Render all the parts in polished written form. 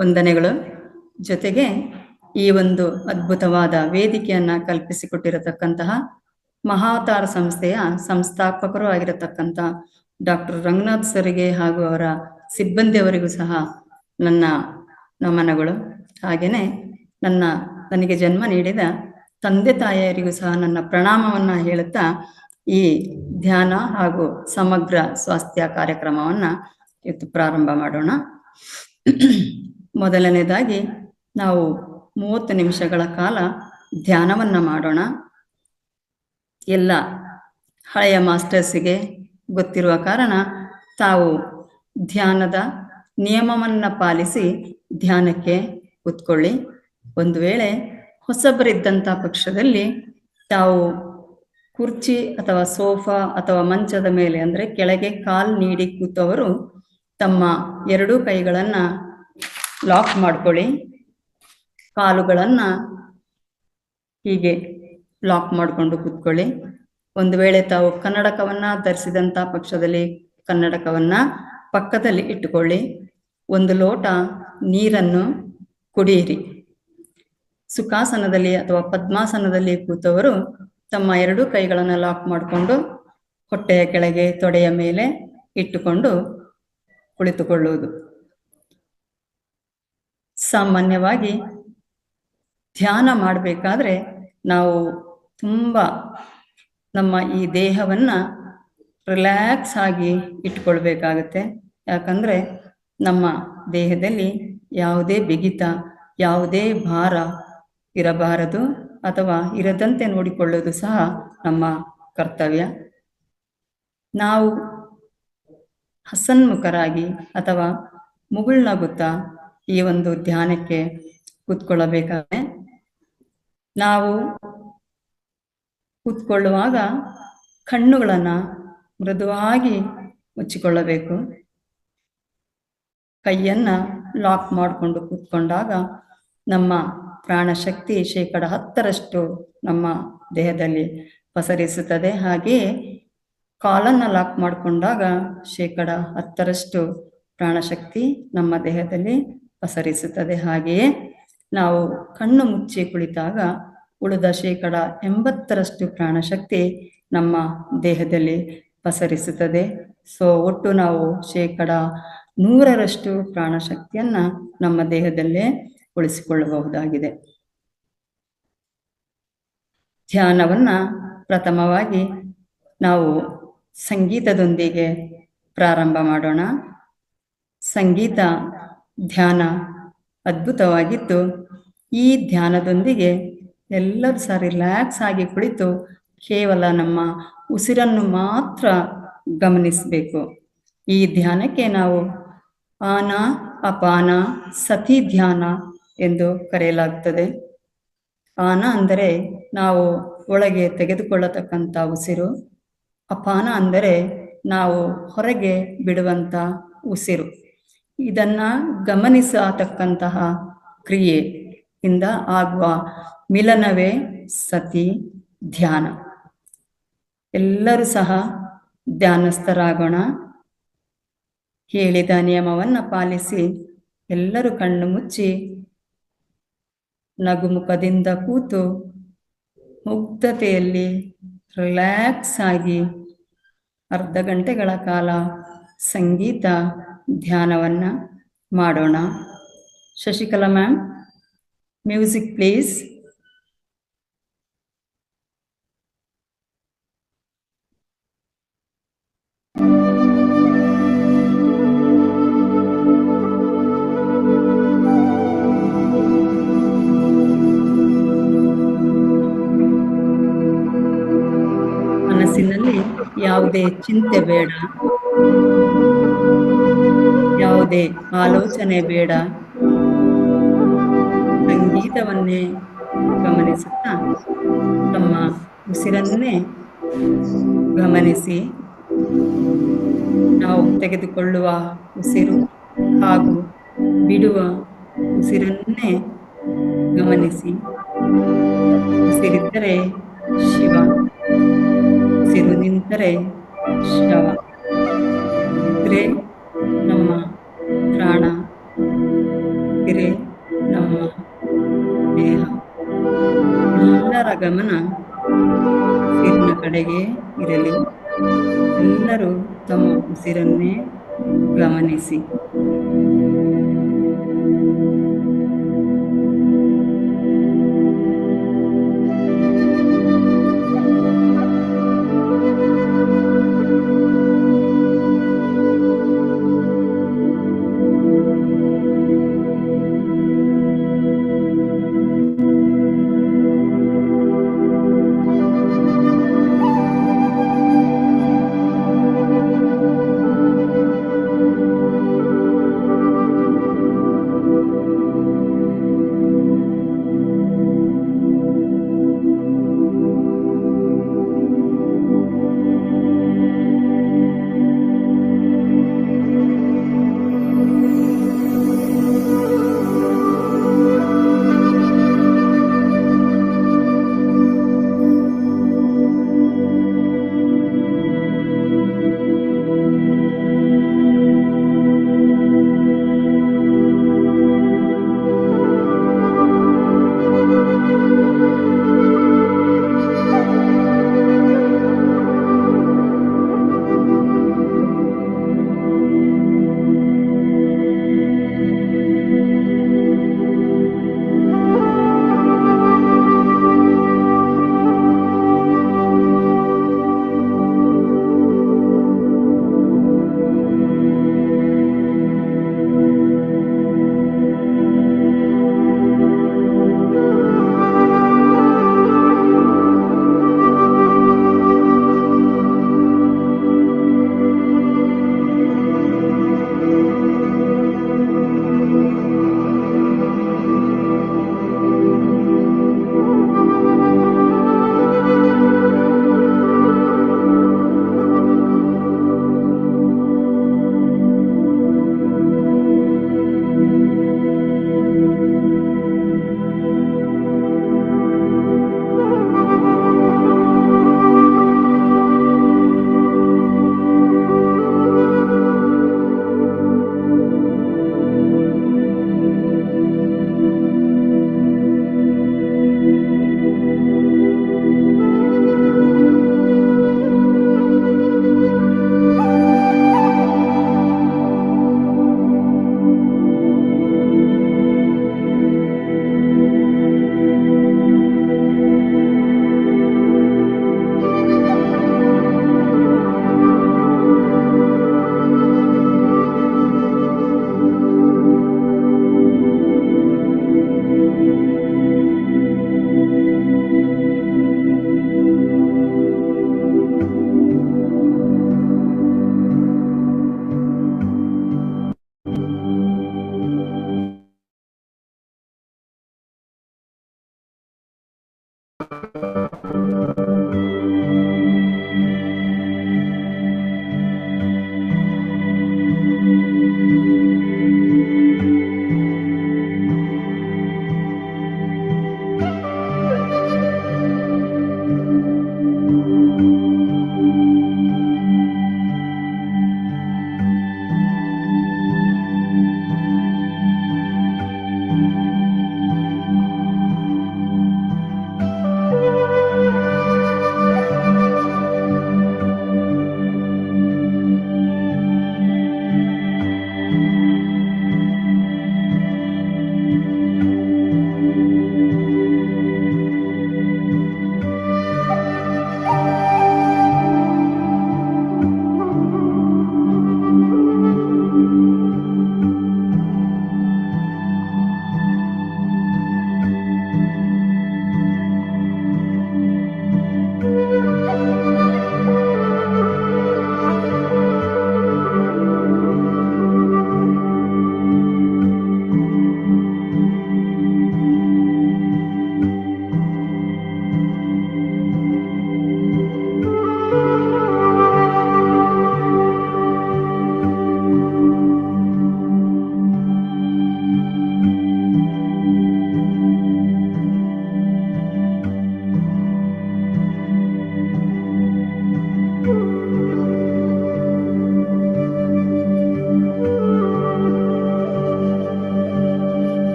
ವಂದನೆಗಳು. ಜೊತೆಗೆ ಈ ಒಂದು ಅದ್ಭುತವಾದ ವೇದಿಕೆಯನ್ನು ಕಲ್ಪಿಸಿಕೊಟ್ಟಿರತಕ್ಕಂತಹ ಮಹಾವತಾರ ಸಂಸ್ಥೆಯ ಸಂಸ್ಥಾಪಕರು ಆಗಿರತಕ್ಕಂಥ ಡಾಕ್ಟರ್ ರಂಗನಾಥ್ ಸರಿಗೆ ಹಾಗೂ ಅವರ ಸಿಬ್ಬಂದಿಯವರಿಗೂ ಸಹ ನನ್ನ ನಮನಗಳು. ಹಾಗೆಯೇ ನನಗೆ ಜನ್ಮ ನೀಡಿದ ತಂದೆ ತಾಯಿಯರಿಗೂ ಸಹ ನನ್ನ ಪ್ರಣಾಮವನ್ನು ಹೇಳುತ್ತಾ ಈ ಧ್ಯಾನ ಹಾಗೂ ಸಮಗ್ರ ಸ್ವಾಸ್ಥ್ಯ ಕಾರ್ಯಕ್ರಮವನ್ನು ಇವತ್ತು ಪ್ರಾರಂಭ ಮಾಡೋಣ. ಮೊದಲನೇದಾಗಿ ನಾವು 30 ನಿಮಿಷಗಳ ಕಾಲ ಧ್ಯಾನವನ್ನು ಮಾಡೋಣ. ಎಲ್ಲ ಹಳೆಯ ಮಾಸ್ಟರ್ಸಿಗೆ ಗೊತ್ತಿರುವ ಕಾರಣ ತಾವು ಧ್ಯಾನದ ನಿಯಮವನ್ನು ಪಾಲಿಸಿ ಧ್ಯಾನಕ್ಕೆ ಕೂತ್ಕೊಳ್ಳಿ. ಒಂದು ವೇಳೆ ಹೊಸಬರಿದ್ದಂಥ ಪಕ್ಷದಲ್ಲಿ ತಾವು ಕುರ್ಚಿ ಅಥವಾ ಸೋಫಾ ಅಥವಾ ಮಂಚದ ಮೇಲೆ ಅಂದರೆ ಕೆಳಗೆ ಕಾಲು ನೀಡಿ ಕೂತವರು ತಮ್ಮ ಎರಡೂ ಕೈಗಳನ್ನು ಲಾಕ್ ಮಾಡ್ಕೊಳ್ಳಿ. ಕಾಲುಗಳನ್ನು ಹೀಗೆ ಲಾಕ್ ಮಾಡಿಕೊಂಡು ಕೂತ್ಕೊಳ್ಳಿ. ಒಂದು ವೇಳೆ ತಾವು ಕನ್ನಡಕವನ್ನು ಧರಿಸಿದಂಥ ಪಕ್ಷದಲ್ಲಿ ಕನ್ನಡಕವನ್ನು ಪಕ್ಕದಲ್ಲಿ ಇಟ್ಟುಕೊಳ್ಳಿ. ಒಂದು ಲೋಟ ನೀರನ್ನು ಕುಡಿಯಿರಿ. ಸುಖಾಸನದಲ್ಲಿ ಅಥವಾ ಪದ್ಮಾಸನದಲ್ಲಿ ಕೂತವರು ತಮ್ಮ ಎರಡೂ ಕೈಗಳನ್ನು ಲಾಕ್ ಮಾಡಿಕೊಂಡು ಹೊಟ್ಟೆಯ ಕೆಳಗೆ ತೊಡೆಯ ಮೇಲೆ ಇಟ್ಟುಕೊಂಡು ಕುಳಿತುಕೊಳ್ಳುವುದು. ಸಾಮಾನ್ಯವಾಗಿ ಧ್ಯಾನ ಮಾಡಬೇಕಾದ್ರೆ ನಾವು ತುಂಬ ನಮ್ಮ ಈ ದೇಹವನ್ನು ರಿಲ್ಯಾಕ್ಸ್ ಆಗಿ ಇಟ್ಕೊಳ್ಬೇಕಾಗತ್ತೆ. ಯಾಕಂದರೆ ನಮ್ಮ ದೇಹದಲ್ಲಿ ಯಾವುದೇ ಬಿಗಿತ, ಯಾವುದೇ ಭಾರ ಇರಬಾರದು ಅಥವಾ ಇರದಂತೆ ನೋಡಿಕೊಳ್ಳೋದು ಸಹ ನಮ್ಮ ಕರ್ತವ್ಯ. ನಾವು ಹಸನ್ಮುಖರಾಗಿ ಅಥವಾ ಮುಗುಳ್ನಗುತ್ತಾ ಈ ಒಂದು ಧ್ಯಾನಕ್ಕೆ ಕೂತ್ಕೊಳ್ಳಬೇಕಾದ್ರೆ ನಾವು ಕೂತ್ಕೊಳ್ಳುವಾಗ ಕಣ್ಣುಗಳನ್ನು ಮೃದುವಾಗಿ ಮುಚ್ಚಿಕೊಳ್ಳಬೇಕು. ಕೈಯನ್ನು ಲಾಕ್ ಮಾಡಿಕೊಂಡು ಕೂತ್ಕೊಂಡಾಗ ನಮ್ಮ ಪ್ರಾಣಶಕ್ತಿ 10% ನಮ್ಮ ದೇಹದಲ್ಲಿ ಪಸರಿಸುತ್ತದೆ. ಹಾಗೆಯೇ ಕಾಲನ್ನು ಲಾಕ್ ಮಾಡಿಕೊಂಡಾಗ 10% ಪ್ರಾಣಶಕ್ತಿ ನಮ್ಮ ದೇಹದಲ್ಲಿ ಪಸರಿಸುತ್ತದೆ. ಹಾಗೆಯೇ ನಾವು ಕಣ್ಣು ಮುಚ್ಚಿ ಕುಳಿತಾಗ ಉಳಿದ 80% ಪ್ರಾಣಶಕ್ತಿ ನಮ್ಮ ದೇಹದಲ್ಲಿ ಪಸರಿಸುತ್ತದೆ. ಒಟ್ಟು ನಾವು 100% ಪ್ರಾಣಶಕ್ತಿಯನ್ನು ನಮ್ಮ ದೇಹದಲ್ಲೇ ಉಳಿಸಿಕೊಳ್ಳಬಹುದಾಗಿದೆ. ಧ್ಯಾನವನ್ನು ಪ್ರಥಮವಾಗಿ ನಾವು ಸಂಗೀತದೊಂದಿಗೆ ಪ್ರಾರಂಭ ಮಾಡೋಣ. ಸಂಗೀತ ಧ್ಯಾನ ಅದ್ಭುತವಾಗಿದ್ದು, ಈ ಧ್ಯಾನದೊಂದಿಗೆ ಎಲ್ಲರೂ ಸಹ ರಿಲ್ಯಾಕ್ಸ್ ಆಗಿ ಕುಳಿತು ಕೇವಲ ನಮ್ಮ ಉಸಿರನ್ನು ಮಾತ್ರ ಗಮನಿಸಬೇಕು. ಈ ಧ್ಯಾನಕ್ಕೆ ನಾವು ಆನ ಅಪಾನ ಸತಿ ಧ್ಯಾನ ಎಂದು ಕರೆಯಲಾಗುತ್ತದೆ. ಆನ ಅಂದರೆ ನಾವು ಒಳಗೆ ತೆಗೆದುಕೊಳ್ಳತಕ್ಕಂಥ ಉಸಿರು. ಅಪಾನ ಅಂದರೆ ನಾವು ಹೊರಗೆ ಬಿಡುವಂಥ ಉಸಿರು. ಇದನ್ನು ಗಮನಿಸತಕ್ಕಂತಹ ಕ್ರಿಯೆಯಿಂದ ಆಗುವ ಮಿಲನವೇ ಸತಿ ಧ್ಯಾನ. ಎಲ್ಲರೂ ಸಹ ಧ್ಯಾನಸ್ಥರಾಗೋಣ. ಹೇಳಿದ ನಿಯಮವನ್ನು ಪಾಲಿಸಿ ಎಲ್ಲರೂ ಕಣ್ಣು ಮುಚ್ಚಿ ನಗುಮುಖದಿಂದ ಕೂತು ಮುಗ್ಧತೆಯಲ್ಲಿ ರಿಲ್ಯಾಕ್ಸ್ ಆಗಿ ಅರ್ಧ ಗಂಟೆಗಳ ಕಾಲ ಸಂಗೀತ ಧ್ಯಾನವನ್ನು ಮಾಡೋಣ. Shashikala ma'am, music please. ಮನಸ್ಸಿನಲ್ಲಿ ಯಾವುದೇ ಚಿಂತೆ ಬೇಡ, ಯಾವುದೇ ಆಲೋಚನೆ ಬೇಡ. ಸಂಗೀತವನ್ನೇ ಗಮನಿಸುತ್ತಾ ತಮ್ಮ ಉಸಿರನ್ನೇ ಗಮನಿಸಿ. ನಾವು ತೆಗೆದುಕೊಳ್ಳುವ ಉಸಿರು ಹಾಗೂ ಬಿಡುವ ಉಸಿರನ್ನೇ ಗಮನಿಸಿ. ಉಸಿರಿದ್ದರೆ ಶಿವ, ಉಸಿರು ನಿಂತರೆ ಶವ. ಇದ್ರೆ ನಮ್ಮ ಪ್ರಾಣ ಎಲ್ಲರ ಗಮನ ಉಸಿರಿನ ಕಡೆಗೆ ಇರಲಿ. ಎಲ್ಲರೂ ತಮ್ಮ ಉಸಿರನ್ನೇ ಗಮನಿಸಿ.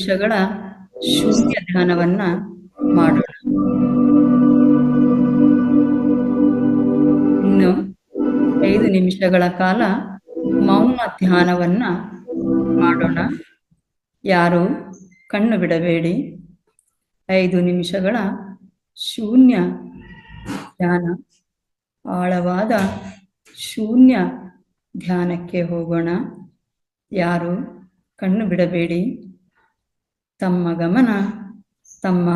ನಿಮಿಷಗಳ ಶೂನ್ಯ ಧ್ಯಾನವನ್ನ ಮಾಡೋಣ. ಇನ್ನು 5 ನಿಮಿಷಗಳ ಕಾಲ ಮೌನ ಧ್ಯಾನವನ್ನ ಮಾಡೋಣ. ಯಾರು ಕಣ್ಣು ಬಿಡಬೇಡಿ. 5 ನಿಮಿಷಗಳ ಶೂನ್ಯ ಧ್ಯಾನ, ಆಳವಾದ ಶೂನ್ಯ ಧ್ಯಾನಕ್ಕೆ ಹೋಗೋಣ. ಯಾರು ಕಣ್ಣು ಬಿಡಬೇಡಿ. ತಮ್ಮ ಗಮನ ತಮ್ಮ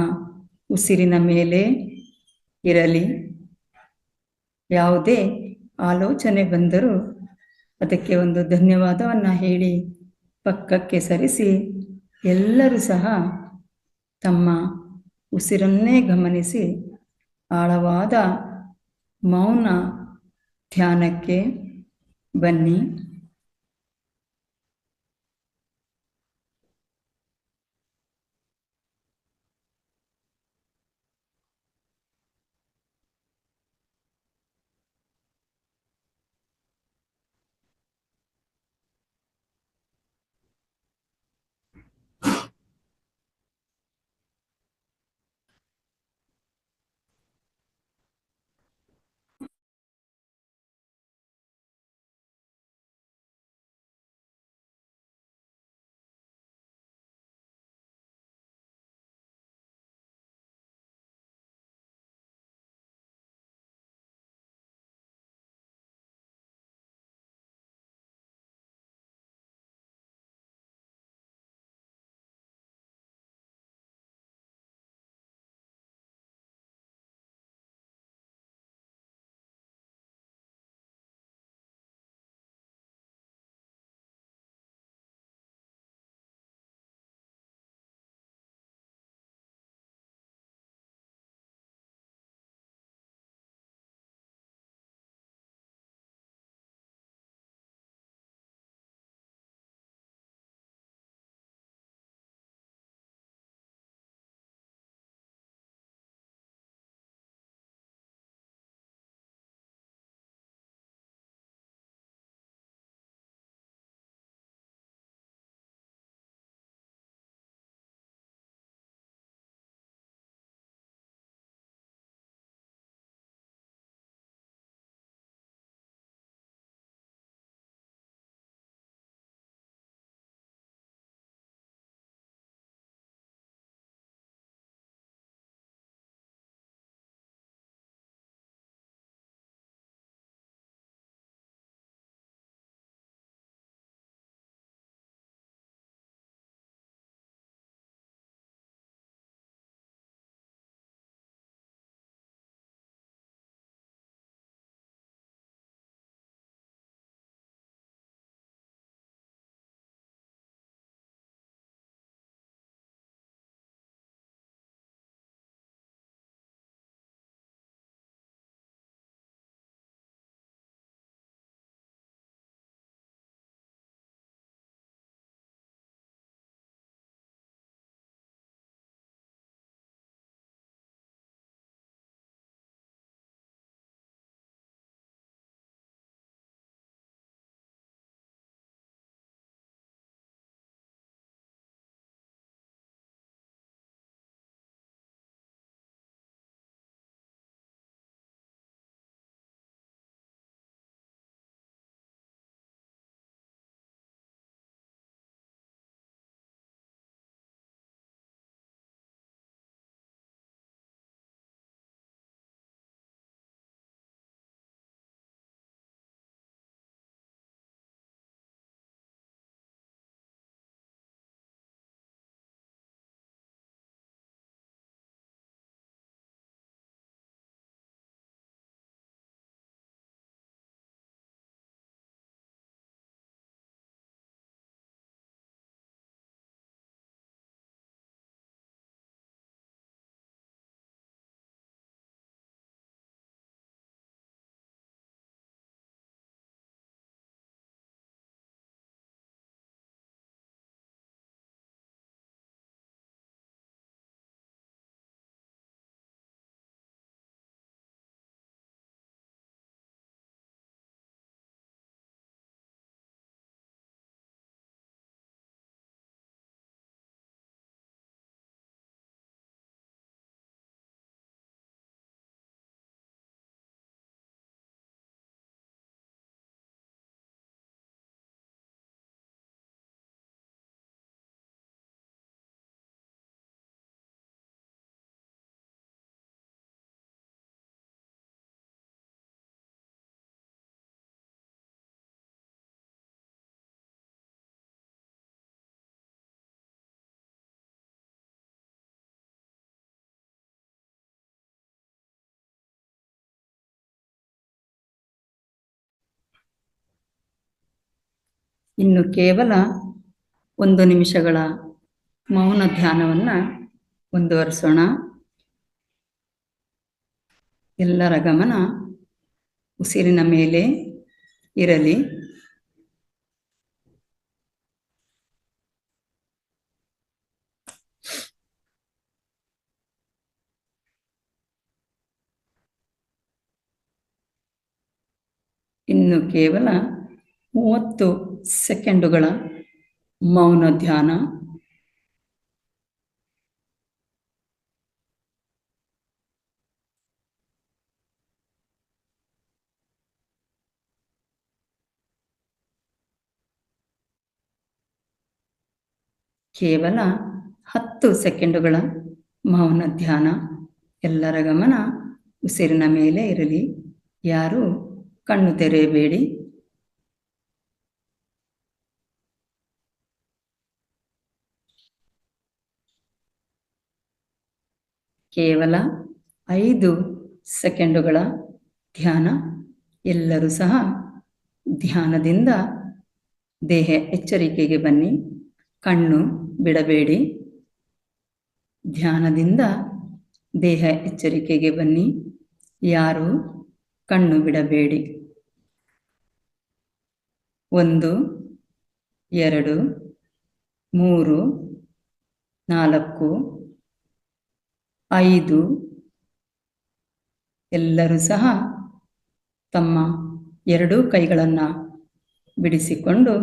ಉಸಿರಿನ ಮೇಲೆ ಇರಲಿ. ಯಾವುದೇ ಆಲೋಚನೆ ಬಂದರೂ ಅದಕ್ಕೆ ಒಂದು ಧನ್ಯವಾದವನ್ನು ಹೇಳಿ ಪಕ್ಕಕ್ಕೆ ಸರಿಸಿ ಎಲ್ಲರೂ ಸಹ ತಮ್ಮ ಉಸಿರನ್ನೇ ಗಮನಿಸಿ ಆಳವಾದ ಮೌನ ಧ್ಯಾನಕ್ಕೆ ಬನ್ನಿ. ಇನ್ನು ಕೇವಲ 1 ನಿಮಿಷಗಳ ಮೌನ ಧ್ಯಾನವನ್ನು ಮುಂದುವರಿಸೋಣ. ಎಲ್ಲರ ಗಮನ ಉಸಿರಿನ ಮೇಲೆ ಇರಲಿ. ಇನ್ನು ಕೇವಲ 30 ಸೆಕೆಂಡುಗಳ ಮೌನ ಧ್ಯಾನ. ಕೇವಲ 10 ಸೆಕೆಂಡುಗಳ ಮೌನ ಧ್ಯಾನ. ಎಲ್ಲರ ಗಮನ ಉಸಿರಿನ ಮೇಲೆ ಇರಲಿ. ಯಾರು ಕಣ್ಣು ತೆರೆಯಬೇಡಿ. ಕೇವಲ 5 ಸೆಕೆಂಡುಗಳ ಧ್ಯಾನ. ಎಲ್ಲರೂ ಸಹ ಧ್ಯಾನದಿಂದ ದೇಹ ಎಚ್ಚರಿಕೆಗೆ ಬನ್ನಿ. ಕಣ್ಣು ಬಿಡಬೇಡಿ. ಧ್ಯಾನದಿಂದ ದೇಹ ಎಚ್ಚರಿಕೆಗೆ ಬನ್ನಿ. ಯಾರು ಕಣ್ಣು ಬಿಡಬೇಡಿ. 1, 2, 3, 4, 5. ಎಲ್ಲರೂ ಸಹ ತಮ್ಮ 2 ಕೈಗಳನ್ನು ಬಿಡಿಸಿಕೊಂಡು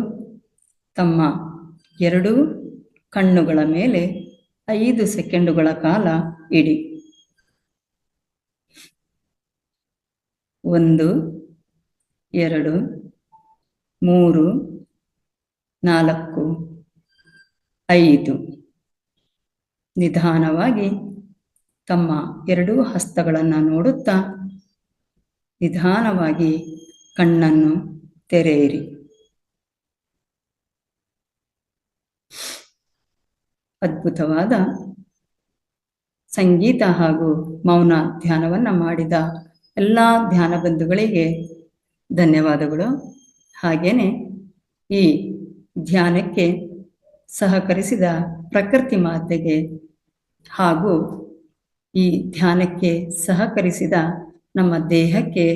ತಮ್ಮ 2 ಕಣ್ಣುಗಳ ಮೇಲೆ 5 ಸೆಕೆಂಡುಗಳ ಕಾಲ ಇಡಿ. 1, 2, 3, 4, 5. ನಿಧಾನವಾಗಿ ತಮ್ಮ 2 ಹಸ್ತಗಳನ್ನು ನೋಡುತ್ತಾ ನಿಧಾನವಾಗಿ ಕಣ್ಣನ್ನು ತೆರೆಯಿರಿ. ಅದ್ಭುತವಾದ ಸಂಗೀತ ಹಾಗೂ ಮೌನ ಧ್ಯಾನವನ್ನು ಮಾಡಿದ ಎಲ್ಲ ಧ್ಯಾನ ಬಂಧುಗಳಿಗೆ ಧನ್ಯವಾದಗಳು. ಹಾಗೆಯೇ ಈ ಧ್ಯಾನಕ್ಕೆ ಸಹಕರಿಸಿದ ಪ್ರಕೃತಿ ಮಾತೆಗೆ ಹಾಗೂ ಈ ಧ್ಯಾನಕ್ಕೆ ಸಹಕರಿಸಿದ ನಮ್ಮ ದೇಹಕ್ಕೆ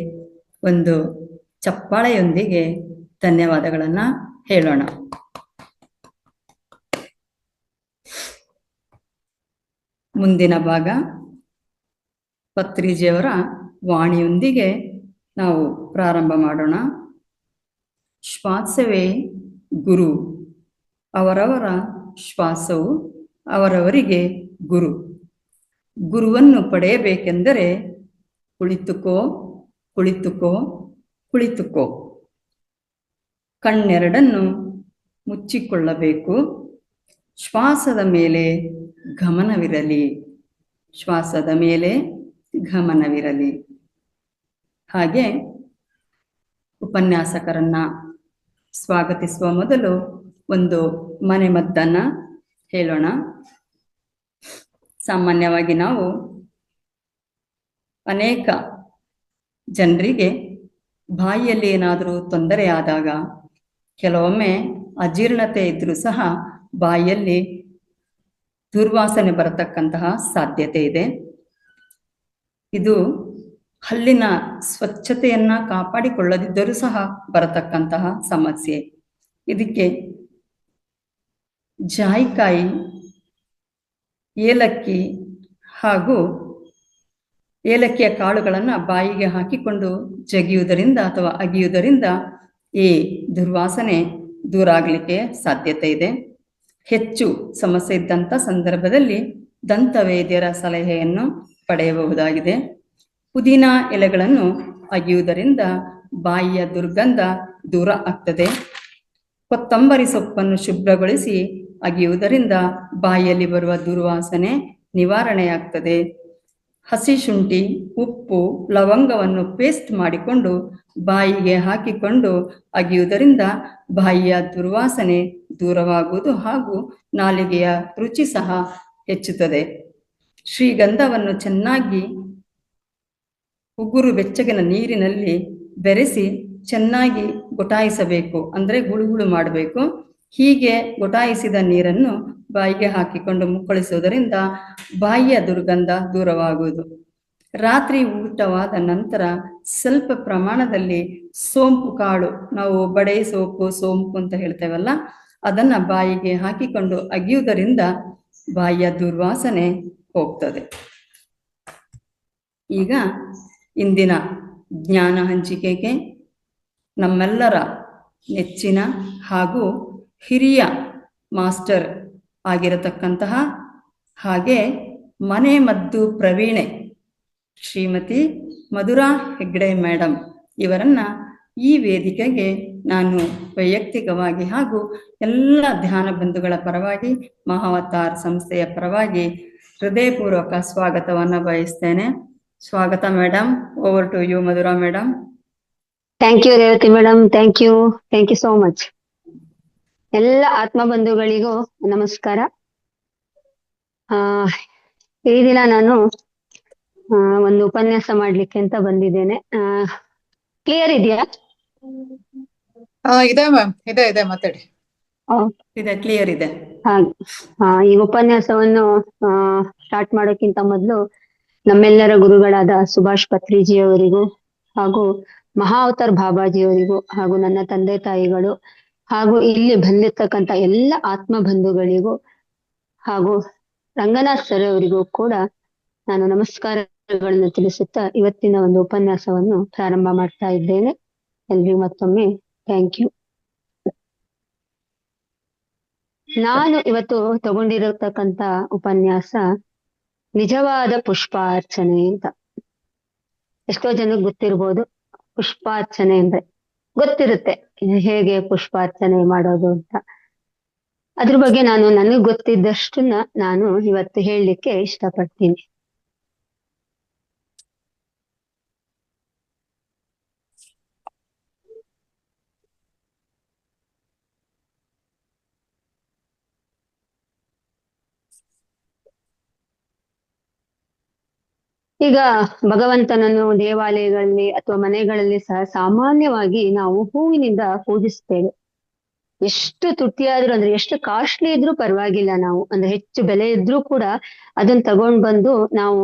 ಒಂದು ಚಪ್ಪಾಳೆಯೊಂದಿಗೆ ಧನ್ಯವಾದಗಳನ್ನು ಹೇಳೋಣ. ಮುಂದಿನ ಭಾಗ ಪತ್ರಿಜಿಯವರ ವಾಣಿಯೊಂದಿಗೆ ನಾವು ಪ್ರಾರಂಭ ಮಾಡೋಣ. ಶ್ವಾಸವೇ ಗುರು. ಅವರವರ ಶ್ವಾಸವು ಅವರವರಿಗೆ ಗುರು. ಗುರುವನ್ನು ಪಡೆಯಬೇಕೆಂದರೆ ಕುಳಿತುಕೋ ಕುಳಿತುಕೋ ಕುಳಿತುಕೋ. ಕಣ್ಣೆರಡನ್ನು ಮುಚ್ಚಿಕೊಳ್ಳಬೇಕು. ಶ್ವಾಸದ ಮೇಲೆ ಗಮನವಿರಲಿ. ಶ್ವಾಸದ ಮೇಲೆ ಗಮನವಿರಲಿ. ಹಾಗೆ ಉಪನ್ಯಾಸಕರನ್ನ ಸ್ವಾಗತಿಸುವ ಮೊದಲು ಒಂದು ಮನೆಮದ್ದನ್ನು ಹೇಳೋಣ. ಸಾಮಾನ್ಯವಾಗಿ ನಾವು ಅನೇಕ ಜನರಿಗೆ ಬಾಯಿಯಲ್ಲಿ ಏನಾದರೂ ತೊಂದರೆ ಆದಾಗ, ಕೆಲವೊಮ್ಮೆ ಅಜೀರ್ಣತೆ ಇದ್ರೂ ಸಹ ಬಾಯಿಯಲ್ಲಿ ದುರ್ವಾಸನೆ ಬರತಕ್ಕಂತಹ ಸಾಧ್ಯತೆ ಇದೆ. ಇದು ಹಲ್ಲಿನ ಸ್ವಚ್ಛತೆಯನ್ನ ಕಾಪಾಡಿಕೊಳ್ಳದಿದ್ದರೂ ಸಹ ಬರತಕ್ಕಂತಹ ಸಮಸ್ಯೆ. ಇದಕ್ಕೆ ಜಾಯಿಕಾಯಿ, ಏಲಕ್ಕಿ ಹಾಗೂ ಏಲಕ್ಕಿಯ ಕಾಳುಗಳನ್ನು ಬಾಯಿಗೆ ಹಾಕಿಕೊಂಡು ಜಗಿಯುವುದರಿಂದ ಅಥವಾ ಅಗಿಯುವುದರಿಂದ ಈ ದುರ್ವಾಸನೆ ದೂರ ಆಗಲಿಕ್ಕೆ ಸಾಧ್ಯತೆ ಇದೆ. ಹೆಚ್ಚು ಸಮಸ್ಯೆ ಇದ್ದಂಥ ಸಂದರ್ಭದಲ್ಲಿ ದಂತವೈದ್ಯರ ಸಲಹೆಯನ್ನು ಪಡೆಯಬಹುದಾಗಿದೆ. ಪುದೀನ ಎಲೆಗಳನ್ನು ಅಗಿಯುವುದರಿಂದ ಬಾಯಿಯ ದುರ್ಗಂಧ ದೂರ ಆಗ್ತದೆ. ಕೊತ್ತಂಬರಿ ಸೊಪ್ಪನ್ನು ಶುಭ್ರಗೊಳಿಸಿ ಅಗಿಯುವುದರಿಂದ ಬಾಯಿಯಲ್ಲಿ ಬರುವ ದುರ್ವಾಸನೆ ನಿವಾರಣೆಯಾಗ್ತದೆ. ಹಸಿ ಶುಂಠಿ, ಉಪ್ಪು, ಲವಂಗವನ್ನು ಪೇಸ್ಟ್ ಮಾಡಿಕೊಂಡು ಬಾಯಿಗೆ ಹಾಕಿಕೊಂಡು ಅಗಿಯುವುದರಿಂದ ಬಾಯಿಯ ದುರ್ವಾಸನೆ ದೂರವಾಗುವುದು ಹಾಗೂ ನಾಲಿಗೆಯ ರುಚಿ ಸಹ ಹೆಚ್ಚುತ್ತದೆ. ಶ್ರೀಗಂಧವನ್ನು ಚೆನ್ನಾಗಿ ಉಗುರು ಬೆಚ್ಚಗಿನ ನೀರಿನಲ್ಲಿ ಬೆರೆಸಿ ಚೆನ್ನಾಗಿ ಗೊಟಾಯಿಸಬೇಕು, ಅಂದ್ರೆ ಗುಳುಗುಳು ಮಾಡಬೇಕು. ಹೀಗೆ ಗೊಟಾಯಿಸಿದ ನೀರನ್ನು ಬಾಯಿಗೆ ಹಾಕಿಕೊಂಡು ಮುಕ್ಕಳಿಸುವುದರಿಂದ ಬಾಯಿಯ ದುರ್ಗಂಧ ದೂರವಾಗುವುದು. ರಾತ್ರಿ ಊಟವಾದ ನಂತರ ಸ್ವಲ್ಪ ಪ್ರಮಾಣದಲ್ಲಿ ಸೋಂಪು ಕಾಳು, ನಾವು ಬಡೆ ಸೋಪು ಸೋಂಪು ಅಂತ ಹೇಳ್ತೇವಲ್ಲ, ಅದನ್ನ ಬಾಯಿಗೆ ಹಾಕಿಕೊಂಡು ಅಗಿಯುವುದರಿಂದ ಬಾಯಿಯ ದುರ್ವಾಸನೆ ಹೋಗ್ತದೆ. ಈಗ ಇಂದಿನ ಜ್ಞಾನ ಹಂಚಿಕೆಗೆ ನಮ್ಮೆಲ್ಲರ ನೆಚ್ಚಿನ ಹಾಗೂ ಹಿರಿಯ ಮಾಸ್ಟರ್ ಆಗಿರತಕ್ಕಂತಹ ಹಾಗೆ ಮನೆ ಮದ್ದು ಪ್ರವೀಣೆ ಶ್ರೀಮತಿ ಮಧುರಾ ಹೆಗ್ಡೆ ಮೇಡಮ್ ಇವರನ್ನ ಈ ವೇದಿಕೆಗೆ ನಾನು ವೈಯಕ್ತಿಕವಾಗಿ ಹಾಗೂ ಎಲ್ಲ ಧ್ಯಾನ ಬಂಧುಗಳ ಪರವಾಗಿ, ಮಹಾವತಾರ್ ಸಂಸ್ಥೆಯ ಪರವಾಗಿ ಹೃದಯಪೂರ್ವಕ ಸ್ವಾಗತವನ್ನು ಬಯಸ್ತೇನೆ. ಸ್ವಾಗತ madam. Over to you Madhura madam. Thank you Revathi madam. Thank you so much. ಎಲ್ಲ ಆತ್ಮ ಬಂಧುಗಳಿಗೂ ನಮಸ್ಕಾರ. ಈ ದಿನ ನಾನು ಒಂದು ಉಪನ್ಯಾಸ ಮಾಡ್ಲಿಕ್ಕೆ ಅಂತ ಬಂದಿದ್ದೇನೆ. ಕ್ಲಿಯರ್ ಇದೆಯಾ? ಇದೆ ಮ್ಯಾಮ್, ಇದೆ ಮಾತಾಡಿ. ಇದೆ, ಕ್ಲಿಯರ್ ಇದೆ. ಈ ಉಪನ್ಯಾಸವನ್ನು ಸ್ಟಾರ್ಟ್ ಮಾಡೋಕ್ಕಿಂತ ಮೊದಲು ನಮ್ಮೆಲ್ಲರ ಗುರುಗಳಾದ ಸುಭಾಷ್ ಪತ್ರಿಜಿ ಅವರಿಗೂ ಹಾಗೂ ಮಹಾವತಾರ್ ಬಾಬಾಜಿಯವರಿಗೂ ಹಾಗೂ ನನ್ನ ತಂದೆ ತಾಯಿಗಳು ಹಾಗೂ ಇಲ್ಲಿ ಬಂದಿರ್ತಕ್ಕಂಥ ಎಲ್ಲ ಆತ್ಮ ಬಂಧುಗಳಿಗೂ ಹಾಗೂ ರಂಗನಾಥ್ ಸರ್ ಅವರಿಗೂ ಕೂಡ ನಾನು ನಮಸ್ಕಾರಗಳನ್ನು ತಿಳಿಸುತ್ತಾ ಇವತ್ತಿನ ಒಂದು ಉಪನ್ಯಾಸವನ್ನು ಪ್ರಾರಂಭ ಮಾಡ್ತಾ ಇದ್ದೇನೆ. ಎಲ್ರಿಗೂ ಮತ್ತೊಮ್ಮೆ ಥ್ಯಾಂಕ್ ಯು. ನಾನು ಇವತ್ತು ತಗೊಂಡಿರತಕ್ಕಂತ ಉಪನ್ಯಾಸ ನಿಜವಾದ ಪುಷ್ಪಾರ್ಚನೆ ಅಂತ. ಎಷ್ಟೋ ಜನಕ್ಕೆ ಗೊತ್ತಿರ್ಬೋದು ಪುಷ್ಪಾರ್ಚನೆ ಅಂದ್ರೆ, ಗೊತ್ತಿರುತ್ತೆ ಹೇಗೆ ಪುಷ್ಪಾರ್ಚನೆ ಮಾಡೋದು ಅಂತ. ಅದ್ರ ಬಗ್ಗೆ ನನಗ್ ಗೊತ್ತಿದ್ದಷ್ಟನ್ನ ನಾನು ಇವತ್ತು ಹೇಳಲಿಕ್ಕೆ ಇಷ್ಟಪಡ್ತೀನಿ. ಈಗ ಭಗವಂತನನ್ನು ದೇವಾಲಯಗಳಲ್ಲಿ ಅಥವಾ ಮನೆಗಳಲ್ಲಿ ಸಹ ಸಾಮಾನ್ಯವಾಗಿ ನಾವು ಹೂವಿನಿಂದ ಪೂಜಿಸ್ತೇವೆ. ಎಷ್ಟು ತುಟ್ಟಿಯಾದ್ರೂ ಅಂದ್ರೆ ಎಷ್ಟು ಕಾಸ್ಟ್ಲಿ ಇದ್ರೂ ಪರವಾಗಿಲ್ಲ, ನಾವು ಅಂದ್ರೆ ಹೆಚ್ಚು ಬೆಲೆ ಇದ್ರೂ ಕೂಡ ಅದನ್ನ ತಗೊಂಡ್ ಬಂದು ನಾವು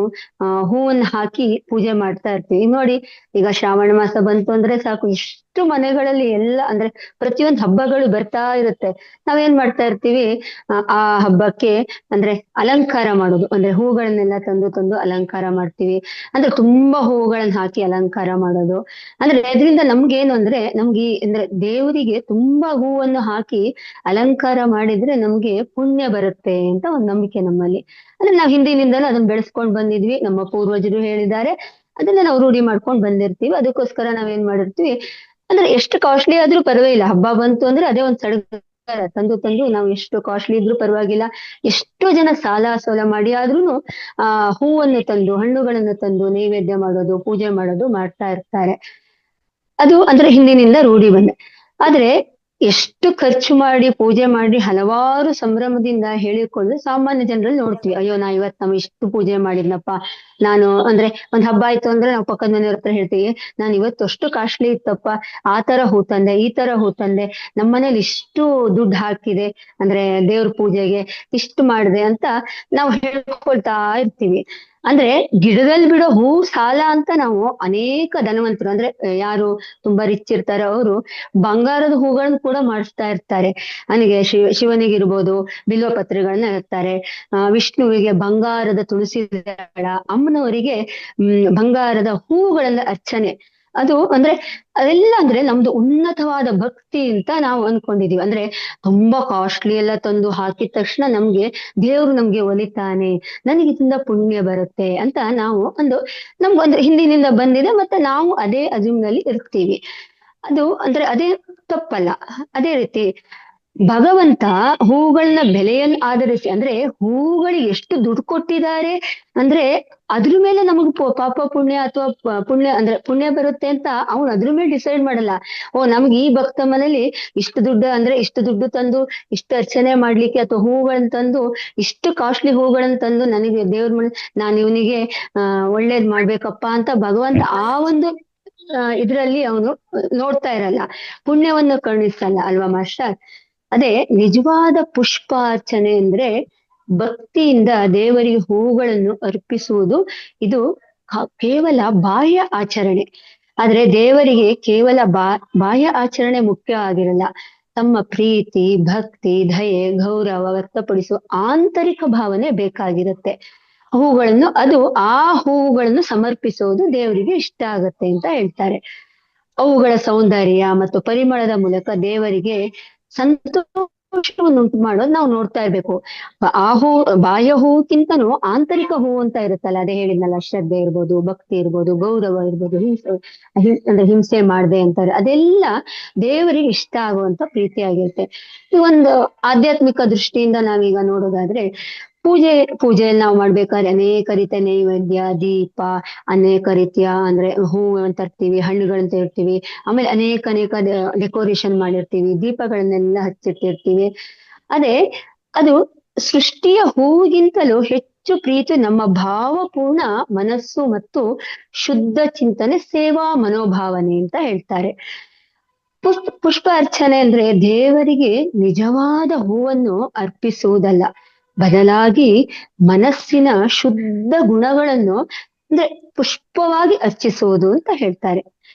ಹೂವನ್ನ ಹಾಕಿ ಪೂಜೆ ಮಾಡ್ತಾ ಇರ್ತೀವಿ. ನೋಡಿ, ಈಗ ಶ್ರಾವಣ ಮಾಸ ಬಂತು ಅಂದ್ರೆ ಸಾಕು, ಎಷ್ಟು ಮನೆಗಳಲ್ಲಿ ಎಲ್ಲ ಅಂದ್ರೆ ಪ್ರತಿಯೊಂದು ಹಬ್ಬಗಳು ಬರ್ತಾ ಇರುತ್ತೆ. ನಾವೇನ್ ಮಾಡ್ತಾ ಇರ್ತೀವಿ, ಆ ಹಬ್ಬಕ್ಕೆ ಅಂದ್ರೆ ಅಲಂಕಾರ ಮಾಡೋದು, ಅಂದ್ರೆ ಹೂಗಳನ್ನೆಲ್ಲ ತಂದು ಅಲಂಕಾರ ಮಾಡ್ತೀವಿ. ಅಂದ್ರೆ ತುಂಬಾ ಹೂಗಳನ್ನ ಹಾಕಿ ಅಲಂಕಾರ ಮಾಡೋದು. ಅಂದ್ರೆ ಇದರಿಂದ ನಮ್ಗೇನು ಅಂದ್ರೆ ನಮ್ಗೆ ಅಂದ್ರೆ ದೇವರಿಗೆ ತುಂಬಾ ಹೂವನ್ನು ಹಾಕಿ ಅಲಂಕಾರ ಮಾಡಿದ್ರೆ ನಮ್ಗೆ ಪುಣ್ಯ ಬರುತ್ತೆ ಅಂತ ಒಂದು ನಂಬಿಕೆ ನಮ್ಮಲ್ಲಿ. ಅಂದ್ರೆ ನಾವು ಹಿಂದಿನಿಂದಲೂ ಅದನ್ನ ಬೆಳೆಸ್ಕೊಂಡ್ ಬಂದಿದ್ವಿ, ನಮ್ಮ ಪೂರ್ವಜರು ಹೇಳಿದ್ದಾರೆ, ಅದನ್ನ ನಾವು ರೂಢಿ ಮಾಡ್ಕೊಂಡ್ ಬಂದಿರ್ತೀವಿ. ಅದಕ್ಕೋಸ್ಕರ ನಾವೇನ್ ಮಾಡಿರ್ತೀವಿ ಅಂದ್ರೆ ಎಷ್ಟು ಕಾಸ್ಟ್ಲಿ ಆದ್ರೂ ಪರವಾಗಿಲ್ಲ, ಹಬ್ಬ ಬಂತು ಅಂದ್ರೆ ಅದೇ ಒಂದ್ ಸಡಗರ ತಂದು ನಾವು ಎಷ್ಟು ಕಾಸ್ಟ್ಲಿ ಇದ್ರೂ ಪರವಾಗಿಲ್ಲ, ಎಷ್ಟೋ ಜನ ಸಾಲ ಸೋಲ ಮಾಡಿ ಆದ್ರೂನು ಹೂವನ್ನು ತಂದು ಹಣ್ಣುಗಳನ್ನು ತಂದು ನೈವೇದ್ಯ ಮಾಡೋದು, ಪೂಜೆ ಮಾಡೋದು ಮಾಡ್ತಾ ಇರ್ತಾರೆ. ಅದು ಅಂದ್ರೆ ಹಿಂದಿನಿಂದ ರೂಢಿ ಬಂದೆ. ಆದ್ರೆ ಎಷ್ಟು ಖರ್ಚು ಮಾಡಿ ಪೂಜೆ ಮಾಡಿ ಹಲವಾರು ಸಂಭ್ರಮದಿಂದ ಹೇಳಿಕೊಂಡು ಸಾಮಾನ್ಯ ಜನರಲ್ಲಿ ನೋಡ್ತೀವಿ, ಅಯ್ಯೋ ನಾ ಇವತ್ ನಾವು ಇಷ್ಟು ಪೂಜೆ ಮಾಡಿದ್ನಪ್ಪ ನಾನು. ಅಂದ್ರೆ ಒಂದ್ ಹಬ್ಬ ಆಯ್ತು ಅಂದ್ರೆ ನಾವು ಪಕ್ಕದ ಮನೆಯವ್ರ ಹತ್ರ ಹೇಳ್ತೀವಿ, ನಾನು ಇವತ್ತು ಅಷ್ಟು ಕಾಸ್ಟ್ಲಿ ಇತ್ತಪ್ಪ, ಆ ತರ ಹೂ ತಂದೆ, ಈ ತರ ಹೂ ತಂದೆ, ನಮ್ಮನೇಲಿ ಇಷ್ಟು ದುಡ್ಡು ಹಾಕಿದೆ ಅಂದ್ರೆ ದೇವ್ರ ಪೂಜೆಗೆ ಇಷ್ಟು ಮಾಡಿದೆ ಅಂತ ನಾವು ಹೇಳ್ಕೊಳ್ತಾ ಇರ್ತೀವಿ. ಅಂದ್ರೆ ಗಿಡದಲ್ಲಿ ಬಿಡೋ ಹೂ ಸಾಲ ಅಂತ ನಾವು ಅನೇಕ ಧನವಂತರು ಅಂದ್ರೆ ಯಾರು ತುಂಬಾ ರಿಚ್ ಇರ್ತಾರೋ ಅವರು ಬಂಗಾರದ ಹೂಗಳನ್ನ ಕೂಡ ಮಾಡಿಸ್ತಾ ಇರ್ತಾರೆ. ನನಗೆ ಶಿವನಿಗಿರ್ಬೋದು ಬಿಲ್ವ ಪತ್ರೆಗಳನ್ನ ಇರ್ತಾರೆ, ವಿಷ್ಣುವಿಗೆ ಬಂಗಾರದ ತುಳಸಿ ದಳ, ಅಮ್ಮನವರಿಗೆ ಬಂಗಾರದ ಹೂಗಳನ್ನ ಅರ್ಚನೆ. ಅದು ಅಂದ್ರೆ ಅದೆಲ್ಲ ಅಂದ್ರೆ ನಮ್ದು ಉನ್ನತವಾದ ಭಕ್ತಿ ಅಂತ ನಾವು ಅನ್ಕೊಂಡಿದೀವಿ. ಅಂದ್ರೆ ತುಂಬಾ ಕಾಸ್ಟ್ಲಿ ಎಲ್ಲ ತಂದು ಹಾಕಿದ ತಕ್ಷಣ ದೇವ್ರು ನಮ್ಗೆ ಒಲಿತಾನೆ, ನನಗೆ ಇದರಿಂದ ಪುಣ್ಯ ಬರುತ್ತೆ ಅಂತ ನಾವು ನಮ್ಗೊಂದು ಹಿಂದಿನಿಂದ ಬಂದಿದೆ, ಮತ್ತೆ ನಾವು ಅದೇ ಅಜುಮ್ನಲ್ಲಿ ಇರ್ತೀವಿ. ಅದು ಅಂದ್ರೆ ಅದೇ ತಪ್ಪಲ್ಲ. ಅದೇ ರೀತಿ ಭಗವಂತ ಹೂಗಳನ್ನ ಬೆಲೆಯನ್ನು ಆಧರಿಸಿ, ಅಂದ್ರೆ ಹೂಗಳಿಗೆ ಎಷ್ಟು ದುಡ್ಡು ಕೊಟ್ಟಿದ್ದಾರೆ ಅಂದ್ರೆ ಅದ್ರ ಮೇಲೆ ನಮಗ್ ಪಾಪ ಪುಣ್ಯ ಅಥವಾ ಪುಣ್ಯ ಬರುತ್ತೆ ಅಂತ ಅವ್ನು ಅದ್ರ ಮೇಲೆ ಡಿಸೈಡ್ ಮಾಡಲ್ಲ. ನಮ್ಗೆ ಈ ಭಕ್ತ ಮನೇಲಿ ಇಷ್ಟು ದುಡ್ಡು ತಂದು ಇಷ್ಟು ಅರ್ಚನೆ ಮಾಡ್ಲಿಕ್ಕೆ ಅಥವಾ ಹೂಗಳನ್ನ ತಂದು ಇಷ್ಟು ಕಾಸ್ಟ್ಲಿ ಹೂಗಳನ್ನ ತಂದು ನನಗೆ ದೇವ್ರ ಮನೆ ನಾನು ಇವನಿಗೆ ಒಳ್ಳೇದ್ ಮಾಡ್ಬೇಕಪ್ಪ ಅಂತ ಭಗವಂತ ಆ ಒಂದು ಇದರಲ್ಲಿ ಅವನು ನೋಡ್ತಾ ಇರಲ್ಲ, ಪುಣ್ಯವನ್ನು ಕರುಣಿಸಲ್ಲ ಅಲ್ವಾ ಮಾಸ್ಟರ್. ಅದೇ ನಿಜವಾದ ಪುಷ್ಪಾರ್ಚನೆ ಅಂದ್ರೆ ಭಕ್ತಿಯಿಂದ ದೇವರಿಗೆ ಹೂಗಳನ್ನು ಅರ್ಪಿಸುವುದು. ಇದು ಕೇವಲ ಬಾಹ್ಯ ಆಚರಣೆ. ಆದ್ರೆ ದೇವರಿಗೆ ಕೇವಲ ಬಾಹ್ಯ ಆಚರಣೆ ಮುಖ್ಯ ಆಗಿರಲ್ಲ. ತಮ್ಮ ಪ್ರೀತಿ, ಭಕ್ತಿ, ದಯೆ, ಗೌರವ ವ್ಯಕ್ತಪಡಿಸುವ ಆಂತರಿಕ ಭಾವನೆ ಬೇಕಾಗಿರುತ್ತೆ. ಆ ಹೂವುಗಳನ್ನು ಸಮರ್ಪಿಸುವುದು ದೇವರಿಗೆ ಇಷ್ಟ ಆಗತ್ತೆ ಅಂತ ಹೇಳ್ತಾರೆ. ಅವುಗಳ ಸೌಂದರ್ಯ ಮತ್ತು ಪರಿಮಳದ ಮೂಲಕ ದೇವರಿಗೆ ಸಂತೋಷವನ್ನುಂಟು ಮಾಡೋದು ನಾವು ನೋಡ್ತಾ ಇರ್ಬೇಕು. ಆ ಹೂ ಬಾಹ್ಯ ಹೂಕ್ಕಿಂತನೂ ಆಂತರಿಕ ಹೂ ಅಂತ ಇರುತ್ತಲ್ಲ, ಅದೇ ಹೇಳಿದ್ನಲ್ಲ, ಶ್ರದ್ಧೆ ಇರ್ಬೋದು, ಭಕ್ತಿ ಇರ್ಬೋದು, ಗೌರವ ಇರ್ಬೋದು, ಅಂದ್ರೆ ಹಿಂಸೆ ಮಾಡ್ದೆ ಅಂತಾರೆ, ಅದೆಲ್ಲ ದೇವರಿಗೆ ಇಷ್ಟ ಆಗುವಂತ ಪ್ರೀತಿಯಾಗಿರುತ್ತೆ. ಈ ಒಂದು ಆಧ್ಯಾತ್ಮಿಕ ದೃಷ್ಟಿಯಿಂದ ನಾವೀಗ ನೋಡೋದಾದ್ರೆ, ಪೂಜೆಯಲ್ಲಿ ನಾವು ಮಾಡ್ಬೇಕಾದ್ರೆ ಅನೇಕ ರೀತಿಯ ನೈವೇದ್ಯ, ದೀಪ, ಅನೇಕ ರೀತಿಯ ಅಂದ್ರೆ ಹೂವನ್ನು ತರ್ತೀವಿ, ಹಣ್ಣುಗಳನ್ನ ತರ್ತೀವಿ, ಆಮೇಲೆ ಅನೇಕ ಡೆಕೋರೇಷನ್ ಮಾಡಿರ್ತೀವಿ, ದೀಪಗಳನ್ನೆಲ್ಲ ಹಚ್ಚಿಟ್ಟಿರ್ತೀವಿ. ಅದೇ ಅದು ಸೃಷ್ಟಿಯ ಹೂವಿಗಿಂತಲೂ ಹೆಚ್ಚು ಪ್ರೀತಿ ನಮ್ಮ ಭಾವಪೂರ್ಣ ಮನಸ್ಸು ಮತ್ತು ಶುದ್ಧ ಚಿಂತನೆ, ಸೇವಾ ಮನೋಭಾವನೆ ಅಂತ ಹೇಳ್ತಾರೆ. ಪುಷ್ಪ ಅರ್ಚನೆ ಅಂದ್ರೆ ದೇವರಿಗೆ ನಿಜವಾದ ಹೂವನ್ನು ಅರ್ಪಿಸುವುದಲ್ಲ, ಬದಲಾಗಿ ಮನಸ್ಸಿನ ಶುದ್ಧ ಗುಣಗಳನ್ನು ಅಂದ್ರೆ ಪುಷ್ಪವಾಗಿ ಅರ್ಚಿಸುವುದು ಅಂತ ಹೇಳ್ತಾರೆ.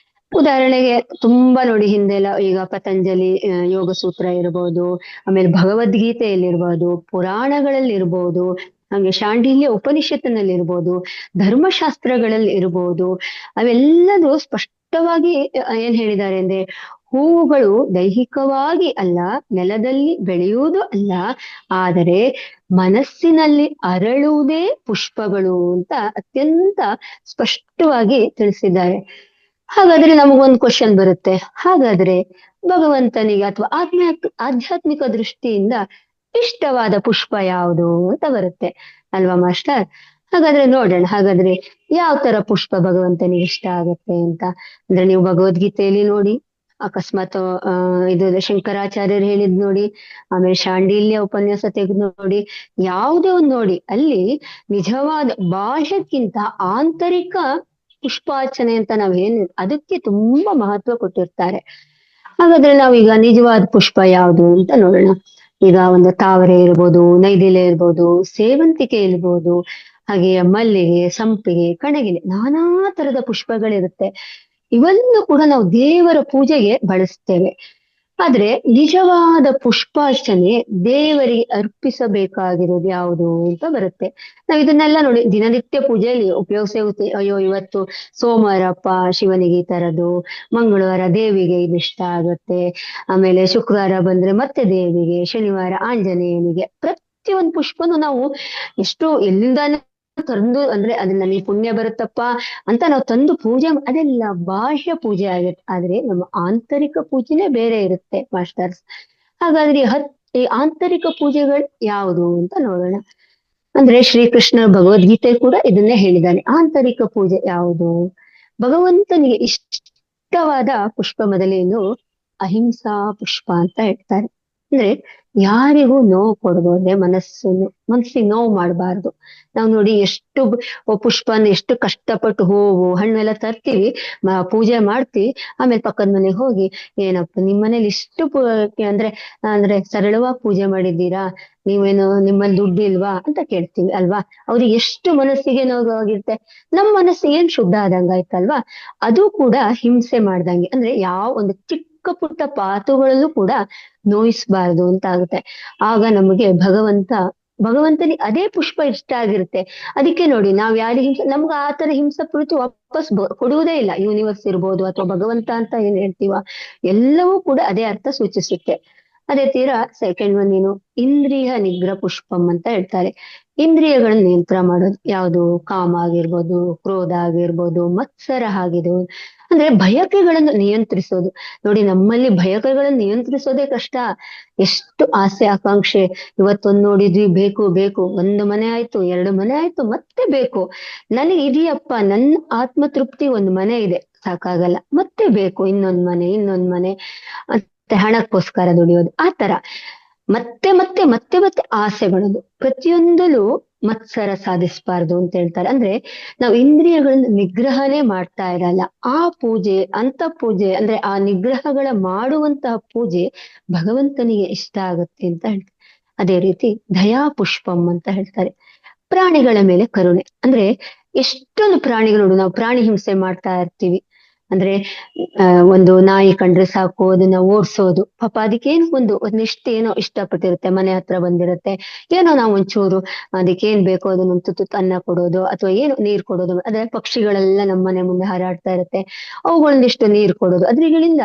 ಉದಾಹರಣೆಗೆ ತುಂಬಾ ನೋಡಿ, ಹಿಂದೆಲ್ಲ ಈಗ ಪತಂಜಲಿ ಯೋಗ ಸೂತ್ರ ಇರ್ಬೋದು, ಆಮೇಲೆ ಭಗವದ್ಗೀತೆಯಲ್ಲಿರ್ಬೋದು, ಪುರಾಣಗಳಲ್ಲಿ ಇರ್ಬೋದು, ಹಾಗೆ ಶಾಂಡಿಲ್ಯ ಉಪನಿಷತ್ತಿನಲ್ಲಿರ್ಬೋದು, ಧರ್ಮಶಾಸ್ತ್ರಗಳಲ್ಲಿ ಇರ್ಬೋದು, ಅವೆಲ್ಲದೂ ಸ್ಪಷ್ಟವಾಗಿ ಏನ್ ಹೇಳಿದ್ದಾರೆ ಅಂದ್ರೆ, ಹೂವುಗಳು ದೈಹಿಕವಾಗಿ ಅಲ್ಲ, ನೆಲದಲ್ಲಿ ಬೆಳೆಯುವುದು ಅಲ್ಲ, ಆದರೆ ಮನಸ್ಸಿನಲ್ಲಿ ಅರಳುವುದೇ ಪುಷ್ಪಗಳು ಅಂತ ಅತ್ಯಂತ ಸ್ಪಷ್ಟವಾಗಿ ತಿಳಿಸಿದ್ದಾರೆ. ಹಾಗಾದ್ರೆ ನಮಗೊಂದು ಕ್ವಶನ್ ಬರುತ್ತೆ, ಹಾಗಾದ್ರೆ ಭಗವಂತನಿಗೆ ಅಥವಾ ಆಧ್ಯಾತ್ಮಿಕ ದೃಷ್ಟಿಯಿಂದ ಇಷ್ಟವಾದ ಪುಷ್ಪ ಯಾವುದು ಅಂತ ಬರುತ್ತೆ ಅಲ್ವಾ ಮಾಸ್ಟರ್. ಹಾಗಾದ್ರೆ ನೋಡೋಣ, ಹಾಗಾದ್ರೆ ಯಾವ ತರ ಪುಷ್ಪ ಭಗವಂತನಿಗೆ ಇಷ್ಟ ಆಗತ್ತೆ ಅಂತ. ಅಂದ್ರೆ ನೀವು ಭಗವದ್ಗೀತೆಯಲ್ಲಿ ನೋಡಿ, ಅಕಸ್ಮಾತ್ ಇದು ಶಂಕರಾಚಾರ್ಯರು ಹೇಳಿದ್ ನೋಡಿ, ಆಮೇಲೆ ಶಾಂಡಿಲ್ಯ ಉಪನ್ಯಾಸ ತೆಗೆದು ನೋಡಿ, ಯಾವುದೇ ಒಂದು ನೋಡಿ, ಅಲ್ಲಿ ನಿಜವಾದ ಬಾಹ್ಯಕ್ಕಿಂತ ಆಂತರಿಕ ಪುಷ್ಪಾರ್ಚನೆ ಅಂತ ಅದಕ್ಕೆ ತುಂಬಾ ಮಹತ್ವ ಕೊಟ್ಟಿರ್ತಾರೆ. ಹಾಗಾದ್ರೆ ನಾವೀಗ ನಿಜವಾದ ಪುಷ್ಪ ಯಾವುದು ಅಂತ ನೋಡೋಣ. ಈಗ ಒಂದು ತಾವರೆ ಇರ್ಬೋದು, ನೈದಿಲೆ ಇರ್ಬೋದು, ಸೇವಂತಿಗೆ ಇರ್ಬೋದು, ಹಾಗೆ ಮಲ್ಲಿಗೆ, ಸಂಪಿಗೆ, ಕಣಗಿಲೆ, ನಾನಾ ತರದ ಪುಷ್ಪಗಳಿರುತ್ತೆ. ಇವನ್ನು ಕೂಡ ನಾವು ದೇವರ ಪೂಜೆಗೆ ಬಳಸ್ತೇವೆ. ಆದ್ರೆ ನಿಜವಾದ ಪುಷ್ಪಾರ್ಚನೆ ದೇವರಿಗೆ ಅರ್ಪಿಸಬೇಕಾಗಿರೋದು ಯಾವುದು ಅಂತ ಬರುತ್ತೆ. ನಾವ್ ಇದನ್ನೆಲ್ಲ ನೋಡಿ ದಿನನಿತ್ಯ ಪೂಜೆಯಲ್ಲಿ ಉಪಯೋಗಿಸ್ತೇವೆ. ಅಯ್ಯೋ, ಇವತ್ತು ಸೋಮವಾರಪ್ಪ ಶಿವನಿಗೆ ಈ ತರದ್ದು, ಮಂಗಳವಾರ ದೇವಿಗೆ ಇದಿಷ್ಟ ಆಗುತ್ತೆ, ಆಮೇಲೆ ಶುಕ್ರವಾರ ಬಂದ್ರೆ ಮತ್ತೆ ದೇವಿಗೆ, ಶನಿವಾರ ಆಂಜನೇಯನಿಗೆ. ಪ್ರತಿಯೊಂದು ಪುಷ್ಪನು ನಾವು ಎಷ್ಟು ಎಲ್ಲಿಂದಾನೆ ತಂದು, ಅಂದ್ರೆ ಅದನ್ನ ನನಗೆ ಪುಣ್ಯ ಬರುತ್ತಪ್ಪ ಅಂತ ನಾವು ತಂದು ಪೂಜೆ, ಅದೆಲ್ಲ ಬಾಹ್ಯ ಪೂಜೆ ಆಗುತ್ತೆ. ಆದ್ರೆ ನಮ್ಮ ಆಂತರಿಕ ಪೂಜೆನೇ ಬೇರೆ ಇರುತ್ತೆ ಮಾಸ್ಟರ್ಸ್. ಹಾಗಾದ್ರೆ ಈ ಆಂತರಿಕ ಪೂಜೆಗಳು ಯಾವುದು ಅಂತ ನೋಡೋಣ. ಅಂದ್ರೆ ಶ್ರೀಕೃಷ್ಣ ಭಗವದ್ಗೀತೆ ಕೂಡ ಇದನ್ನೇ ಹೇಳಿದ್ದಾನೆ. ಆಂತರಿಕ ಪೂಜೆ ಯಾವುದು? ಭಗವಂತನಿಗೆ ಇಷ್ಟವಾದ ಪುಷ್ಪ ಮೊದಲೇನು ಅಹಿಂಸಾ ಪುಷ್ಪ ಅಂತ ಹೇಳ್ತಾರೆ. ಅಂದ್ರೆ ಯಾರಿಗೂ ನೋವು ಕೊಡ್ಬೋದೆ, ಮನಸ್ಸಿಗೆ ನೋವು ಮಾಡಬಾರ್ದು. ನಾವು ನೋಡಿ ಎಷ್ಟು ಪುಷ್ಪನ ಎಷ್ಟು ಕಷ್ಟಪಟ್ಟು ಹೂವು ಹಣ್ಣೆಲ್ಲ ತರ್ತೀವಿ, ಪೂಜೆ ಮಾಡ್ತೀವಿ, ಆಮೇಲೆ ಪಕ್ಕದ ಮನೆಗೆ ಹೋಗಿ, ಏನಪ್ಪ ನಿಮ್ ಮನೇಲಿ ಇಷ್ಟು ಅಂದ್ರೆ ಸರಳವಾಗಿ ಪೂಜೆ ಮಾಡಿದ್ದೀರಾ, ನೀವೇನು ನಿಮ್ಮಲ್ಲಿ ದುಡ್ಡು ಇಲ್ವಾ ಅಂತ ಕೇಳ್ತೀವಿ ಅಲ್ವಾ. ಅವ್ರಿಗೆ ಎಷ್ಟು ಮನಸ್ಸಿಗೆ ನೋವಾಗಿರುತ್ತೆ, ನಮ್ಮ ಮನಸ್ಸಿಗೆ ಏನ್ ಶುದ್ಧ ಆದಂಗಾಯ್ತಲ್ವಾ. ಅದು ಕೂಡ ಹಿಂಸೆ ಮಾಡ್ದಂಗೆ. ಅಂದ್ರೆ ಯಾವ ಒಂದು ಚಿಕ್ಕ ಪುಟ್ಟ ಪಾತುಗಳಲ್ಲೂ ಕೂಡ ನೋಯಿಸ್ಬಾರ್ದು ಅಂತ ಆಗುತ್ತೆ. ಆಗ ನಮಗೆ ಭಗವಂತನಿಗೆ ಅದೇ ಪುಷ್ಪ ಇಷ್ಟ ಆಗಿರುತ್ತೆ. ಅದಕ್ಕೆ ನೋಡಿ, ನಾವ್ ಯಾರಿಗೆ ನಮ್ಗೆ ಆ ತರ ಹಿಂಸೆ ಕುರಿತು ವಾಪಸ್ ಕೊಡುವುದೇ ಇಲ್ಲ. ಯೂನಿವರ್ಸ್ ಇರ್ಬೋದು ಅಥವಾ ಭಗವಂತ ಅಂತ ಏನ್ ಹೇಳ್ತೀವ, ಎಲ್ಲವೂ ಕೂಡ ಅದೇ ಅರ್ಥ ಸೂಚಿಸುತ್ತೆ. ಅದೇ ತೀರಾ ಸೆಕೆಂಡ್ ಒನ್ ಏನು, ಇಂದ್ರಿಯ ನಿಗ್ರಹ ಪುಷ್ಪಂ ಅಂತ ಹೇಳ್ತಾರೆ. ಇಂದ್ರಿಯಗಳನ್ನ ನಿಯಂತ್ರಣ ಮಾಡೋದು ಯಾವುದು, ಕಾಮ ಆಗಿರ್ಬೋದು, ಕ್ರೋಧ ಆಗಿರ್ಬೋದು, ಮತ್ಸರ ಆಗಿರ್ಬೋದು, ಅಂದ್ರೆ ಬಯಕೆಗಳನ್ನು ನಿಯಂತ್ರಿಸೋದು. ನೋಡಿ, ನಮ್ಮಲ್ಲಿ ಬಯಕೆಗಳನ್ನು ನಿಯಂತ್ರಿಸೋದೇ ಕಷ್ಟ. ಎಷ್ಟು ಆಸೆ ಆಕಾಂಕ್ಷೆ, ಇವತ್ತೊಂದು ನೋಡಿದ್ವಿ, ಬೇಕು ಬೇಕು, ಒಂದು ಮನೆ ಆಯ್ತು, 2 ಮನೆ ಆಯ್ತು, ಮತ್ತೆ ಬೇಕು. ನನಗೆ ಇದೆಯಪ್ಪ, ನನ್ನ ಆತ್ಮ ತೃಪ್ತಿ ಒಂದು ಮನೆ ಇದೆ, ಸಾಕಾಗಲ್ಲ, ಮತ್ತೆ ಬೇಕು ಇನ್ನೊಂದ್ ಮನೆ ಮತ್ತೆ ಹಣಕ್ಕೋಸ್ಕರ ದುಡಿಯೋದು. ಆ ತರ ಮತ್ತೆ ಮತ್ತೆ ಮತ್ತೆ ಮತ್ತೆ ಆಸೆಗಳದು. ಪ್ರತಿಯೊಂದಲ್ಲೂ ಮತ್ಸರ ಸಾಧಿಸಬಾರ್ದು ಅಂತ ಹೇಳ್ತಾರೆ. ಅಂದ್ರೆ ನಾವು ಇಂದ್ರಿಯಗಳನ್ನ ನಿಗ್ರಹನೇ ಮಾಡ್ತಾ ಇರಲ್ಲ. ಆ ಪೂಜೆ ಅಂತ ಪೂಜೆ ಅಂದ್ರೆ ಆ ನಿಗ್ರಹಗಳ ಮಾಡುವಂತಹ ಪೂಜೆ ಭಗವಂತನಿಗೆ ಇಷ್ಟ ಆಗುತ್ತೆ ಅಂತ ಹೇಳ್ತಾರೆ. ಅದೇ ರೀತಿ ದಯಾ ಪುಷ್ಪಂ ಅಂತ ಹೇಳ್ತಾರೆ. ಪ್ರಾಣಿಗಳ ಮೇಲೆ ಕರುಣೆ. ಅಂದ್ರೆ ಎಷ್ಟೊಂದು ಪ್ರಾಣಿಗಳು ನೋಡು, ನಾವು ಪ್ರಾಣಿ ಹಿಂಸೆ ಮಾಡ್ತಾ ಇರ್ತೀವಿ. ಅಂದ್ರೆ ಒಂದು ನಾಯಿ ಕಂಡ್ರೆ ಸಾಕು ಅದನ್ನ ಓಡ್ಸೋದು. ಪಾಪ ಅದಕ್ಕೇನು ಒಂದಿಷ್ಟು ಏನೋ ಇಷ್ಟಪಟ್ಟಿರುತ್ತೆ, ಮನೆ ಹತ್ರ ಬಂದಿರುತ್ತೆ, ಏನೋ ನಾವು ಒಂಚೂರು ಅದಕ್ಕೇನ್ ಬೇಕೋ ಅದನ್ನ ಒಂದು ತುತ್ತು ಅನ್ನ ಕೊಡೋದು ಅಥವಾ ಏನು ನೀರ್ ಕೊಡೋದು. ಅದೇ ಪಕ್ಷಿಗಳೆಲ್ಲ ನಮ್ಮ ಮನೆ ಮುಂದೆ ಹಾರಾಡ್ತಾ ಇರುತ್ತೆ, ಅವುಗಳೊಂದಿಷ್ಟು ನೀರ್ ಕೊಡೋದು, ಅದ್ರಗಳಿಂದ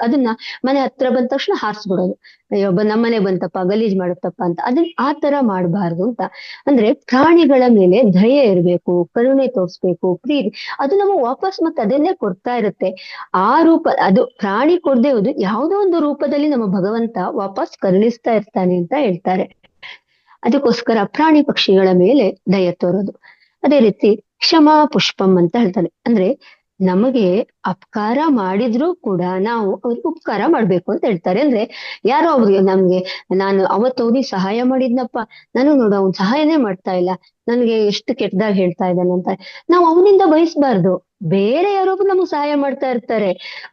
ಅದನ್ನ ಮನೆ ಹತ್ರ ಬಂದ ತಕ್ಷಣ ಹಾರಿಸ್ಬಿಡೋದು. ಅಯ್ಯೋ ನಮ್ಮನೆ ಬಂತಪ್ಪ, ಗಲೀಜ್ ಮಾಡುತ್ತಪ್ಪ ಅಂತ. ಅದನ್ನ ಆ ತರ ಮಾಡಬಾರ್ದು ಅಂತ. ಅಂದ್ರೆ ಪ್ರಾಣಿಗಳ ಮೇಲೆ ದಯೆ ಇರ್ಬೇಕು, ಕರುಣೆ ತೋರಿಸ್ಬೇಕು, ಪ್ರೀತಿ. ಅದು ನಮಗೆ ವಾಪಸ್ ಮತ್ತೆ ಅದನ್ನೇ ಕೊಡ್ತಾ ಇರುತ್ತೆ. ಆ ರೂಪ ಅದು ಪ್ರಾಣಿ ಕೊಡದೆ ಹೋದು ಯಾವುದೋ ಒಂದು ರೂಪದಲ್ಲಿ ನಮ್ಮ ಭಗವಂತ ವಾಪಸ್ ಕರುಣಿಸ್ತಾ ಇರ್ತಾನೆ ಅಂತ ಹೇಳ್ತಾರೆ. ಅದಕ್ಕೋಸ್ಕರ ಪ್ರಾಣಿ ಪಕ್ಷಿಗಳ ಮೇಲೆ ದಯೆ ತೋರೋದು. ಅದೇ ರೀತಿ ಕ್ಷಮಾ ಪುಷ್ಪಂ ಅಂತ ಹೇಳ್ತಾರೆ. ಅಂದ್ರೆ ನಮಗೆ ಅಪಕಾರ ಮಾಡಿದ್ರೂ ಕೂಡ ನಾವು ಅವ್ರಿಗೆ ಉಪಕಾರ ಮಾಡ್ಬೇಕು ಅಂತ ಹೇಳ್ತಾರೆ. ಅಂದ್ರೆ ಯಾರೋ ಅವ್ರಿಗೆ ನಮ್ಗೆ, ನಾನು ಅವತ್ತು ಅವ್ರಿಗೆ ಸಹಾಯ ಮಾಡಿದ್ನಪ್ಪ, ನಾನು ನೋಡು ಅವ್ನ್ ಸಹಾಯನೇ ಮಾಡ್ತಾ ಇಲ್ಲ, ನನ್ಗೆ ಎಷ್ಟು ಕೆಟ್ಟದಾಗ ಹೇಳ್ತಾ ಇದ್ದಾನೆ ಅಂತ ನಾವು ಅವನಿಂದ ಬಯಸ್ಬಾರ್ದು. ಬೇರೆ ಯಾರೊಬ್ರು ನಮ್ಗೆ ಸಹಾಯ ಮಾಡ್ತಾ ಇರ್ತಾರೆ.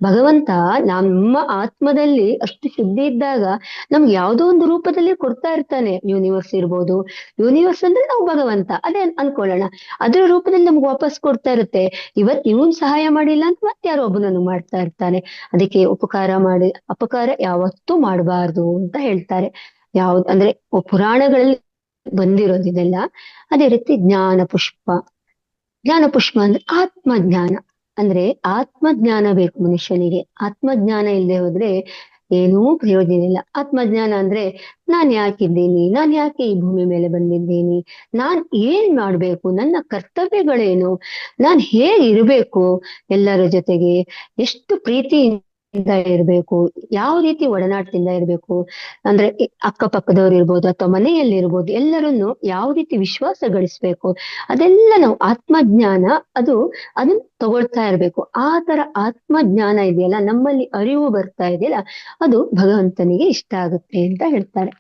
ಭಗವಂತ ನಮ್ಮ ಆತ್ಮದಲ್ಲಿ ಅಷ್ಟು ಶುದ್ಧಿ ಇದ್ದಾಗ ನಮ್ಗೆ ಯಾವ್ದೋ ಒಂದು ರೂಪದಲ್ಲಿ ಕೊಡ್ತಾ ಇರ್ತಾನೆ. ಯೂನಿವರ್ಸ್ ಇರ್ಬೋದು, ಯೂನಿವರ್ಸ್ ಅಂದ್ರೆ ನಾವು ಭಗವಂತ ಅದೇ ಅನ್ಕೊಳ್ಳೋಣ, ಅದ್ರ ರೂಪದಲ್ಲಿ ನಮ್ಗೆ ವಾಪಸ್ ಕೊಡ್ತಾ ಇರುತ್ತೆ. ಇವನ್ ಸಹಾಯ ಮಾಡಿಲ್ಲ ಅಂತ ಮತ್ತೆ ಯಾರೋ ಒಬ್ಬ ನನಗೆ ಮಾಡ್ತಾ ಇರ್ತಾನೆ. ಅದಕ್ಕೆ ಅಪಕಾರ ಯಾವತ್ತೂ ಮಾಡಬಾರ್ದು ಅಂತ ಹೇಳ್ತಾರೆ. ಅಂದ್ರೆ ಪುರಾಣಗಳಲ್ಲಿ ಬಂದಿರೋದು ಇದೆಲ್ಲ. ಅದೇ ರೀತಿ ಜ್ಞಾನ ಪುಷ್ಪ. ಜ್ಞಾನ ಪುಷ್ಪ ಅಂದ್ರೆ ಆತ್ಮಜ್ಞಾನ. ಅಂದ್ರೆ ಆತ್ಮಜ್ಞಾನ ಬೇಕು ಮನುಷ್ಯನಿಗೆ. ಆತ್ಮಜ್ಞಾನ ಇಲ್ಲದೆ ಹೋದ್ರೆ ಏನೂ ಪ್ರಯೋಜನ ಇಲ್ಲ. ಆತ್ಮಜ್ಞಾನ ಅಂದ್ರೆ ನಾನ್ ಯಾಕಿದ್ದೀನಿ, ನಾನ್ ಯಾಕೆ ಈ ಭೂಮಿ ಮೇಲೆ ಬಂದಿದ್ದೀನಿ, ನಾನ್ ಏನ್ ಮಾಡ್ಬೇಕು, ನನ್ನ ಕರ್ತವ್ಯಗಳೇನು, ನಾನ್ ಹೇಗಿರ್ಬೇಕು, ಎಲ್ಲರ ಜೊತೆಗೆ ಎಷ್ಟು ಪ್ರೀತಿಯಿಂದ ಇರ್ಬೇಕು, ಯಾವ ರೀತಿ ಒಡನಾಟದಿಂದ ಇರ್ಬೇಕು, ಅಂದ್ರೆ ಅಕ್ಕಪಕ್ಕದವ್ರು ಇರ್ಬೋದು ಅಥವಾ ಮನೆಯಲ್ಲಿ ಇರ್ಬೋದು, ಎಲ್ಲರನ್ನು ಯಾವ ರೀತಿ ವಿಶ್ವಾಸ ಗಳಿಸ್ಬೇಕು, ಅದೆಲ್ಲ ನಾವು ಆತ್ಮಜ್ಞಾನ ಅದನ್ನ ತಗೊಳ್ತಾ ಇರ್ಬೇಕು. ಆ ತರ ಆತ್ಮಜ್ಞಾನ ಇದೆಯಲ್ಲ, ನಮ್ಮಲ್ಲಿ ಅರಿವು ಬರ್ತಾ ಇದೆಯಲ್ಲ, ಅದು ಭಗವಂತನಿಗೆ ಇಷ್ಟ ಆಗುತ್ತೆ ಅಂತ ಹೇಳ್ತಾರೆ.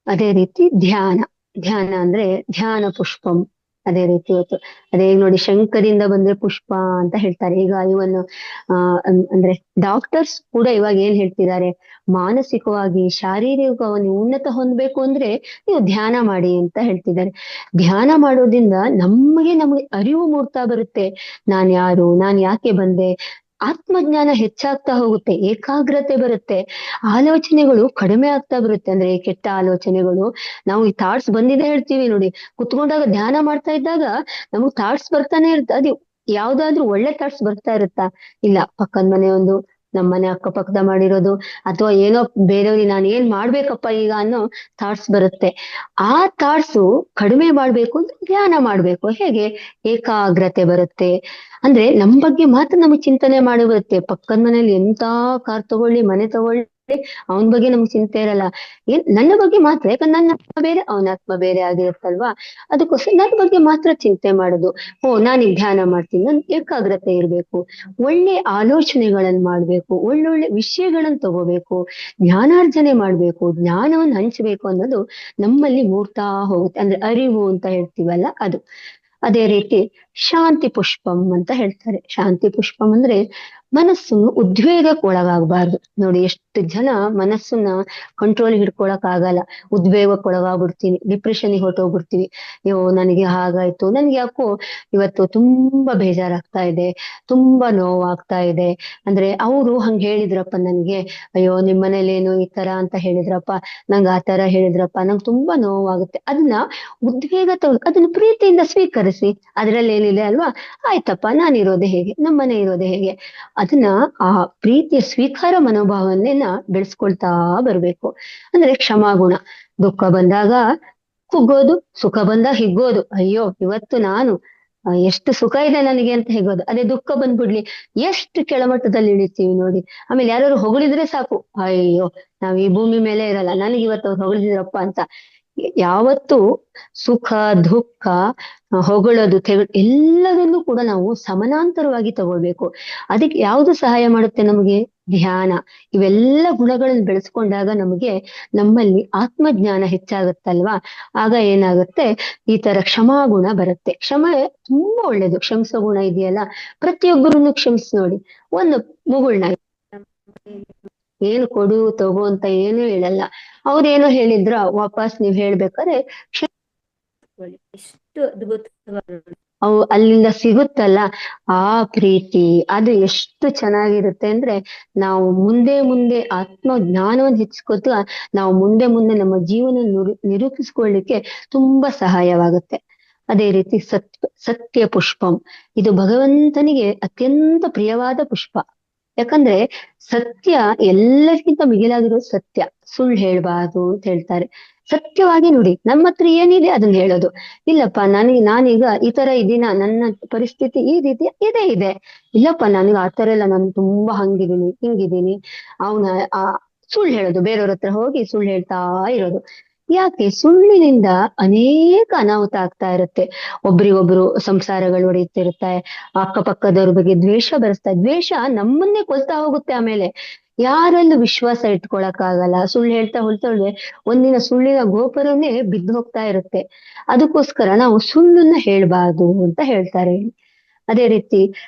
ಅದೇ ರೀತಿ ಧ್ಯಾನ. ಧ್ಯಾನ ಅಂದ್ರೆ ಧ್ಯಾನ ಪುಷ್ಪಂ. ಅದೇ ರೀತಿ ಇವತ್ತು ಅದೇ ನೋಡಿ, ಶಂಕರಿಂದ ಬಂದ್ರೆ ಪುಷ್ಪ ಅಂತ ಹೇಳ್ತಾರೆ. ಈಗ ಇವನ್ನು ಅಂದ್ರೆ ಡಾಕ್ಟರ್ಸ್ ಕೂಡ ಇವಾಗ ಏನ್ ಹೇಳ್ತಿದ್ದಾರೆ, ಮಾನಸಿಕವಾಗಿ ಶಾರೀರಿಕವಾಗಿ ಉನ್ನತ ಹೊಂದಬೇಕು ಅಂದ್ರೆ ನೀವು ಧ್ಯಾನ ಮಾಡಿ ಅಂತ ಹೇಳ್ತಿದ್ದಾರೆ. ಧ್ಯಾನ ಮಾಡೋದ್ರಿಂದ ನಮಗೆ ಅರಿವು ಮೂಡ್ತಾ ಬರುತ್ತೆ. ನಾನ್ ಯಾರು, ನಾನ್ ಯಾಕೆ ಬಂದೆ, ಆತ್ಮಜ್ಞಾನ ಹೆಚ್ಚಾಗ್ತಾ ಹೋಗುತ್ತೆ, ಏಕಾಗ್ರತೆ ಬರುತ್ತೆ, ಆಲೋಚನೆಗಳು ಕಡಿಮೆ ಆಗ್ತಾ ಬರುತ್ತೆ. ಅಂದ್ರೆ ಕೆಟ್ಟ ಆಲೋಚನೆಗಳು, ನಾವು ಈ ಥಾಟ್ಸ್ ಬಂದಿದೆ ಹೇಳ್ತೀವಿ ನೋಡಿ, ಕುತ್ಕೊಂಡಾಗ ಧ್ಯಾನ ಮಾಡ್ತಾ ಇದ್ದಾಗ ನಮಗ್ ಥಾಟ್ಸ್ ಬರ್ತಾನೆ ಇರುತ್ತೆ. ಅದು ಯಾವ್ದಾದ್ರು ಒಳ್ಳೆ ಥಾಟ್ಸ್ ಬರ್ತಾ ಇರುತ್ತಾ? ಇಲ್ಲ, ಪಕ್ಕದ ಮನೆ ಒಂದು, ನಮ್ಮನೆ ಅಕ್ಕಪಕ್ಕದ ಮಾಡಿರೋದು, ಅಥವಾ ಏನೋ ಬೇರೆಯವ್ರಿಗೆ ನಾನು ಏನ್ ಮಾಡ್ಬೇಕಪ್ಪ ಈಗ ಅನ್ನೋ ಥಾಟ್ಸ್ ಬರುತ್ತೆ. ಆ ಥಾಟ್ಸು ಕಡಿಮೆ ಮಾಡ್ಬೇಕು ಅಂದ್ರೆ ಧ್ಯಾನ ಮಾಡ್ಬೇಕು. ಹೇಗೆ? ಏಕಾಗ್ರತೆ ಬರುತ್ತೆ. ಅಂದ್ರೆ ನಮ್ ಬಗ್ಗೆ ಮಾತ್ರ ನಮಗ್ ಚಿಂತನೆ ಮಾಡಿ ಬರುತ್ತೆ. ಪಕ್ಕದ ಮನೇಲಿ ಎಂತ ಕಾರ್ ತಗೊಳ್ಳಿ, ಮನೆ ತಗೊಳ್ಳಿ, ಅವನ ಬಗ್ಗೆ ನಮ್ಗೆ ಚಿಂತೆ ಇರಲ್ಲ. ನನ್ನ ಬಗ್ಗೆ ಮಾತ್ರ, ಯಾಕಂದ್ರೆ ನನ್ನ ಆತ್ಮ ಬೇರೆ, ಅವನ ಆತ್ಮ ಬೇರೆ ಆಗಿರುತ್ತಲ್ವಾ. ಅದಕ್ಕೋಸ್ಕರ ನನ್ನ ಬಗ್ಗೆ ಮಾತ್ರ ಚಿಂತೆ ಮಾಡುದು. ನಾನೀಗ ಧ್ಯಾನ ಮಾಡ್ತೀನಿ, ನನ್ ಏಕಾಗ್ರತೆ ಇರ್ಬೇಕು, ಒಳ್ಳೆ ಆಲೋಚನೆಗಳನ್ನ ಮಾಡ್ಬೇಕು, ಒಳ್ಳೊಳ್ಳೆ ವಿಷಯಗಳನ್ನ ತಗೋಬೇಕು, ಜ್ಞಾನಾರ್ಜನೆ ಮಾಡ್ಬೇಕು, ಜ್ಞಾನವನ್ನು ಹಂಚಬೇಕು ಅನ್ನೋದು ನಮ್ಮಲ್ಲಿ ಮೂಡ್ತಾ ಹೋಗುತ್ತೆ. ಅಂದ್ರೆ ಅರಿವು ಅಂತ ಹೇಳ್ತೀವಲ್ಲ ಅದು. ಅದೇ ರೀತಿ ಶಾಂತಿ ಪುಷ್ಪಂ ಅಂತ ಹೇಳ್ತಾರೆ. ಶಾಂತಿ ಪುಷ್ಪಂ ಅಂದ್ರೆ ಮನಸ್ಸು ಉದ್ವೇಗಕ್ಕೆ ಒಳಗಾಗಬಾರ್ದು. ನೋಡಿ, ಎಷ್ಟು ಜನ ಮನಸ್ಸನ್ನ ಕಂಟ್ರೋಲ್ ಹಿಡ್ಕೊಳಕ್ ಆಗಲ್ಲ, ಉದ್ವೇಗಕ್ಕೆ ಒಳಗಾಗ್ಬಿಡ್ತೀನಿ, ಡಿಪ್ರೆಷನ್ಗೆ ಹೊರಟೋಗ್ಬಿಡ್ತೀವಿ. ಅಯ್ಯೋ ನನಗೆ ಹಾಗಾಯ್ತು, ನನ್ಗೆ ಯಾಕೋ ಇವತ್ತು ತುಂಬಾ ಬೇಜಾರಾಗ್ತಾ ಇದೆ, ತುಂಬಾ ನೋವಾಗ್ತಾ ಇದೆ. ಅಂದ್ರೆ ಅವರು ಹಂಗ ಹೇಳಿದ್ರಪ್ಪ ನನ್ಗೆ, ಅಯ್ಯೋ ನಿಮ್ ಮನೇಲೇನು ಈ ತರ ಅಂತ ಹೇಳಿದ್ರಪ್ಪ, ನಂಗೆ ಆ ತರ ಹೇಳಿದ್ರಪ್ಪ, ನಂಗೆ ತುಂಬಾ ನೋವಾಗುತ್ತೆ. ಅದನ್ನ ಅದನ್ನ ಪ್ರೀತಿಯಿಂದ ಸ್ವೀಕರಿಸಿ. ಅದ್ರಲ್ಲಿ ಏನಿದೆ ಅಲ್ವಾ, ಆಯ್ತಪ್ಪ, ನಾನಿರೋದೆ ಹೇಗೆ, ನಮ್ಮನೆ ಇರೋದೆ ಹೇಗೆ, ಅದನ್ನ ಆ ಪ್ರೀತಿಯ ಸ್ವೀಕಾರ ಮನೋಭಾವನೆಯನ್ನ ಬೆಳೆಸ್ಕೊಳ್ತಾ ಬರ್ಬೇಕು. ಅಂದ್ರೆ ಕ್ಷಮಾಗುಣ. ದುಃಖ ಬಂದಾಗ ಕುಗ್ಗೋದು, ಸುಖ ಬಂದಾಗ ಹಿಗ್ಗೋದು. ಅಯ್ಯೋ ಇವತ್ತು ನಾನು ಎಷ್ಟು ಸುಖ ಇದೆ ನನಗೆ ಅಂತ ಹೇಗೋದು. ಅದೇ ದುಃಖ ಬಂದ್ಬಿಡ್ಲಿ, ಎಷ್ಟು ಕೆಳಮಟ್ಟದಲ್ಲಿ ಇಳಿತೀವಿ ನೋಡಿ. ಆಮೇಲೆ ಯಾರು ಹೊಗಳಿದ್ರೆ ಸಾಕು, ಅಯ್ಯೋ ನಾವ್ ಈ ಭೂಮಿ ಮೇಲೆ ಇರಲ್ಲ, ನನಗೆ ಇವತ್ತು ಅವ್ರು ಹೊಗಳಿದ್ರಪ್ಪ ಅಂತ ಯಾವತ್ತು ಸುಖ ದುಃಖ ಹೊಗಳೋದು ಎಲ್ಲದನ್ನು ಕೂಡ ನಾವು ಸಮಾನಾಂತರವಾಗಿ ತಗೊಳ್ಬೇಕು. ಅದಕ್ಕೆ ಯಾವುದು ಸಹಾಯ ಮಾಡುತ್ತೆ ನಮಗೆ? ಧ್ಯಾನ. ಇವೆಲ್ಲ ಗುಣಗಳನ್ನು ಬೆಳೆಸ್ಕೊಂಡಾಗ ನಮಗೆ ನಮ್ಮಲ್ಲಿ ಆತ್ಮಜ್ಞಾನ ಹೆಚ್ಚಾಗುತ್ತಲ್ವಾ. ಆಗ ಏನಾಗುತ್ತೆ, ಈ ತರ ಕ್ಷಮಾಗುಣ ಬರುತ್ತೆ. ಕ್ಷಮೆ ತುಂಬಾ ಒಳ್ಳೇದು. ಕ್ಷಮಿಸೋ ಗುಣ ಇದೆಯಲ್ಲ, ಪ್ರತಿಯೊಬ್ಬರನ್ನು ಕ್ಷಮಿಸಿ ನೋಡಿ. ಒಂದು ಮುಗುಳ್ನ ಏನು ಕೊಡು ತಗೋ ಅಂತ ಏನು ಹೇಳಲ್ಲ, ಅವ್ರೇನೋ ಹೇಳಿದ್ರ ವಾಪಸ್ ನೀವ್ ಹೇಳ್ಬೇಕಾದ್ರೆ ಎಷ್ಟು ಅದ್ಭುತವಾಗಿ ಅವು ಅಲ್ಲಿಂದ ಸಿಗುತ್ತಲ್ಲ ಆ ಪ್ರೀತಿ, ಅದು ಎಷ್ಟು ಚೆನ್ನಾಗಿರುತ್ತೆ ಅಂದ್ರೆ ನಾವು ಮುಂದೆ ಮುಂದೆ ಆತ್ಮ ಜ್ಞಾನವನ್ನು ಹೆಚ್ಚಿಸ್ಕೊತ ನಾವು ಮುಂದೆ ಮುಂದೆ ನಮ್ಮ ಜೀವನ ನಿರೂಪಿಸ್ಕೊಳ್ಳಿಕ್ಕೆ ತುಂಬಾ ಸಹಾಯವಾಗುತ್ತೆ. ಅದೇ ರೀತಿ ಸತ್ಯ ಪುಷ್ಪಂ, ಇದು ಭಗವಂತನಿಗೆ ಅತ್ಯಂತ ಪ್ರಿಯವಾದ ಪುಷ್ಪ. ಯಾಕಂದ್ರೆ ಸತ್ಯ ಎಲ್ಲರಿಗಿಂತ ಮಿಗಿಲಾಗಿರೋದು ಸತ್ಯ. ಸುಳ್ಳು ಹೇಳ್ಬಾರ್ದು ಅಂತ ಹೇಳ್ತಾರೆ. ಸತ್ಯವಾಗಿ ನುಡಿ. ನಮ್ಮ ಹತ್ರ ಏನಿದೆ ಅದನ್ನ ಹೇಳೋದು. ಇಲ್ಲಪ್ಪ ನಾನೀಗ ಈ ತರ ಇದೀನ, ನನ್ನ ಪರಿಸ್ಥಿತಿ ಈ ರೀತಿ ಇದೆ. ಇಲ್ಲಪ್ಪ ನನಗೆ ಆ ತರ ಎಲ್ಲ, ನಾನು ತುಂಬಾ ಹಂಗಿದ್ದೀನಿ ಹಿಂಗಿದ್ದೀನಿ. ಅವನ ಸುಳ್ಳು ಹೇಳೋದು, ಬೇರೆಯವ್ರ ಹತ್ರ ಹೋಗಿ ಸುಳ್ಳು ಹೇಳ್ತಾ ಇರೋದು. ಯಾಕೆ? ಸುಳ್ಳಿನಿಂದ ಅನೇಕ ಅನಾಹುತ ಆಗ್ತಾ ಇರುತ್ತೆ. ಒಬ್ರಿಗೊಬ್ರು ಸಂಸಾರಗಳು ಒಡೆಯುತ್ತಿರುತ್ತೆ. ಅಕ್ಕಪಕ್ಕದವ್ರ ಬಗ್ಗೆ ದ್ವೇಷ ಬರೆಸ್ತಾ, ದ್ವೇಷ ನಮ್ಮನ್ನೇ ಕೊಲ್ತಾ ಹೋಗುತ್ತೆ. ಆಮೇಲೆ ಯಾರಲ್ಲೂ ವಿಶ್ವಾಸ ಇಟ್ಕೊಳಕ್ಕಾಗಲ್ಲ. ಸುಳ್ಳು ಹೇಳ್ತಾ ಹೊಳ್ತೊಳ್ಳೆ ಒಂದಿನ ಸುಳ್ಳಿನ ಗೋಪುರನೇ ಬಿದ್ದು ಹೋಗ್ತಾ ಇರುತ್ತೆ. ಅದಕ್ಕೋಸ್ಕರ ನಾವು ಸುಳ್ಳನ್ನ ಹೇಳ್ಬಾರ್ದು ಅಂತ ಹೇಳ್ತಾರೆ. ಅದೇ ರೀತಿ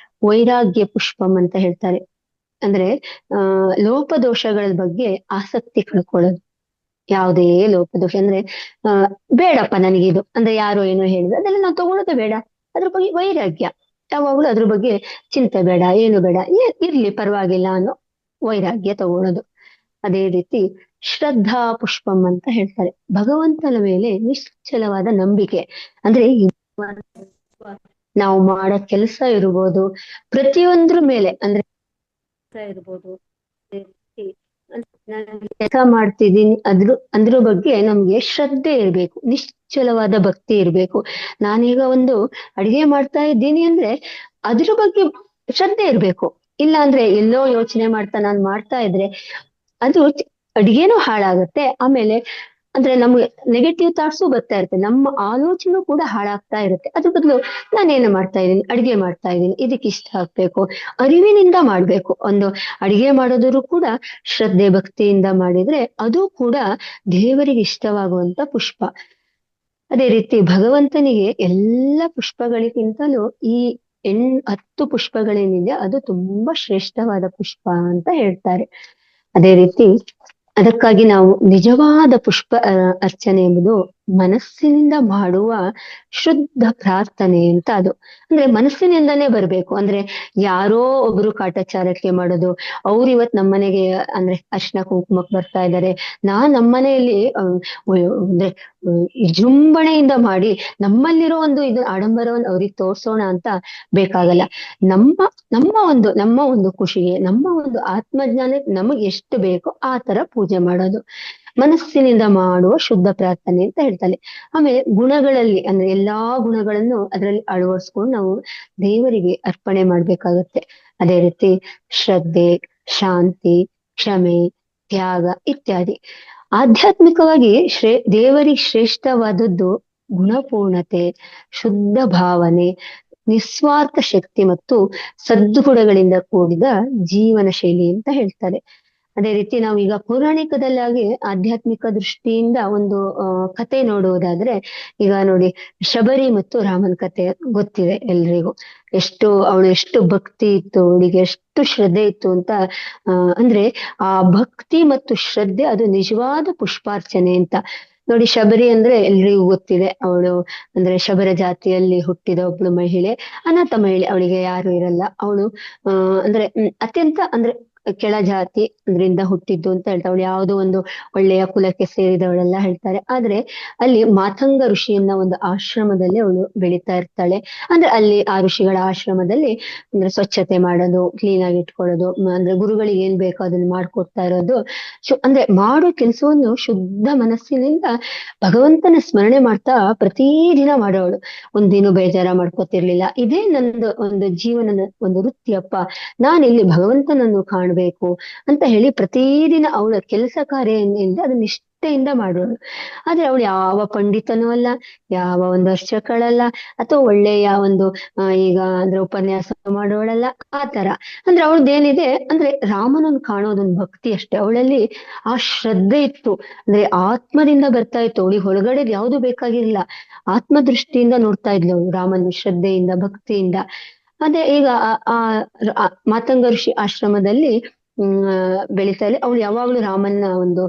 ವೈರಾಗ್ಯ ಪುಷ್ಪಂ ಅಂತ ಹೇಳ್ತಾರೆ. ಅಂದ್ರೆ ಲೋಪದೋಷಗಳ ಬಗ್ಗೆ ಆಸಕ್ತಿ ಕಳ್ಕೊಳ್ಳೋದು. ಯಾವುದೇ ಲೋಪದೋಷ ಅಂದ್ರೆ ಬೇಡಪ್ಪ ನನಗಿದು ಅಂದ್ರೆ ಯಾರೋ ಏನೋ ಹೇಳಿದ್ರೆ ಅದೆಲ್ಲ ನಾವು ತಗೊಳ್ಳೋದು ಬೇಡ. ಅದ್ರ ಬಗ್ಗೆ ವೈರಾಗ್ಯ, ಯಾವಾಗ್ಲೂ ಅದ್ರ ಬಗ್ಗೆ ಚಿಂತೆ ಬೇಡ, ಏನು ಬೇಡ, ಇರ್ಲಿ ಪರವಾಗಿಲ್ಲ ಅನ್ನೋ ವೈರಾಗ್ಯ ತಗೊಳ್ಳೋದು. ಅದೇ ರೀತಿ ಶ್ರದ್ಧಾ ಪುಷ್ಪಂ ಅಂತ ಹೇಳ್ತಾರೆ. ಭಗವಂತನ ಮೇಲೆ ನಿಶ್ಚಲವಾದ ನಂಬಿಕೆ. ಅಂದ್ರೆ ನಾವು ಮಾಡೋ ಕೆಲಸ ಇರ್ಬೋದು, ಪ್ರತಿಯೊಂದ್ರ ಮೇಲೆ ಅಂದ್ರೆ ಇರ್ಬೋದು, ಕೆಲಸ ಮಾಡ್ತಿದ್ದೀನಿ ಅದ್ರ ಬಗ್ಗೆ ನಮ್ಗೆ ಶ್ರದ್ಧೆ ಇರ್ಬೇಕು, ನಿಶ್ಚಲವಾದ ಭಕ್ತಿ ಇರ್ಬೇಕು. ನಾನೀಗ ಒಂದು ಅಡಿಗೆ ಮಾಡ್ತಾ ಇದ್ದೀನಿ ಅಂದ್ರೆ ಅದ್ರ ಬಗ್ಗೆ ಶ್ರದ್ಧೆ ಇರ್ಬೇಕು. ಇಲ್ಲ ಅಂದ್ರೆ ಎಲ್ಲೋ ಯೋಚನೆ ಮಾಡ್ತಾ ನಾನ್ ಮಾಡ್ತಾ ಇದ್ರೆ ಅದು ಅಡಿಗೆನೂ ಹಾಳಾಗುತ್ತೆ. ಆಮೇಲೆ ಅಂದ್ರೆ ನಮ್ಗೆ ನೆಗೆಟಿವ್ ಥಾಟ್ಸು ಬರ್ತಾ ಇರುತ್ತೆ, ನಮ್ಮ ಆಲೋಚನೆ ಕೂಡ ಹಾಳಾಗ್ತಾ ಇರುತ್ತೆ. ಅದ್ರ ಬದಲು ನಾನೇನು ಮಾಡ್ತಾ ಇದ್ದೀನಿ, ಅಡಿಗೆ ಮಾಡ್ತಾ ಇದ್ದೀನಿ, ಇದಕ್ಕೆ ಇಷ್ಟ ಹಾಕ್ಬೇಕು, ಅರಿವಿನಿಂದ ಮಾಡ್ಬೇಕು. ಒಂದು ಅಡಿಗೆ ಮಾಡೋದ್ರು ಕೂಡ ಶ್ರದ್ಧೆ ಭಕ್ತಿಯಿಂದ ಮಾಡಿದ್ರೆ ಅದು ಕೂಡ ದೇವರಿಗೆ ಇಷ್ಟವಾಗುವಂತ ಪುಷ್ಪ. ಅದೇ ರೀತಿ ಭಗವಂತನಿಗೆ ಎಲ್ಲ ಪುಷ್ಪಗಳಿಗಿಂತಲೂ ಈ 10 ಪುಷ್ಪಗಳೇನಿದೆ ಅದು ತುಂಬಾ ಶ್ರೇಷ್ಠವಾದ ಪುಷ್ಪ ಅಂತ ಹೇಳ್ತಾರೆ. ಅದೇ ರೀತಿ ಅದಕ್ಕಾಗಿ ನಾವು ನಿಜವಾದ ಪುಷ್ಪ ಅರ್ಚನೆ ಎಂಬುದು ಮನಸ್ಸಿನಿಂದ ಮಾಡುವ ಶುದ್ಧ ಪ್ರಾರ್ಥನೆ ಅಂತ. ಅದು ಅಂದ್ರೆ ಮನಸ್ಸಿನಿಂದಾನೇ ಬರ್ಬೇಕು. ಅಂದ್ರೆ ಯಾರೋ ಒಬ್ರು ಕಾಟಾಚಾರಕ್ಕೆ ಮಾಡೋದು, ಅವ್ರು ಇವತ್ ನಮ್ಮನೆಗೆ ಅಂದ್ರೆ ಅರ್ಶಿನ ಕುಂಕುಮಕ್ ಬರ್ತಾ ಇದ್ದಾರೆ, ನಮ್ಮನೆಯಲ್ಲಿ ಅಂದ್ರೆ ವಿಜೃಂಭಣೆಯಿಂದ ಮಾಡಿ ನಮ್ಮಲ್ಲಿರೋ ಒಂದು ಇದು ಆಡಂಬರವನ್ನು ಅವ್ರಿಗೆ ತೋರ್ಸೋಣ ಅಂತ ಬೇಕಾಗಲ್ಲ. ನಮ್ಮ ಒಂದು ಖುಷಿಗೆ, ನಮ್ಮ ಒಂದು ಆತ್ಮಜ್ಞಾನಕ್ಕೆ ನಮಗೆ ಎಷ್ಟು ಬೇಕೋ ಆ ತರ ಪೂಜೆ ಮಾಡೋದು. ಮನಸ್ಸಿನಿಂದ ಮಾಡುವ ಶುದ್ಧ ಪ್ರಾರ್ಥನೆ ಅಂತ ಹೇಳ್ತಾರೆ. ಆಮೇಲೆ ಗುಣಗಳಲ್ಲಿ ಅಂದ್ರೆ ಎಲ್ಲಾ ಗುಣಗಳನ್ನು ಅದರಲ್ಲಿ ಅಳವಡಿಸ್ಕೊಂಡು ನಾವು ದೇವರಿಗೆ ಅರ್ಪಣೆ ಮಾಡ್ಬೇಕಾಗತ್ತೆ. ಅದೇ ರೀತಿ ಶ್ರದ್ಧೆ, ಶಾಂತಿ, ಕ್ಷಮೆ, ತ್ಯಾಗ ಇತ್ಯಾದಿ. ಆಧ್ಯಾತ್ಮಿಕವಾಗಿ ದೇವರಿಗೆ ಶ್ರೇಷ್ಠವಾದದ್ದು ಗುಣಪೂರ್ಣತೆ, ಶುದ್ಧ ಭಾವನೆ, ನಿಸ್ವಾರ್ಥ ಶಕ್ತಿ ಮತ್ತು ಸದ್ಗುಣಗಳಿಂದ ಕೂಡಿದ ಜೀವನ ಶೈಲಿ ಅಂತ ಹೇಳ್ತಾರೆ. ಅದೇ ರೀತಿ ನಾವೀಗ ಪೌರಾಣಿಕದಲ್ಲಾಗಿ ಆಧ್ಯಾತ್ಮಿಕ ದೃಷ್ಟಿಯಿಂದ ಒಂದು ಕತೆ ನೋಡುವುದಾದ್ರೆ, ಈಗ ನೋಡಿ ಶಬರಿ ಮತ್ತು ರಾಮನ್ ಕತೆ ಗೊತ್ತಿದೆ ಎಲ್ರಿಗೂ. ಅವಳು ಎಷ್ಟು ಭಕ್ತಿ ಇತ್ತು, ಅವಳಿಗೆ ಎಷ್ಟು ಶ್ರದ್ಧೆ ಇತ್ತು ಅಂತ. ಅಂದ್ರೆ ಆ ಭಕ್ತಿ ಮತ್ತು ಶ್ರದ್ಧೆ ಅದು ನಿಜವಾದ ಪುಷ್ಪಾರ್ಚನೆ ಅಂತ. ನೋಡಿ ಶಬರಿ ಅಂದ್ರೆ ಎಲ್ರಿಗೂ ಗೊತ್ತಿದೆ, ಅವಳು ಅಂದ್ರೆ ಶಬರ ಜಾತಿಯಲ್ಲಿ ಹುಟ್ಟಿದ ಒಬ್ಳು ಮಹಿಳೆ, ಅನಾಥ ಮಹಿಳೆ, ಅವಳಿಗೆ ಯಾರು ಇರಲ್ಲ. ಅವಳು ಅಂದ್ರೆ ಅತ್ಯಂತ ಅಂದ್ರೆ ಕೆಳ ಜಾತಿ ಅದರಿಂದ ಹುಟ್ಟಿದ್ದು ಅಂತ ಹೇಳ್ತಾರೆ. ಅವಳು ಯಾವುದೋ ಒಂದು ಒಳ್ಳೆಯ ಕುಲಕ್ಕೆ ಸೇರಿದವಳೆಲ್ಲ ಹೇಳ್ತಾರೆ. ಆದ್ರೆ ಅಲ್ಲಿ ಮಾತಂಗ ಋಷಿಯನ್ನ ಒಂದು ಆಶ್ರಮದಲ್ಲಿ ಅವಳು ಬೆಳೀತಾ ಇರ್ತಾಳೆ. ಅಂದ್ರೆ ಅಲ್ಲಿ ಆ ಋಷಿಗಳ ಆಶ್ರಮದಲ್ಲಿ ಅಂದ್ರೆ ಸ್ವಚ್ಛತೆ ಮಾಡೋದು, ಕ್ಲೀನ್ ಆಗಿ ಇಟ್ಕೊಳ್ಳೋದು, ಅಂದ್ರೆ ಗುರುಗಳಿಗೆ ಏನ್ ಬೇಕೋ ಅದನ್ನ ಮಾಡ್ಕೊಡ್ತಾ ಇರೋದು. ಅಂದ್ರೆ ಮಾಡೋ ಕೆಲಸವನ್ನು ಶುದ್ಧ ಮನಸ್ಸಿನಿಂದ ಭಗವಂತನ ಸ್ಮರಣೆ ಮಾಡ್ತಾ ಪ್ರತಿದಿನ ಮಾಡೋಳು. ಒಂದಿನ ಬೇಜಾರ ಮಾಡ್ಕೊತಿರ್ಲಿಲ್ಲ. ಇದೇ ನಂದು ಒಂದು ಜೀವನದ ಒಂದು ವೃತ್ತಿಯಪ್ಪ, ನಾನಿಲ್ಲಿ ಭಗವಂತನನ್ನು ಕಾಣ್ಬೇಕು ಅಂತ ಹೇಳಿ ಪ್ರತಿದಿನ ಅವಳ ಕೆಲಸ ಕಾರ್ಯದಿಂದ ಅದು ನಿಷ್ಠೆಯಿಂದ ಮಾಡೋಳು. ಆದ್ರೆ ಅವಳು ಯಾವ ಪಂಡಿತನೂ ಅಲ್ಲ, ಯಾವ ಒಂದು ಅರ್ಚಕಳಲ್ಲ, ಅಥವಾ ಒಳ್ಳೆಯ ಒಂದು ಈಗ ಅಂದ್ರೆ ಉಪನ್ಯಾಸ ಮಾಡೋಳಲ್ಲ, ಆ ತರ. ಅಂದ್ರೆ ಅವಳದ್ದೇನಿದೆ ಅಂದ್ರೆ ರಾಮನನ್ನು ಕಾಣೋದೊಂದು ಭಕ್ತಿ ಅಷ್ಟೇ. ಅವಳಲ್ಲಿ ಆ ಶ್ರದ್ಧೆ ಇತ್ತು, ಅಂದ್ರೆ ಆತ್ಮದಿಂದ ಬರ್ತಾ ಇತ್ತು. ಅವಳಿಗೆ ಹೊರಗಡೆ ಯಾವ್ದು ಬೇಕಾಗಿರ್ಲಿಲ್ಲ, ಆತ್ಮ ದೃಷ್ಟಿಯಿಂದ ನೋಡ್ತಾ ಇದ್ಲು ಅವಳು ರಾಮನ, ಶ್ರದ್ಧೆಯಿಂದ ಭಕ್ತಿಯಿಂದ. ಅದೇ ಈಗ ಮಾತಂಗ ಋಷಿ ಆಶ್ರಮದಲ್ಲಿ ಬೆಳಿತಾ ಇದ್ಲು. ಅವಳು ಯಾವಾಗ್ಲೂ ರಾಮನ್ನ ಒಂದು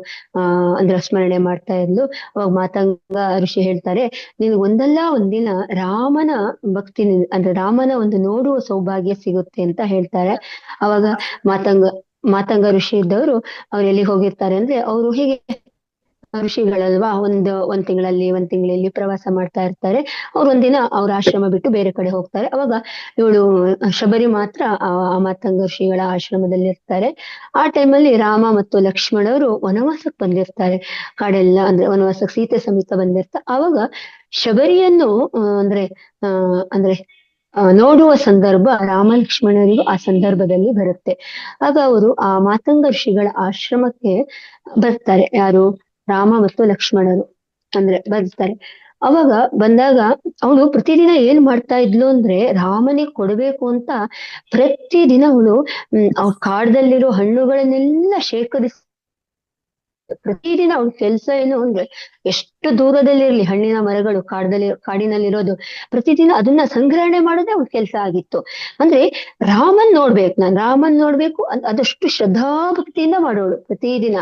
ಅಂದ್ರೆ ಸ್ಮರಣೆ ಮಾಡ್ತಾ ಇದ್ಲು. ಅವಾಗ ಮಾತಂಗ ಋಷಿ ಹೇಳ್ತಾರೆ, ನೀನು ಒಂದಲ್ಲ ಒಂದಿನ ರಾಮನ ಭಕ್ತಿ ಅಂದ್ರೆ ರಾಮನ ಒಂದು ನೋಡುವ ಸೌಭಾಗ್ಯ ಸಿಗುತ್ತೆ ಅಂತ ಹೇಳ್ತಾರೆ. ಅವಾಗ ಮಾತಂಗ ಋಷಿ ಇದ್ದವರು ಅವ್ರು ಎಲ್ಲಿಗೆ ಹೋಗಿರ್ತಾರೆ ಅಂದ್ರೆ, ಅವರು ಹೀಗೆ ಋಷಿಗಳಲ್ವಾ, ಒಂದ್ ತಿಂಗಳಲ್ಲಿ ಪ್ರವಾಸ ಮಾಡ್ತಾ ಇರ್ತಾರೆ. ಅವ್ರು ಒಂದಿನ ಅವ್ರ ಆಶ್ರಮ ಬಿಟ್ಟು ಬೇರೆ ಕಡೆ ಹೋಗ್ತಾರೆ. ಅವಾಗ ಇವಳು ಶಬರಿ ಮಾತ್ರ ಆ ಮಾತಂಗ ಋಷಿಗಳ ಆಶ್ರಮದಲ್ಲಿ ಇರ್ತಾರೆ. ಆ ಟೈಮಲ್ಲಿ ರಾಮ ಮತ್ತು ಲಕ್ಷ್ಮಣರು ವನವಾಸಕ್ಕೆ ಬಂದಿರ್ತಾರೆ. ಕಾಡೆಲ್ಲ ಅಂದ್ರೆ ವನವಾಸಕ್ಕೆ ಸೀತೆ ಸಮೇತ ಬಂದಿರ್ತಾರೆ. ಅವಾಗ ಶಬರಿಯನ್ನು ಅಂದ್ರೆ ನೋಡುವ ಸಂದರ್ಭ ರಾಮ ಲಕ್ಷ್ಮಣರಿಗೂ ಆ ಸಂದರ್ಭದಲ್ಲಿ ಬರುತ್ತೆ. ಆಗ ಅವರು ಆ ಮಾತಂಗ ಋಷಿಗಳ ಆಶ್ರಮಕ್ಕೆ ಬರ್ತಾರೆ. ಯಾರು? ರಾಮ ಮತ್ತು ಲಕ್ಷ್ಮಣರು ಬರ್ತಾರೆ. ಅವಾಗ ಬಂದಾಗ ಅವಳು ಪ್ರತಿದಿನ ಏನ್ ಮಾಡ್ತಾ ಇದ್ಲು ಅಂದ್ರೆ, ರಾಮನಿಗೆ ಕೊಡ್ಬೇಕು ಅಂತ ಪ್ರತಿದಿನ ಅವಳು ಅವ್ರ ಕಾಡದಲ್ಲಿರೋ ಹಣ್ಣುಗಳನ್ನೆಲ್ಲ ಶೇಖರಿಸಿ, ಪ್ರತಿದಿನ ಅವ್ಳ ಕೆಲ್ಸ ಏನು ಅಂದ್ರೆ, ಎಷ್ಟು ದೂರದಲ್ಲಿರ್ಲಿ ಹಣ್ಣಿನ ಮರಗಳು ಕಾಡಿನಲ್ಲಿರೋದು, ಪ್ರತಿದಿನ ಅದನ್ನ ಸಂಗ್ರಹಣೆ ಮಾಡೋದೇ ಅವ್ಳ ಕೆಲ್ಸ ಆಗಿತ್ತು. ಅಂದ್ರೆ ರಾಮನ್ ನೋಡ್ಬೇಕು ಅದಷ್ಟು ಶ್ರದ್ಧಾಭಕ್ತಿಯಿಂದ ಮಾಡೋಳು ಪ್ರತಿದಿನ.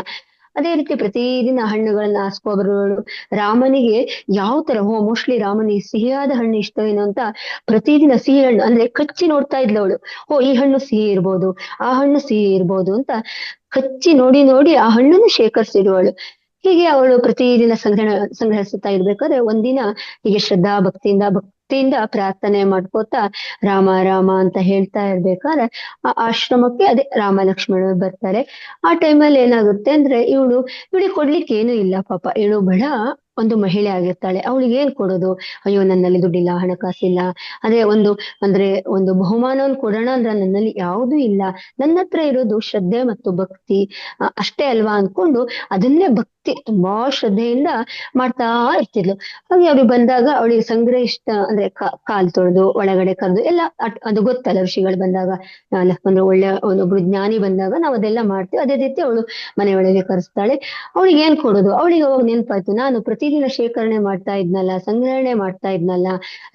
ಅದೇ ರೀತಿ ಪ್ರತಿದಿನ ಹಣ್ಣುಗಳನ್ನ ಬರೋಳು. ರಾಮನಿಗೆ ಯಾವ ತರ ಮೋಸ್ಟ್ಲಿ ರಾಮನಿಗೆ ಸಿಹಿಯಾದ ಹಣ್ಣು ಇಷ್ಟವೇನೋ ಅಂತ ಪ್ರತಿದಿನ ಸಿಹಿ ಹಣ್ಣು ಅಂದ್ರೆ ಕಚ್ಚಿ ನೋಡ್ತಾ ಇದ್ಲವಳು. ಈ ಹಣ್ಣು ಸಿಹಿ ಇರ್ಬೋದು, ಆ ಹಣ್ಣು ಸಿಹಿ ಇರ್ಬೋದು ಅಂತ ಕಚ್ಚಿ ನೋಡಿ ಆ ಹಣ್ಣನ್ನು ಶೇಖರಿಸಿರುವಳು. ಹೀಗೆ ಅವಳು ಪ್ರತಿದಿನ ಸಂಗ್ರಹಿಸುತ್ತಾ ಇರ್ಬೇಕಾದ್ರೆ ಒಂದಿನ ಹೀಗೆ ಭಕ್ತಿಯಿಂದ ಪ್ರಾರ್ಥನೆ ಮಾಡ್ಕೋತಾ ರಾಮ ರಾಮ ಅಂತ ಹೇಳ್ತಾ ಇರ್ಬೇಕಾದ್ರೆ ಆ ಆಶ್ರಮಕ್ಕೆ ಅದೇ ರಾಮ ಲಕ್ಷ್ಮಣರು ಬರ್ತಾರೆ. ಆ ಟೈಮಲ್ಲಿ ಏನಾಗುತ್ತೆ ಅಂದ್ರೆ, ಇವಳಿಗೆ ಕೊಡ್ಲಿಕ್ಕೆ ಏನು ಇಲ್ಲ ಪಾಪ. ಇವಳು ಬಡ ಒಂದು ಮಹಿಳೆ ಆಗಿರ್ತಾಳೆ. ಅವಳಿಗೆ ಏನ್ ಕೊಡೋದು? ಅಯ್ಯೋ, ನನ್ನಲ್ಲಿ ದುಡ್ಡಿಲ್ಲ, ಹಣಕಾಸಿಲ್ಲ. ಅದೇ ಒಂದು ಬಹುಮಾನವನ್ನು ಕೊಡೋಣ ಅಂದ್ರೆ ನನ್ನಲ್ಲಿ ಯಾವುದೂ ಇಲ್ಲ. ನನ್ನ ಹತ್ರ ಇರೋದು ಶ್ರದ್ಧೆ ಮತ್ತು ಭಕ್ತಿ ಅಷ್ಟೇ ಅಲ್ವಾ ಅನ್ಕೊಂಡು ಅದನ್ನೇ ತುಂಬಾ ಶ್ರದ್ಧೆಯಿಂದ ಮಾಡ್ತಾ ಇರ್ತಿದ್ಲು. ಹಾಗೆ ಅವ್ರಿಗೆ ಬಂದಾಗ ಅವಳಿಗೆ ಸಂಗ್ರಹಿಷ್ಟ ಅಂದ್ರೆ ಕಾಲ್ ತೊಳೆದು ಒಳಗಡೆ ಕರೆದು ಎಲ್ಲ ಅದು ಗೊತ್ತಲ್ಲ, ಋಷಿಗಳು ಬಂದಾಗ ಒಬ್ಬರು ಜ್ಞಾನಿ ಬಂದಾಗ ನಾವು ಅದೆಲ್ಲ ಮಾಡ್ತೀವಿ. ಅದೇ ರೀತಿ ಅವಳು ಮನೆ ಒಳಗೆ ಕರೆಸ್ತಾಳೆ. ಅವಳಿಗೆ ಏನ್ ಕೊಡೋದು? ಅವಳಿಗೆ ಅವಾಗ ನೆನಪಾಯ್ತು, ನಾನು ಪ್ರತಿದಿನ ಶೇಖರಣೆ ಮಾಡ್ತಾ ಇದ್ನಲ್ಲ, ಸಂಗ್ರಹಣೆ ಮಾಡ್ತಾ ಇದ್ನಲ್ಲ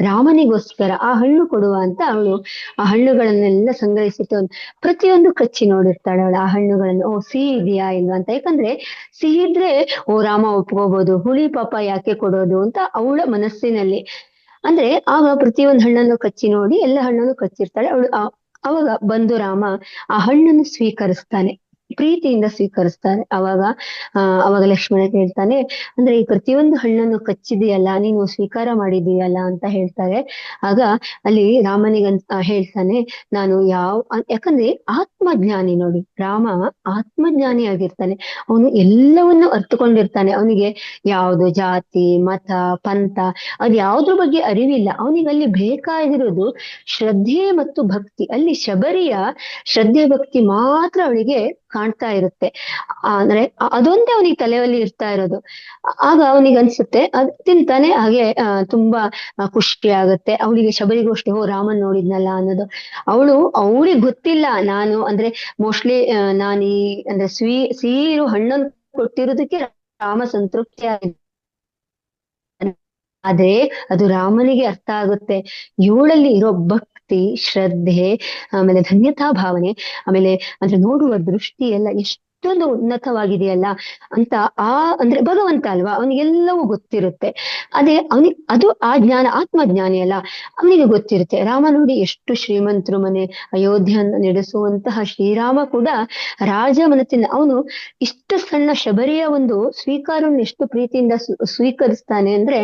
ರಾಮನಿಗೋಸ್ಕರ, ಆ ಹಣ್ಣು ಕೊಡುವ ಅಂತ ಅವಳು ಆ ಹಣ್ಣುಗಳನ್ನೆಲ್ಲ ಸಂಗ್ರಹಿಸಿಟ್ಟು ಪ್ರತಿಯೊಂದು ಕಚ್ಚಿ ನೋಡಿರ್ತಾಳೆ ಅವಳು ಆ ಹಣ್ಣುಗಳನ್ನು. ಸಿಹಿ ಇದೆಯಾ ಇಲ್ವಾ ಅಂತ. ಯಾಕಂದ್ರೆ ಸಿಹಿ ಇದ್ರೆ ರಾಮ ಒಪ್ಕೋಬಹುದು, ಹುಳಿ ಪಾಪ ಯಾಕೆ ಕೊಡೋದು ಅಂತ ಅವಳ ಮನಸ್ಸಿನಲ್ಲಿ. ಅಂದ್ರೆ ಆಗ ಪ್ರತಿಯೊಂದು ಹಣ್ಣನ್ನು ಕಚ್ಚಿ ನೋಡಿ ಎಲ್ಲ ಹಣ್ಣನ್ನು ಕಚ್ಚಿರ್ತಾಳೆ ಅವಳು. ಅವಾಗ ಬಂದು ರಾಮ ಆ ಹಣ್ಣನ್ನು ಸ್ವೀಕರಿಸ್ತಾನೆ, ಪ್ರೀತಿಯಿಂದ ಸ್ವೀಕರಿಸ್ತಾನೆ. ಅವಾಗ ಲಕ್ಷ್ಮಣ ಹೇಳ್ತಾನೆ, ಅಂದ್ರೆ ಈ ಪ್ರತಿಯೊಂದು ಹಣ್ಣನ್ನು ಕಚ್ಚಿದೆಯಲ್ಲ, ನೀನು ಸ್ವೀಕಾರ ಮಾಡಿದೀಯಲ್ಲ ಅಂತ ಹೇಳ್ತಾರೆ. ಆಗ ಅಲ್ಲಿ ರಾಮನಿಗಂತ ಹೇಳ್ತಾನೆ, ನಾನು ಯಾಕಂದ್ರೆ ಆತ್ಮಜ್ಞಾನಿ ನೋಡಿ, ರಾಮ ಆತ್ಮಜ್ಞಾನಿ ಆಗಿರ್ತಾನೆ. ಅವನು ಎಲ್ಲವನ್ನು ಅರ್ಥಕೊಂಡಿರ್ತಾನೆ. ಅವನಿಗೆ ಯಾವುದು ಜಾತಿ ಮತ ಪಂಥ ಅದ್ ಯಾವ್ದ್ರ ಬಗ್ಗೆ ಅರಿವಿಲ್ಲ. ಅವನಿಗೆ ಅಲ್ಲಿ ಬೇಕಾಗಿರೋದು ಶ್ರದ್ಧೆ ಮತ್ತು ಭಕ್ತಿ. ಅಲ್ಲಿ ಶಬರಿಯ ಶ್ರದ್ಧೆ ಭಕ್ತಿ ಮಾತ್ರ ಅವಳಿಗೆ ಕಾಣ್ತಾ ಇರುತ್ತೆ. ಅಂದ್ರೆ ಅದೊಂದೇ ಅವನಿಗೆ ತಲೆಯಲ್ಲಿ ಇರ್ತಾ ಇರೋದು. ಆಗ ಅವನಿಗೆ ಅನ್ಸುತ್ತೆ, ತಿಂತಾನೆ. ಹಾಗೆ ತುಂಬಾ ಖುಷಿ ಆಗುತ್ತೆ ಅವಳಿಗೆ. ಶಬರಿಗೋಷ್ಠಿ ರಾಮನ್ ನೋಡಿದ್ನಲ್ಲ ಅನ್ನೋದು ಅವಳಿಗೆ ಗೊತ್ತಿಲ್ಲ. ನಾನು ಅಂದ್ರೆ ಮೋಸ್ಟ್ಲಿ ಅಂದ್ರೆ ಸಿಹಿ ಹಣ್ಣನ್ನು ಕೊಟ್ಟಿರೋದಕ್ಕೆ ರಾಮ ಸಂತೃಪ್ತಿ ಆಗಿದೆ. ಆದ್ರೆ ಅದು ರಾಮನಿಗೆ ಅರ್ಥ ಆಗುತ್ತೆ, ಇವಳಲ್ಲಿ ಇರೋ ಭಕ್ತಿ, ಶ್ರದ್ಧೆ, ಆಮೇಲೆ ಧನ್ಯತಾ ಭಾವನೆ, ಆಮೇಲೆ ಅಂದ್ರೆ ನೋಡುವ ದೃಷ್ಟಿ ಎಲ್ಲ ಎಷ್ಟೊಂದು ಉನ್ನತವಾಗಿದೆಯಲ್ಲ ಅಂತ. ಅಂದ್ರೆ ಭಗವಂತ ಅಲ್ವಾ, ಅವನಿಗೆಲ್ಲವೂ ಗೊತ್ತಿರುತ್ತೆ. ಅದೇ ಅದು ಆ ಜ್ಞಾನ, ಆತ್ಮಜ್ಞಾನಿ ಅಲ್ಲ, ಅವನಿಗೆ ಗೊತ್ತಿರುತ್ತೆ. ರಾಮ ನೋಡಿ ಎಷ್ಟು ಶ್ರೀಮಂತರು ಮನೆ, ಅಯೋಧ್ಯ ನಡೆಸುವಂತಹ ಶ್ರೀರಾಮ ಕೂಡ ರಾಜ ಮನಸ್ಸಿನ ಅವನು ಇಷ್ಟು ಸಣ್ಣ ಶಬರಿಯ ಒಂದು ಸ್ವೀಕಾರವನ್ನು ಎಷ್ಟು ಪ್ರೀತಿಯಿಂದ ಸ್ವೀಕರಿಸ್ತಾನೆ ಅಂದ್ರೆ,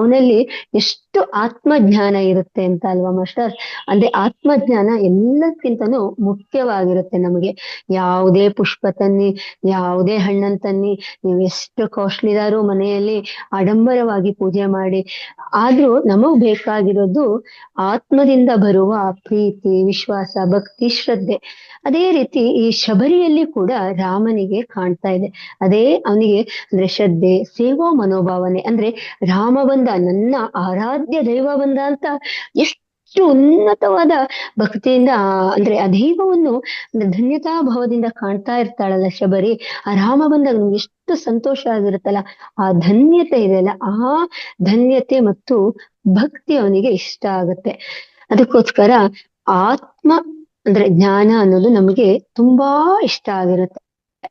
ಅವನಲ್ಲಿ ಎಷ್ಟು ಆತ್ಮಜ್ಞಾನ ಇರುತ್ತೆ ಅಂತ ಅಲ್ವಾ ಮಾಸ್ಟರ್? ಅಂದ್ರೆ ಆತ್ಮಜ್ಞಾನ ಎಲ್ಲಕ್ಕಿಂತನೂ ಮುಖ್ಯವಾಗಿರುತ್ತೆ ನಮಗೆ. ಯಾವುದೇ ಪುಷ್ಪ ತನ್ನಿ, ಯಾವುದೇ ಹಣ್ಣನ್ ತನ್ನಿ, ನೀವು ಎಷ್ಟು ಕಾಸ್ಟ್ಲಿದಾರು ಮನೆಯಲ್ಲಿ ಆಡಂಬರವಾಗಿ ಪೂಜೆ ಮಾಡಿ, ಆದ್ರೂ ನಮಗ್ ಬೇಕಾಗಿರೋದು ಆತ್ಮದಿಂದ ಬರುವ ಪ್ರೀತಿ, ವಿಶ್ವಾಸ, ಭಕ್ತಿ, ಶ್ರದ್ಧೆ. ಅದೇ ರೀತಿ ಈ ಶಬರಿಯಲ್ಲಿ ಕೂಡ ರಾಮನಿಗೆ ಕಾಣ್ತಾ ಇದೆ. ಅದೇ ಅವನಿಗೆ ಅಂದ್ರೆ ಶ್ರದ್ಧೆ, ಸೇವಾ ಮನೋಭಾವನೆ. ಅಂದ್ರೆ ರಾಮ ಬಂದ, ನನ್ನ ಆರಾಧ್ಯ ದೈವ ಬಂದ ಅಂತ ಎಷ್ಟು ಉನ್ನತವಾದ ಭಕ್ತಿಯಿಂದ ಅಂದ್ರೆ ಆ ದೈವವನ್ನು ಅಂದ್ರೆ ಧನ್ಯತಾ ಭಾವದಿಂದ ಕಾಣ್ತಾ ಇರ್ತಾಳಲ್ಲ ಶಬರಿ. ಆ ರಾಮ ಬಂದಾಗ ನಮ್ಗೆ ಎಷ್ಟು ಸಂತೋಷ ಆಗಿರುತ್ತಲ್ಲ. ಆ ಧನ್ಯತೆ ಇದೆಯಲ್ಲ, ಆ ಧನ್ಯತೆ ಮತ್ತು ಭಕ್ತಿ ಅವನಿಗೆ ಇಷ್ಟ ಆಗುತ್ತೆ. ಅದಕ್ಕೋಸ್ಕರ ಆತ್ಮ ಅಂದ್ರೆ ಜ್ಞಾನ ಅನ್ನೋದು ನಮಗೆ ತುಂಬಾ ಇಷ್ಟ ಆಗಿರುತ್ತೆ.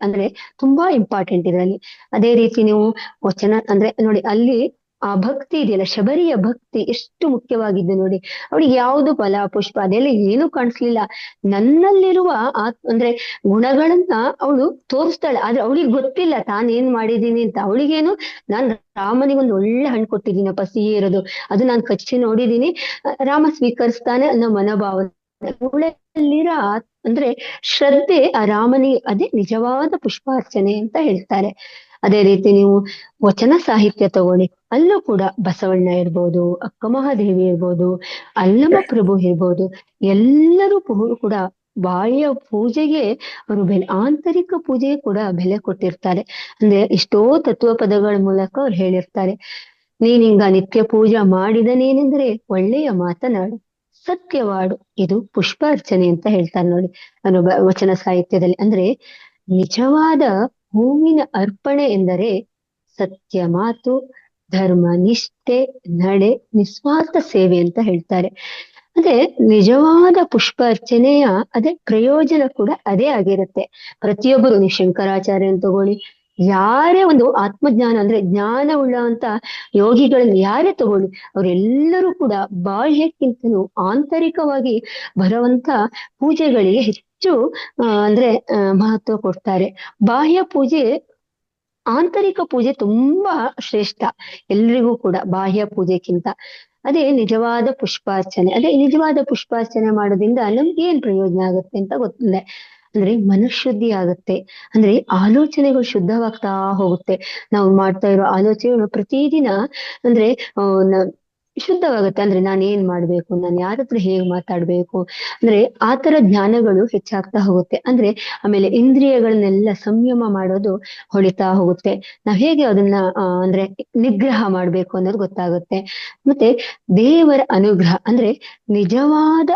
ಅಂದ್ರೆ ತುಂಬಾ ಇಂಪಾರ್ಟೆಂಟ್ ಇದರಲ್ಲಿ. ಅದೇ ರೀತಿ ನೀವು ವಚನ ಅಂದ್ರೆ ನೋಡಿ, ಅಲ್ಲಿ ಆ ಭಕ್ತಿ ಇದೆಯಲ್ಲ, ಶಬರಿಯ ಭಕ್ತಿ ಎಷ್ಟು ಮುಖ್ಯವಾಗಿದ್ದು ನೋಡಿ. ಅವಳಿಗೆ ಯಾವುದು ಫಲ ಪುಷ್ಪ ಅದೆಲ್ಲ ಏನು ಕಾಣಿಸ್ಲಿಲ್ಲ. ನನ್ನಲ್ಲಿರುವ ಅಂದ್ರೆ ಗುಣಗಳನ್ನ ಅವಳು ತೋರಿಸ್ತಾಳೆ, ಆದ್ರೆ ಅವಳಿಗೆ ಗೊತ್ತಿಲ್ಲ ತಾನ್ ಏನ್ ಮಾಡಿದೀನಿ ಅಂತ. ಅವಳಿಗೇನು, ನಾನ್ ರಾಮನಿಗೊಂದು ಒಳ್ಳೆ ಹಣ್ಣು ಕೊಟ್ಟಿದ್ದೀನಪ್ಪ, ಸಿಹಿ ಇರೋದು, ಅದು ನಾನು ಕಚ್ಚಿ ನೋಡಿದೀನಿ, ರಾಮ ಸ್ವೀಕರಿಸ್ತಾನೆ ಅನ್ನೋ ಮನೋಭಾವನೆ ಅವಳಲ್ಲಿರೋ ಅಂದ್ರೆ ಶ್ರದ್ಧೆ. ಆ ರಾಮನಿಗೆ ಅದೇ ನಿಜವಾದ ಪುಷ್ಪಾರ್ಚನೆ ಅಂತ ಹೇಳ್ತಾರೆ. ಅದೇ ರೀತಿ ನೀವು ವಚನ ಸಾಹಿತ್ಯ ತಗೊಳ್ಳಿ, ಅಲ್ಲೂ ಕೂಡ ಬಸವಣ್ಣ ಇರ್ಬೋದು, ಅಕ್ಕ ಮಹಾದೇವಿ ಇರ್ಬೋದು, ಅಲ್ಲಮ ಪ್ರಭು ಇರ್ಬೋದು, ಎಲ್ಲರೂ ಕೂಡ ಬಾಹ್ಯ ಪೂಜೆಗೆ ಅವರು ಆಂತರಿಕ ಪೂಜೆಗೆ ಕೂಡ ಬೆಲೆ ಕೊಟ್ಟಿರ್ತಾರೆ. ಅಂದ್ರೆ ಎಷ್ಟೋ ತತ್ವ ಪದಗಳ ಮೂಲಕ ಅವ್ರು ಹೇಳಿರ್ತಾರೆ. ನೀನಿಂಗ ನಿತ್ಯ ಪೂಜಾ ಮಾಡಿದನೇನೆಂದರೆ ಒಳ್ಳೆಯ ಮಾತನಾಡು, ಸತ್ಯವಾಡು, ಇದು ಪುಷ್ಪಾರ್ಚನೆ ಅಂತ ಹೇಳ್ತಾರೆ ನೋಡಿ ವಚನ ಸಾಹಿತ್ಯದಲ್ಲಿ. ಅಂದ್ರೆ ನಿಜವಾದ ಹೂವಿನ ಅರ್ಪಣೆ ಎಂದರೆ ಸತ್ಯ ಮಾತು, ಧರ್ಮ ನಿಷ್ಠೆ, ನಡೆ, ನಿಸ್ವಾರ್ಥ ಸೇವೆ ಅಂತ ಹೇಳ್ತಾರೆ. ಅದೇ ನಿಜವಾದ ಪುಷ್ಪಾರ್ಚನೆಯ ಅದೇ ಪ್ರಯೋಜನ ಕೂಡ ಅದೇ ಆಗಿರುತ್ತೆ. ಪ್ರತಿಯೊಬ್ಬರು, ನೀವು ಶಂಕರಾಚಾರ್ಯನ್ ತಗೊಳ್ಳಿ, ಯಾರೇ ಒಂದು ಆತ್ಮಜ್ಞಾನ ಅಂದ್ರೆ ಜ್ಞಾನ ಉಳ್ಳಂತ ಯೋಗಿಗಳನ್ನ ಯಾರೇ ತಗೊಳ್ಳಿ, ಅವರೆಲ್ಲರೂ ಕೂಡ ಬಾಹ್ಯಕ್ಕಿಂತಲೂ ಆಂತರಿಕವಾಗಿ ಬರುವಂತ ಪೂಜೆಗಳಿಗೆ ಹೆಚ್ಚು ಅಂದ್ರೆ ಮಹತ್ವ ಕೊಡ್ತಾರೆ. ಬಾಹ್ಯ ಪೂಜೆ, ಆಂತರಿಕ ಪೂಜೆ ತುಂಬಾ ಶ್ರೇಷ್ಠ ಎಲ್ರಿಗೂ ಕೂಡ ಬಾಹ್ಯ ಪೂಜೆಕ್ಕಿಂತ. ಅದೇ ನಿಜವಾದ ಪುಷ್ಪಾರ್ಚನೆ. ಅದೇ ನಿಜವಾದ ಪುಷ್ಪಾರ್ಚನೆ ಮಾಡೋದ್ರಿಂದ ನಮ್ಗೆ ಏನ್ ಪ್ರಯೋಜನ ಆಗುತ್ತೆ ಅಂತ ಗೊತ್ತಿಲ್ಲ. ಅಂದ್ರೆ ಮನಃಶುದ್ಧಿ ಆಗುತ್ತೆ, ಅಂದ್ರೆ ಆಲೋಚನೆಗಳು ಶುದ್ಧವಾಗ್ತಾ ಹೋಗುತ್ತೆ. ನಾವು ಮಾಡ್ತಾ ಇರೋ ಆಲೋಚನೆಗಳು ಪ್ರತಿದಿನ ಅಂದ್ರೆ ಶುದ್ಧವಾಗುತ್ತೆ. ಅಂದ್ರೆ ನಾನು ಏನ್ ಮಾಡ್ಬೇಕು, ನಾನು ಯಾರ ಹತ್ರ ಹೇಗ್ ಮಾತಾಡ್ಬೇಕು, ಅಂದ್ರೆ ಆತರ ಜ್ಞಾನಗಳು ಹೆಚ್ಚಾಗ್ತಾ ಹೋಗುತ್ತೆ. ಅಂದ್ರೆ ಆಮೇಲೆ ಇಂದ್ರಿಯಗಳನ್ನೆಲ್ಲ ಸಂಯಮ ಮಾಡೋದು ಹೊಳಿತಾ ಹೋಗುತ್ತೆ. ನಾವ್ ಹೇಗೆ ಅದನ್ನ ಅಂದ್ರೆ ನಿಗ್ರಹ ಮಾಡ್ಬೇಕು ಅನ್ನೋದು ಗೊತ್ತಾಗುತ್ತೆ. ಮತ್ತೆ ದೇವರ ಅನುಗ್ರಹ, ಅಂದ್ರೆ ನಿಜವಾದ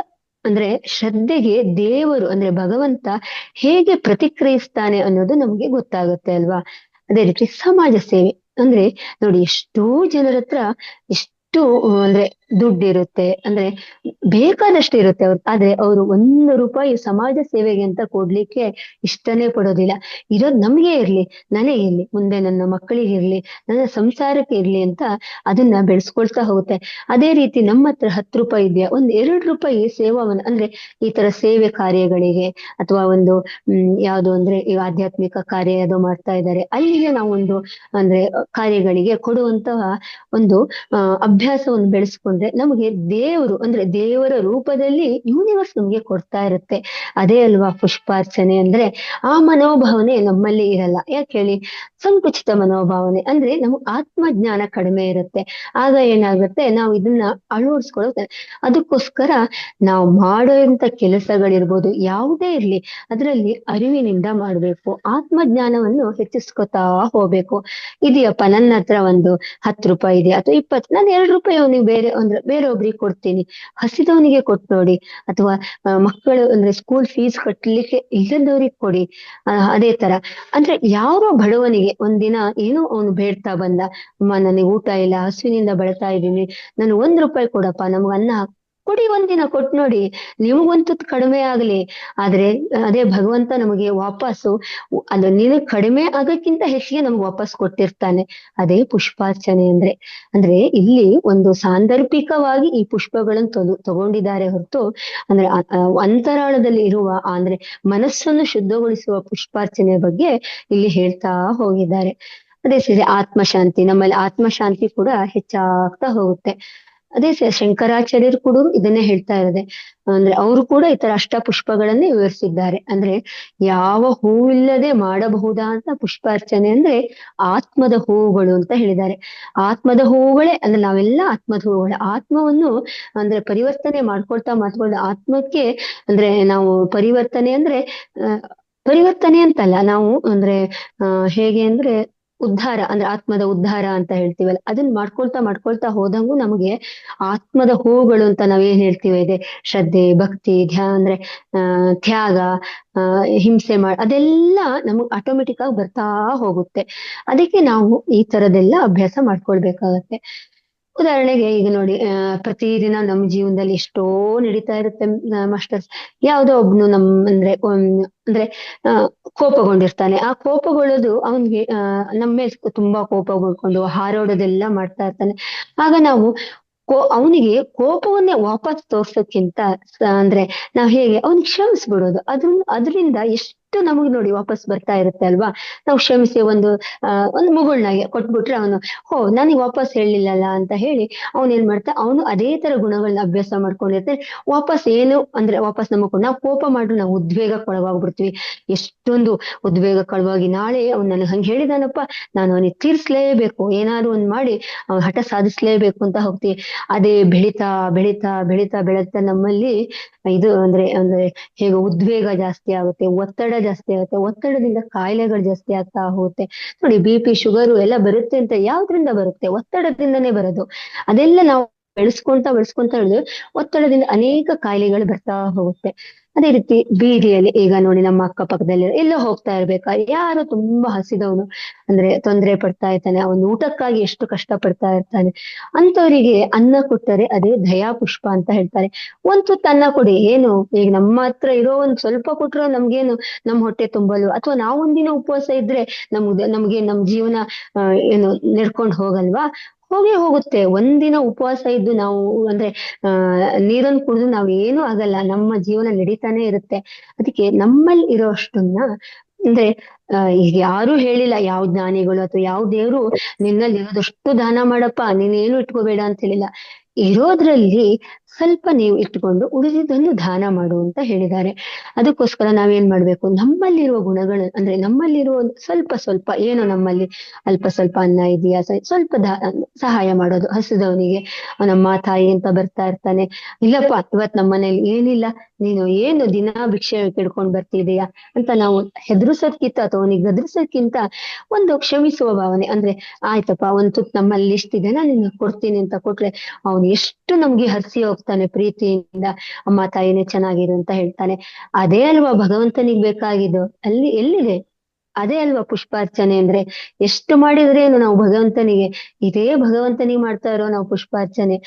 ಅಂದ್ರೆ ಶ್ರದ್ಧೆಗೆ ದೇವರು ಅಂದ್ರೆ ಭಗವಂತ ಹೇಗೆ ಪ್ರತಿಕ್ರಿಯಿಸ್ತಾನೆ ಅನ್ನೋದು ನಮ್ಗೆ ಗೊತ್ತಾಗುತ್ತೆ ಅಲ್ವಾ. ಅದೇ ರೀತಿ ಸಮಾಜ ಸೇವೆ, ಅಂದ್ರೆ ನೋಡಿ ಎಷ್ಟೋ ಜನರ ಹತ್ರ ಎಷ್ಟು ಅಂದ್ರೆ ದುಡ್ಡಿರುತ್ತೆ, ಅಂದ್ರೆ ಬೇಕಾದಷ್ಟು ಇರುತ್ತೆ ಆದ್ರೆ ಅವರು 1 ರೂಪಾಯಿ ಸಮಾಜ ಸೇವೆಗೆ ಅಂತ ಕೊಡ್ಲಿಕ್ಕೆ ಇಷ್ಟನೇ ಪಡೋದಿಲ್ಲ. ಇರೋದ್ ನಮ್ಗೆ ಇರ್ಲಿ, ನನಗೆ ಇರ್ಲಿ, ಮುಂದೆ ನನ್ನ ಮಕ್ಕಳಿಗೆ ಇರ್ಲಿ, ನನ್ನ ಸಂಸಾರಕ್ಕೆ ಇರ್ಲಿ ಅಂತ ಅದನ್ನ ಬೆಳೆಸ್ಕೊಳ್ತಾ ಹೋಗುತ್ತೆ. ಅದೇ ರೀತಿ ನಮ್ಮ ಹತ್ರ 10 ರೂಪಾಯಿ ಇದೆಯಾ, 2 ರೂಪಾಯಿ ಸೇವಾವನ್ನ ಅಂದ್ರೆ ಈ ತರ ಸೇವೆ ಕಾರ್ಯಗಳಿಗೆ ಅಥವಾ ಒಂದು ಯಾವ್ದು ಅಂದ್ರೆ ಈಗ ಆಧ್ಯಾತ್ಮಿಕ ಕಾರ್ಯ ಯಾವ್ದೋ ಮಾಡ್ತಾ ಇದ್ದಾರೆ, ಅಲ್ಲಿಗೆ ನಾವು ಒಂದು ಅಂದ್ರೆ ಕಾರ್ಯಗಳಿಗೆ ಕೊಡುವಂತಹ ಒಂದು ಅಭ್ಯಾಸವನ್ನು ಬೆಳೆಸ್ಕೊಂಡ್ರೆ ನಮಗೆ ದೇವರು ಅಂದ್ರೆ ದೇವರ ರೂಪದಲ್ಲಿ ಯೂನಿವರ್ಸ್ ನಮ್ಗೆ ಕೊಡ್ತಾ ಇರುತ್ತೆ. ಅದೇ ಅಲ್ವಾ ಪುಷ್ಪಾರ್ಚನೆ ಅಂದ್ರೆ. ಆ ಮನೋಭಾವನೆ ನಮ್ಮಲ್ಲಿ ಇರಲ್ಲ. ಯಾಕೆ ಹೇಳಿ? ಸಂಕುಚಿತ ಮನೋಭಾವನೆ, ಅಂದ್ರೆ ನಮ್ಗೆ ಆತ್ಮಜ್ಞಾನ ಕಡಿಮೆ ಇರುತ್ತೆ. ಆಗ ಏನಾಗುತ್ತೆ, ನಾವು ಇದನ್ನ ಅಳವಡಿಸ್ಕೊಳ್ಳೋದು. ಅದಕ್ಕೋಸ್ಕರ ನಾವು ಮಾಡೋಂಥ ಕೆಲಸಗಳಿರ್ಬೋದು, ಯಾವುದೇ ಇರ್ಲಿ, ಅದರಲ್ಲಿ ಅರಿವಿನಿಂದ ಮಾಡ್ಬೇಕು, ಆತ್ಮಜ್ಞಾನವನ್ನು ಹೆಚ್ಚಿಸ್ಕೊತಾ ಹೋಗ್ಬೇಕು. ಇದೆಯಪ್ಪ ನನ್ನ ಹತ್ರ ಒಂದು 10 ರೂಪಾಯಿ ಇದೆ ಅಥವಾ 20, ನಾನು 2 ರೂಪಾಯಿ ಅವನಿಗೆ ಬೇರೊಬ್ರಿಗೆ ಕೊಡ್ತೀನಿ, ಹಸಿದವನಿಗೆ ಕೊಟ್ಟು ನೋಡಿ, ಅಥವಾ ಮಕ್ಕಳು ಅಂದ್ರೆ ಸ್ಕೂಲ್ ಫೀಸ್ ಕಟ್ಟಲಿಕ್ಕೆ ಇಲ್ಲದವ್ರಿಗೆ ಕೊಡಿ. ಅದೇ ತರ ಅಂದ್ರೆ ಯಾರೋ ಬಡವನಿಗೆ ಒಂದಿನ ಏನೋ ಅವನು ಬೇಡ್ತಾ ಬಂದ, ಅಮ್ಮ ನನಗೆ ಊಟ ಇಲ್ಲ, ಹಸುವಿನಿಂದ ಬಳತಾ ಇದ್ದೀನಿ, ನಾನು 1 ರೂಪಾಯಿ ಕೊಡಪ್ಪ, ನಮ್ಗೆ ಅನ್ನ ಕೊಡಿ, ಒಂದಿನ ಕೊಟ್ಟು ನೋಡಿ, ನಿಮಗಂತೂ ಕಡಿಮೆ ಆಗ್ಲಿ. ಆದ್ರೆ ಅದೇ ಭಗವಂತ ನಮಗೆ ವಾಪಸ್ಸು ಅದು ನಿನಗ್ ಕಡಿಮೆ ಆಗಕ್ಕಿಂತ ಹೆಚ್ಚಿಗೆ ನಮ್ಗೆ ವಾಪಸ್ ಕೊಟ್ಟಿರ್ತಾನೆ. ಅದೇ ಪುಷ್ಪಾರ್ಚನೆ ಅಂದ್ರೆ. ಅಂದ್ರೆ ಇಲ್ಲಿ ಒಂದು ಸಾಂದರ್ಭಿಕವಾಗಿ ಈ ಪುಷ್ಪಗಳನ್ನು ತಗೊಂಡಿದ್ದಾರೆ ಹೊರತು, ಅಂದ್ರೆ ಅಂತರಾಳದಲ್ಲಿ ಇರುವ ಅಂದ್ರೆ ಮನಸ್ಸನ್ನು ಶುದ್ಧಗೊಳಿಸುವ ಪುಷ್ಪಾರ್ಚನೆ ಬಗ್ಗೆ ಇಲ್ಲಿ ಹೇಳ್ತಾ ಹೋಗಿದ್ದಾರೆ. ಅದೇ ಸರಿ, ಆತ್ಮಶಾಂತಿ, ನಮ್ಮಲ್ಲಿ ಆತ್ಮಶಾಂತಿ ಕೂಡ ಹೆಚ್ಚಾಗ್ತಾ ಹೋಗುತ್ತೆ. ಅದೇ ಶಂಕರಾಚಾರ್ಯರು ಕೂಡ ಇದನ್ನೇ ಹೇಳ್ತಾ ಇರೋದೆ. ಅಂದ್ರೆ ಅವರು ಕೂಡ ಈ ತರ ಅಷ್ಟಪುಷ್ಪಗಳನ್ನೇ ವಿವರಿಸಿದ್ದಾರೆ. ಅಂದ್ರೆ ಯಾವ ಹೂವಿಲ್ಲದೆ ಮಾಡಬಹುದಾದ ಪುಷ್ಪಾರ್ಚನೆ ಅಂದ್ರೆ ಆತ್ಮದ ಹೂವುಗಳು ಅಂತ ಹೇಳಿದ್ದಾರೆ. ಆತ್ಮದ ಹೂವುಗಳೇ ಅಂದ್ರೆ ನಾವೆಲ್ಲ ಆತ್ಮದ ಹೂವುಗಳೇ. ಆತ್ಮವನ್ನು ಅಂದ್ರೆ ಪರಿವರ್ತನೆ ಮಾಡ್ಕೊಳ್ತಾ ಆತ್ಮಕ್ಕೆ ಅಂದ್ರೆ ನಾವು ಪರಿವರ್ತನೆ ಅಂದ್ರೆ ಪರಿವರ್ತನೆ ಅಂತಲ್ಲ, ನಾವು ಅಂದ್ರೆ ಹೇಗೆ ಅಂದ್ರೆ ಉದ್ಧಾರ ಅಂದ್ರೆ ಆತ್ಮದ ಉದ್ಧಾರ ಅಂತ ಹೇಳ್ತೀವಲ್ಲ, ಅದನ್ನ ಮಾಡ್ಕೊಳ್ತಾ ಹೋದಂಗೂ ನಮಗೆ ಆತ್ಮದ ಹೂವುಗಳು ಅಂತ ನಾವೇನ್ ಹೇಳ್ತೀವಿ ಇದೆ ಶ್ರದ್ಧೆ, ಭಕ್ತಿ, ಅಂದ್ರೆ ತ್ಯಾಗ, ಹಿಂಸೆ ಅದೆಲ್ಲ ನಮಗ್ ಆಟೋಮೆಟಿಕ್ ಆಗಿ ಬರ್ತಾ ಹೋಗುತ್ತೆ. ಅದಕ್ಕೆ ನಾವು ಈ ತರದೆಲ್ಲ ಅಭ್ಯಾಸ ಮಾಡ್ಕೊಳ್ಬೇಕಾಗತ್ತೆ. ಉದಾಹರಣೆಗೆ ಈಗ ನೋಡಿ, ಪ್ರತಿದಿನ ನಮ್ಮ ಜೀವನದಲ್ಲಿ ಎಷ್ಟೋ ನಡೀತಾ ಇರುತ್ತೆ ಮಾಸ್ಟರ್ಸ್. ಯಾವ್ದೋ ಒಬ್ನು ಅಂದ್ರೆ ಅಂದ್ರೆ ಕೋಪಗೊಂಡಿರ್ತಾನೆ. ಆ ಕೋಪಗೊಳ್ಳೋದು ಅವನ್ಗೆ ನಮ್ಮ ಮೇಲೆ ತುಂಬಾ ಕೋಪಗೊಂಡ್ಕೊಂಡು ಹಾರಾಡೋದೆಲ್ಲ ಮಾಡ್ತಾ ಇರ್ತಾನೆ. ಆಗ ನಾವು ಅವನಿಗೆ ಕೋಪವನ್ನೇ ವಾಪಸ್ ತೋರ್ಸೋಕ್ಕಿಂತ ಅಂದ್ರೆ ನಾವ್ ಹೇಗೆ ಅವ್ನಿಗೆ ಕ್ಷಮಿಸ್ಬಿಡೋದು, ಅದರಿಂದ ಎಷ್ಟು ನಮಗ್ ನೋಡಿ ವಾಪಸ್ ಬರ್ತಾ ಇರುತ್ತೆ ಅಲ್ವಾ. ನಾವು ಕ್ಷಮಿಸಿ ಒಂದು ಮುಗುಳ್ನಾಗೆ ಕೊಟ್ಬಿಟ್ರೆ ಅವನು ನನಗೆ ವಾಪಸ್ ಹೇಳಿಲ್ಲಲ್ಲ ಅಂತ ಹೇಳಿ ಏನ್ ಮಾಡ್ತಾ ಅವನು ಅದೇ ತರ ಗುಣಗಳನ್ನ ಅಭ್ಯಾಸ ಮಾಡ್ಕೊಂಡಿರ್ತಾನೆ. ವಾಪಸ್ ನಮಗ್ ನಾವು ಕೋಪ ಮಾಡ್ರು ನಾವು ಉದ್ವೇಗಕ್ಕೊಳಗಾಗ್ಬಿಡ್ತೀವಿ. ಎಷ್ಟೊಂದು ಉದ್ವೇಗಕ್ಕೊಳಗಾಗಿ ನಾಳೆ ಅವ್ನು ನನಗೆ ಹಂಗೆ ಹೇಳಿದಾನಪ್ಪ, ನಾನು ಅವನಿಗೆ ತೀರ್ಸ್ಲೇಬೇಕು, ಏನಾದ್ರು ಒಂದ್ ಮಾಡಿ ಅವ್ನ ಹಠ ಸಾಧಿಸ್ಲೇಬೇಕು ಅಂತ ಹೋಗ್ತೀವಿ. ಅದೇ ಬೆಳೀತಾ ಬೆಳೀತಾ ಬೆಳೀತಾ ಬೆಳೀತಾ ನಮ್ಮಲ್ಲಿ ಇದು ಅಂದ್ರೆ ಹೇಗೆ ಉದ್ವೇಗ ಜಾಸ್ತಿ ಆಗುತ್ತೆ, ಒತ್ತಡ ಜಾಸ್ತಿ ಆಗುತ್ತೆ. ಒತ್ತಡದಿಂದ ಕಾಯಿಲೆಗಳು ಜಾಸ್ತಿ ಆಗ್ತಾ ಹೋಗುತ್ತೆ. ನೋಡಿ, BP, ಶುಗರು ಎಲ್ಲ ಬರುತ್ತೆ ಅಂತ ಯಾವ್ದ್ರಿಂದ ಬರುತ್ತೆ? ಒತ್ತಡದಿಂದನೇ ಬರೋದು. ಅದೆಲ್ಲ ನಾವು ಬೆಳೆಸ್ಕೊಂತ ಹೇಳಿದ್ರೆ ಒತ್ತಡದಿಂದ ಅನೇಕ ಕಾಯಿಲೆಗಳು ಬರ್ತಾ ಹೋಗುತ್ತೆ. ಅದೇ ರೀತಿ ಬೀದಿಯಲ್ಲಿ ಈಗ ನೋಡಿ, ನಮ್ಮ ಅಕ್ಕಪಕ್ಕದಲ್ಲಿ ಎಲ್ಲೋ ಹೋಗ್ತಾ ಇರ್ಬೇಕಾದ್ರೆ ಯಾರೋ ತುಂಬಾ ಹಸಿದವನು ಅಂದ್ರೆ ತೊಂದರೆ ಪಡ್ತಾ ಇರ್ತಾನೆ, ಅವನು ಊಟಕ್ಕಾಗಿ ಎಷ್ಟು ಕಷ್ಟ ಪಡ್ತಾ ಇರ್ತಾನೆ. ಅಂತವರಿಗೆ ಅನ್ನ ಕೊಟ್ಟರೆ ಅದೇ ದಯಾ ಪುಷ್ಪ ಅಂತ ಹೇಳ್ತಾರೆ. ಒಂದ್ ತುತ್ತು ಅನ್ನ ಕೊಡಿ, ಏನು ಈಗ ನಮ್ಮ ಹತ್ರ ಇರೋ ಒಂದ್ ಸ್ವಲ್ಪ ಕೊಟ್ರೆ ನಮ್ಗೇನು ನಮ್ ಹೊಟ್ಟೆ ತುಂಬಲು, ಅಥವಾ ನಾವೊಂದಿನ ಉಪವಾಸ ಇದ್ರೆ ನಮ್ಗೆ ನಮ್ ಜೀವನ ಏನು ನಡ್ಕೊಂಡು ಹೋಗಲ್ವಾ? ಹೋಗೇ ಹೋಗುತ್ತೆ. ಒಂದಿನ ಉಪವಾಸ ಇದ್ದು ನಾವು ಅಂದ್ರೆ ನೀರನ್ನು ಕುಡಿದು ನಾವ್ ಏನೂ ಆಗಲ್ಲ, ನಮ್ಮ ಜೀವನ ನಡೀತಾನೆ ಇರುತ್ತೆ. ಅದಕ್ಕೆ ನಮ್ಮಲ್ಲಿ ಇರೋ ಅಷ್ಟನ್ನ ಅಂದ್ರೆ ಈಗ ಯಾರು ಹೇಳಿಲ್ಲ, ಯಾವ ಜ್ಞಾನಿಗಳು ಅಥವಾ ಯಾವ ದೇವ್ರು ನಿನ್ನಲ್ಲಿ ಇರೋದಷ್ಟು ದಾನ ಮಾಡಪ್ಪ, ನೀನೇನು ಇಟ್ಕೋಬೇಡ ಅಂತ ಹೇಳಿಲ್ಲ. ಇರೋದ್ರಲ್ಲಿ ಸ್ವಲ್ಪ ನೀವು ಇಟ್ಕೊಂಡು ಉಳಿದಿದ್ದನ್ನು ದಾನ ಮಾಡು ಅಂತ ಹೇಳಿದ್ದಾರೆ. ಅದಕ್ಕೋಸ್ಕರ ನಾವೇನ್ ಮಾಡ್ಬೇಕು, ನಮ್ಮಲ್ಲಿರುವ ಗುಣಗಳು ಅಂದ್ರೆ ನಮ್ಮಲ್ಲಿರುವ ಸ್ವಲ್ಪ ಸ್ವಲ್ಪ ಏನು ನಮ್ಮಲ್ಲಿ ಅಲ್ಪ ಸ್ವಲ್ಪ ಅನ್ನ ಇದೆಯಾ, ಸ್ವಲ್ಪ ಸಹಾಯ ಮಾಡೋದು ಹಸಿದವನಿಗೆ. ನಮ್ಮ ತಾಯಿ ಅಂತ ಬರ್ತಾ ಇರ್ತಾನೆ, ಇಲ್ಲಪ್ಪ ಇವತ್ ನಮ್ಮ ಮನೇಲಿ ಏನಿಲ್ಲ, ನೀನು ಏನು ದಿನಾ ಭಿಕ್ಷೆ ಕೆಡ್ಕೊಂಡ್ ಬರ್ತಿದೀಯಾ ಅಂತ ನಾವು ಹೆದರ್ಸೋದ್ಕಿಂತ ಅಥವಾ ಅವನಿಗೆ ಗದರ್ಸೋದ್ಕಿಂತ ಒಂದು ಕ್ಷಮಿಸುವ ಭಾವನೆ ಅಂದ್ರೆ ಆಯ್ತಪ್ಪ ಒಂದ್ ತುತ್ತು ನಮ್ಮಲ್ಲಿ ಇಷ್ಟಿದೆ, ನಾನು ನಿನ್ನ ಕೊಡ್ತೀನಿ ಅಂತ ಕೊಟ್ರೆ ಅವನು ಎಷ್ಟು ನಮ್ಗೆ ಹರಿಸಿ ಹೋಗ್ತಾನೆ ಪ್ರೀತಿಯಿಂದ. ಅಮ್ಮ ತಾಯಿನೇ ಚೆನ್ನಾಗಿರು ಅಂತ ಹೇಳ್ತಾನೆ. ಅದೇ ಅಲ್ವಾ ಭಗವಂತನಿಗೆ ಬೇಕಾಗಿದ್ದು. ಎಲ್ಲಿದೆ ಅದೇ ಅಲ್ವಾ ಪುಷ್ಪಾರ್ಚನೆ ಅಂದ್ರೆ. ಎಷ್ಟು ಮಾಡಿದ್ರೇನು ನಾವು ಭಗವಂತನಿಗೆ, ಇದೇ ಭಗವಂತನಿಗೆ ಮಾಡ್ತಾ ಇರೋ ನಾವು ಪುಷ್ಪಾರ್ಚನೆ.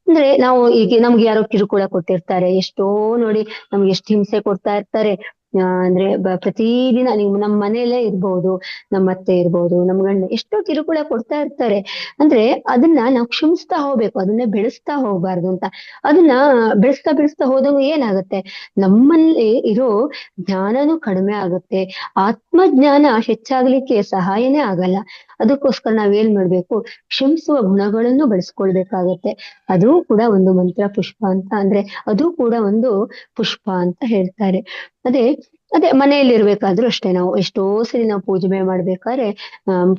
ಅಂದ್ರೆ ನಾವು ಈಗ ನಮ್ಗೆ ಯಾರೋ ಕಿರುಕುಳ ಕೊಟ್ಟಿರ್ತಾರೆ, ಎಷ್ಟೋ ನೋಡಿ ನಮ್ಗೆ ಎಷ್ಟು ಹಿಂಸೆ ಕೊಡ್ತಾ ಇರ್ತಾರೆ. ಅಂದ್ರೆ ಪ್ರತಿದಿನ ನೀವು ನಮ್ಮ ಮನೆಯಲ್ಲೇ ಇರ್ಬೋದು, ನಮ್ಮ ಅತ್ತೆ ಇರ್ಬೋದು, ನಮ್ ಗಂಡ ಎಷ್ಟೋ ಕಿರುಕುಳ ಕೊಡ್ತಾ ಇರ್ತಾರೆ. ಅಂದ್ರೆ ಅದನ್ನ ನಾವು ಕ್ಷಮಿಸ್ತಾ ಹೋಗ್ಬೇಕು, ಅದನ್ನೇ ಬೆಳೆಸ್ತಾ ಹೋಗ್ಬಾರ್ದು ಅಂತ. ಅದನ್ನ ಬೆಳೆಸ್ತಾ ಹೋದಂಗ ಏನಾಗುತ್ತೆ, ನಮ್ಮಲ್ಲಿ ಇರೋ ಜ್ಞಾನನೂ ಕಡಿಮೆ ಆಗುತ್ತೆ, ಆತ್ಮಜ್ಞಾನ ಹೆಚ್ಚಾಗ್ಲಿಕ್ಕೆ ಸಹಾಯನೇ ಆಗಲ್ಲ. ಅದಕ್ಕೋಸ್ಕರ ನಾವೇನ್ ಮಾಡ್ಬೇಕು, ಕ್ಷಮಿಸುವ ಗುಣಗಳನ್ನು ಬೆಳೆಸ್ಕೊಳ್ಬೇಕಾಗತ್ತೆ. ಅದು ಕೂಡ ಒಂದು ಮಂತ್ರ ಪುಷ್ಪ ಅಂತ ಅಂದ್ರೆ ಅದು ಕೂಡ ಒಂದು ಪುಷ್ಪ ಅಂತ ಹೇಳ್ತಾರೆ. ಅದೇ ಮನೆಯಲ್ಲಿ ಇರ್ಬೇಕಾದ್ರೂ ಅಷ್ಟೇ, ನಾವು ಎಷ್ಟೋ ಸರಿ ನಾವು ಪೂಜೆ ಮಾಡ್ಬೇಕಾದ್ರೆ